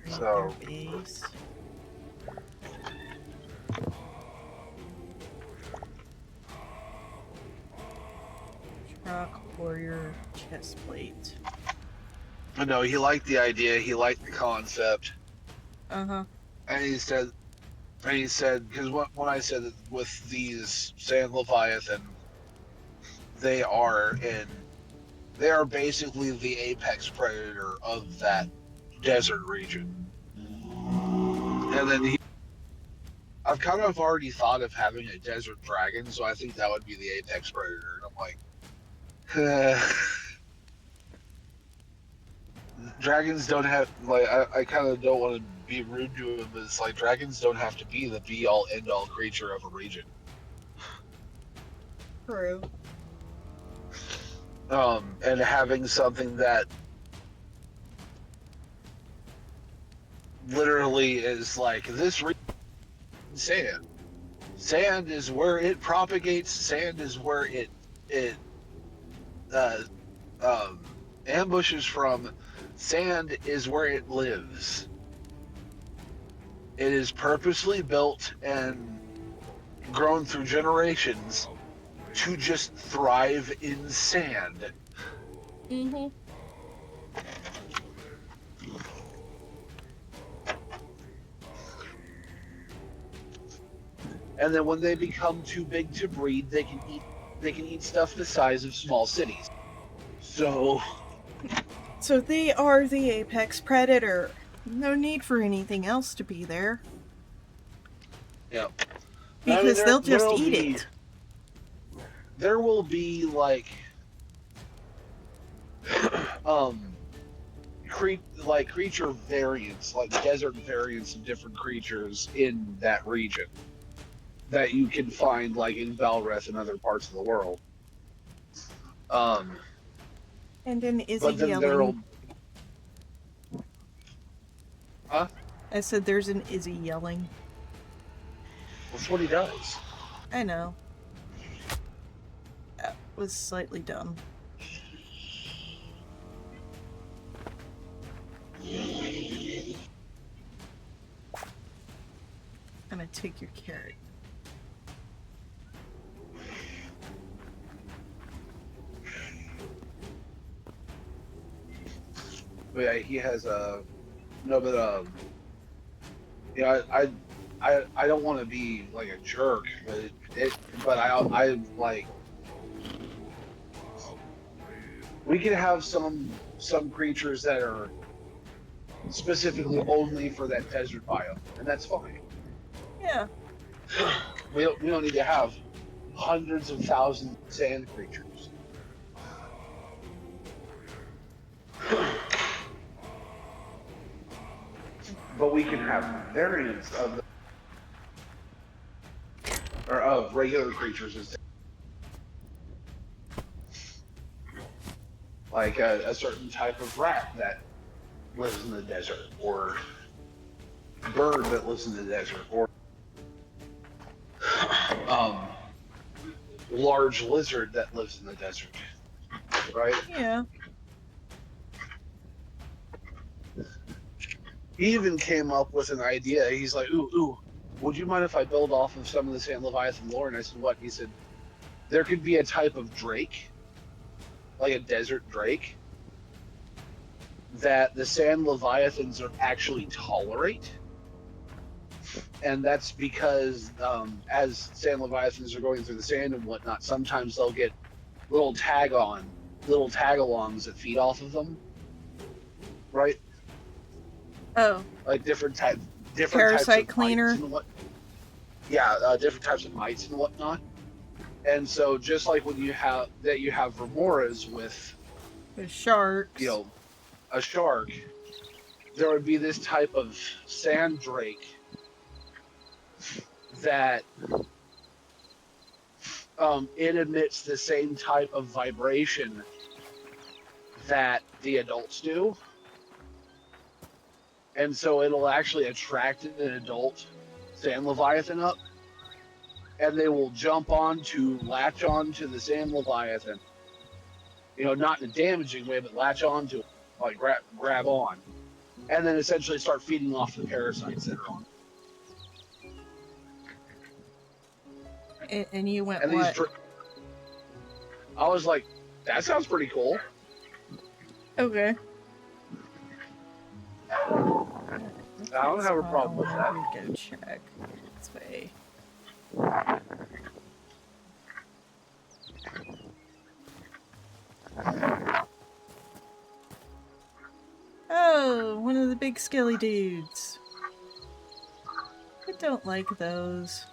So Base. Truck warrior chest plate. no, he liked the idea. He liked the concept, Uh-huh. and he said, because when I said that with these sand leviathan, they are in, they are basically the apex predator of that desert region. And then I've kind of already thought of having a desert dragon, so I think that would be the apex predator. And I'm like, dragons don't have, like, I kind of don't want to be rude to him, but it's like dragons don't have to be the be all end all creature of a region. True. And having something that literally is like this region, sand. Sand is where it propagates. Sand is where it uh, ambushes from. Sand is where it lives. It is purposely built and grown through generations to just thrive in sand. Mm-hmm. And then when they become too big to breed, they can eat stuff the size of small cities. So So they are the apex predator. No need for anything else to be there. yeah, I mean Because they'll just there'll eat be it. there will be like um like creature variants, like desert variants of different creatures in that region that you can find like in Valreth and other parts of the world. Um, And then Izzy but then yelling. there'll huh? I said there's an Izzy yelling. That's what he does. I know. That was slightly dumb. I'm gonna take your carrot. But yeah, he has a no, but yeah, I don't want to be like a jerk, but but I like we can have some creatures that are specifically only for that desert biome, and that's fine. Yeah. We don't need to have hundreds of thousands of sand creatures. But we can have variants of or of regular creatures instead. Like a certain type of rat that lives in the desert, or bird that lives in the desert, or um, large lizard that lives in the desert, right? Yeah. He even came up with an idea. He's like, ooh, would you mind if I build off of some of the Sand Leviathan lore? And I said, what? He said, there could be a type of drake, like a desert drake, that the Sand Leviathans are actually tolerate. And that's because as Sand Leviathans are going through the sand and whatnot, sometimes they'll get little little tag-alongs that feed off of them, right? Oh, Like different types parasite of mites cleaner. and what, yeah, different types of mites and whatnot. And so just like when you have remoras with, The you sharks. know, a shark, there would be this type of sand drake that it emits the same type of vibration that the adults do, and so it'll actually attract an adult sand leviathan up, and they will jump on to latch on to the sand leviathan, not in a damaging way, but latch on to it, like grab on, and then essentially start feeding off the parasites that are on. And you went And what? I was like, that sounds pretty cool. Okay. I don't have a problem with that. I go check. This way. Oh, one of the big skelly dudes. I don't like those.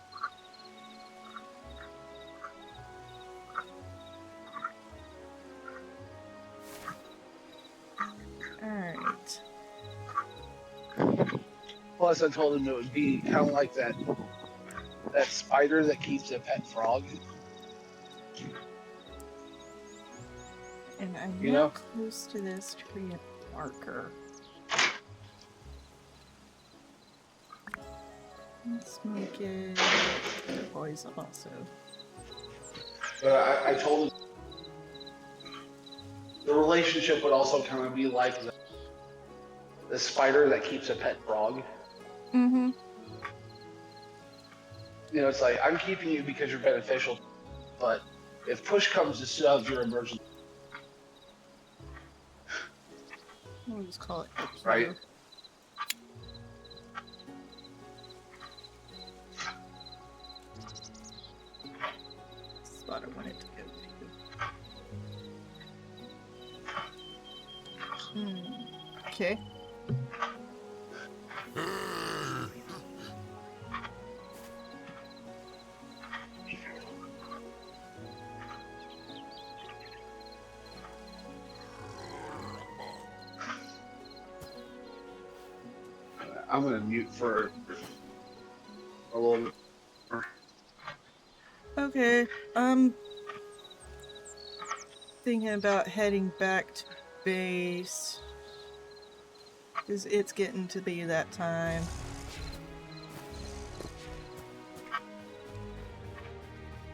Alright. Plus, I told him it would be kind of like that spider that keeps a pet frog. And I'm You now know? close to this tree marker. Let's make it poison also. But I told him the relationship would also kind of be like the spider that keeps a pet frog. Mm-hmm. It's like, I'm keeping you because you're beneficial, but if push comes to shove, you're emergency. We'll just call it up Right? here. spot I wanted to go to. Okay. I'm gonna mute for a little bit. Okay. Thinking about heading back to base. Because it's getting to be that time.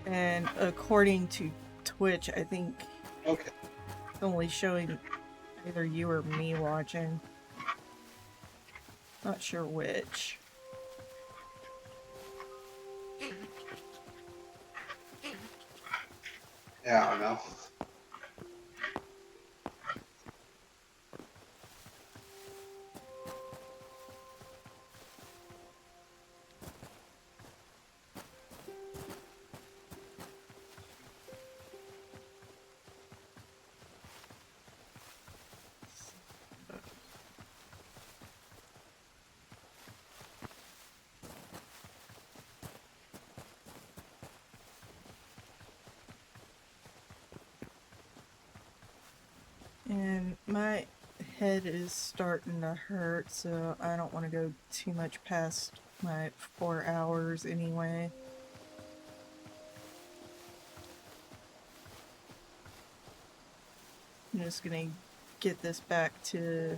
And according to Twitch, I think Okay. it's only showing either you or me watching. Not sure which. Yeah, I don't know. And my head is starting to hurt, so I don't want to go too much past my 4 hours anyway. I'm just gonna get this back to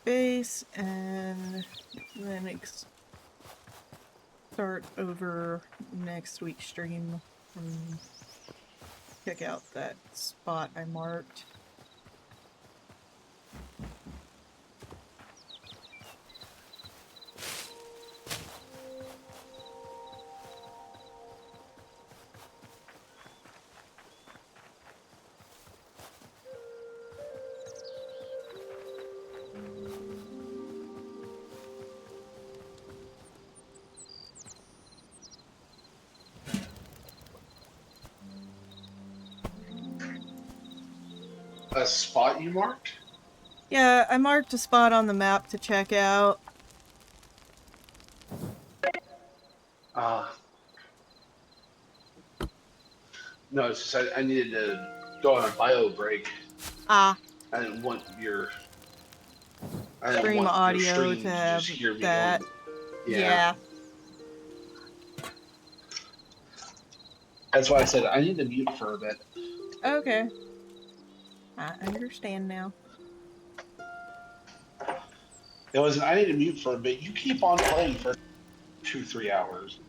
base and then start over next week's stream and check out that spot I marked. A spot you marked? Yeah, I marked a spot on the map to check out. No, it's just I needed to go on a bio break. Ah, I didn't want your stream audio to stream to just have hear me going. that. Yeah. Yeah. That's why I said I need to mute for a bit. Okay. I understand now. It was I need to mute for a bit. You keep on playing for 2-3 hours.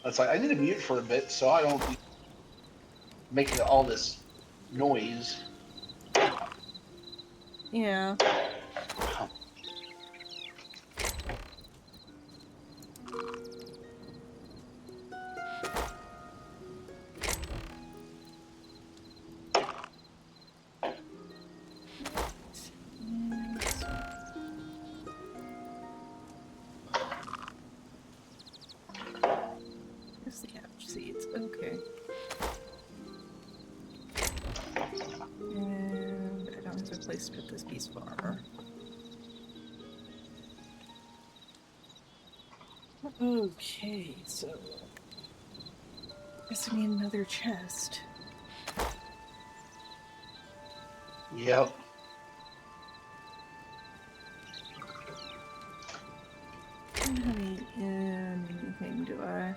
That's like I need to mute for a bit so I don't be making all this noise. Yeah. There's the couch seats. Okay. And I don't have a place to put this beast farmer. Okay, so guess I need another chest. Yep. I don't have anything, do I?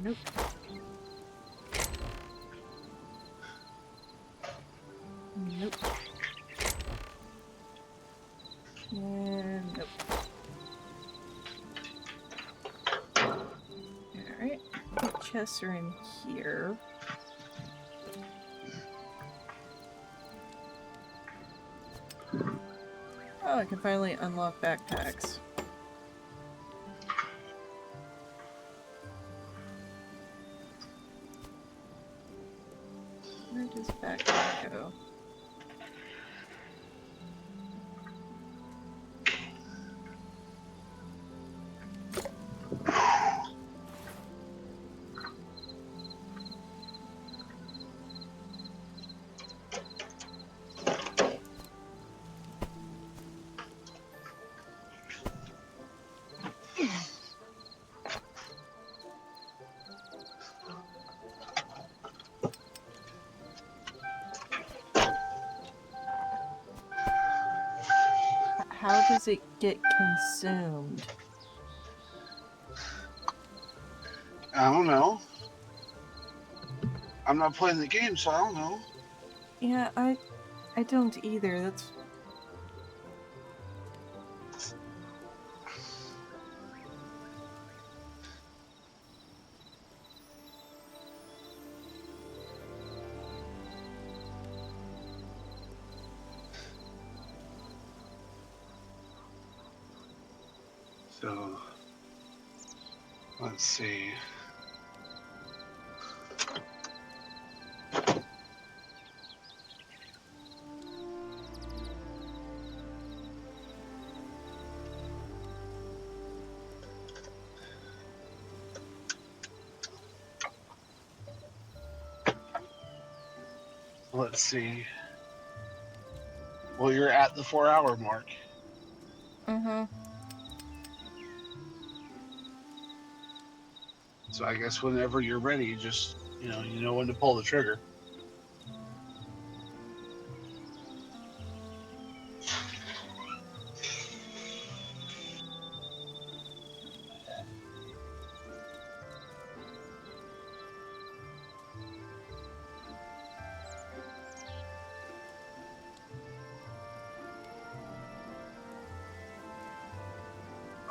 Nope. Nope. And nope. Alright. What chests are in here? Oh, I can finally unlock backpacks. Where does backpack go? How does it get consumed? I don't know. I'm not playing the game, so I don't know. Yeah, I don't either. That's So, let's see. Let's see. Well, you're at the 4-hour mark. So I guess whenever you're ready, just you know when to pull the trigger.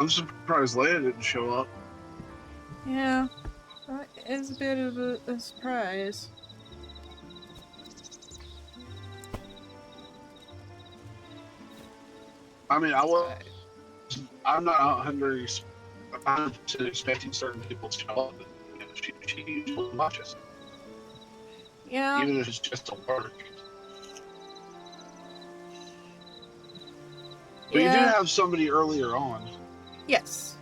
I'm surprised Leia didn't show up. yeah. That is a bit of a surprise. I mean, I'm not 100% expecting certain people to show up. She usually watches, Yeah. even if it's just a work. But you do Yeah. have somebody earlier on. Yes.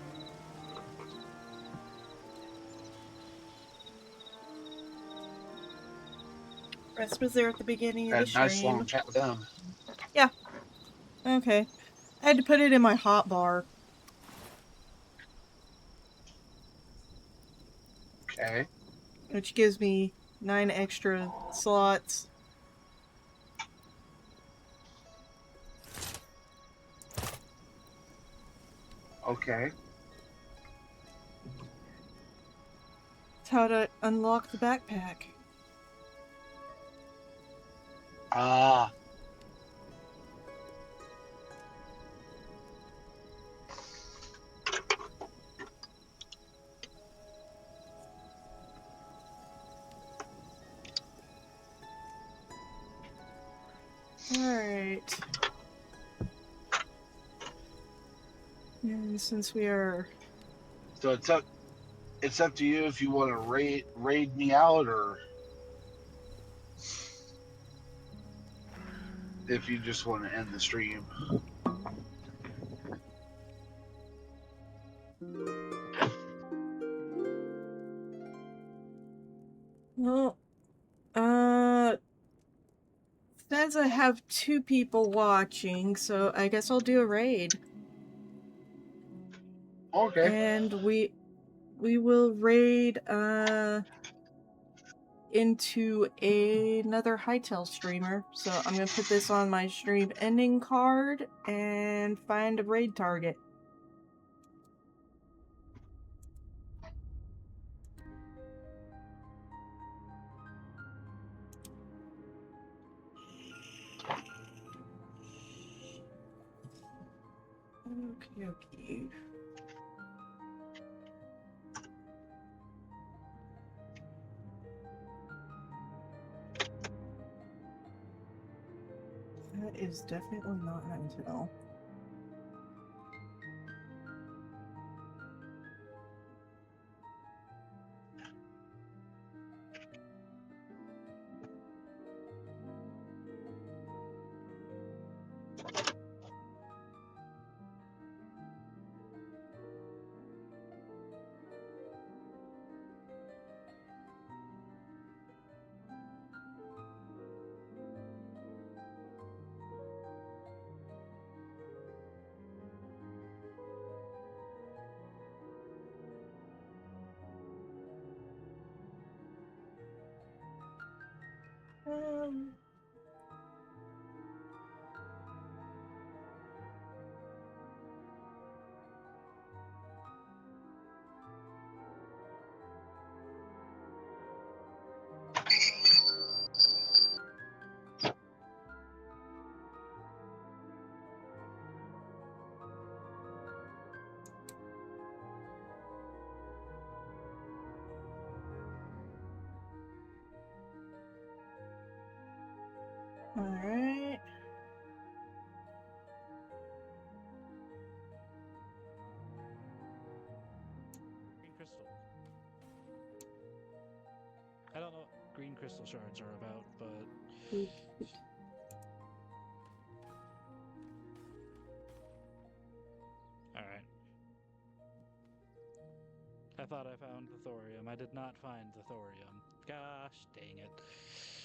Rest was there at the beginning of the Had a nice long stream. chat with them. Yeah. Okay. I had to put it in my hot bar. Okay. Which gives me 9 extra slots. Okay. It's how to unlock the backpack. Ah. Alright. And since we are... So it's up to you if you want to raid me out or if you just want to end the stream. Well, says I have 2 people watching, so I guess I'll do a raid. Okay. And we will raid, into another Hytale streamer. So I'm gonna put this on my stream ending card and find a raid target. Okay, okay. That is definitely not Hytale. All right. Green crystal. I don't know what green crystal shards are about, but all right. I thought I found the thorium. I did not find the thorium. Gosh dang it.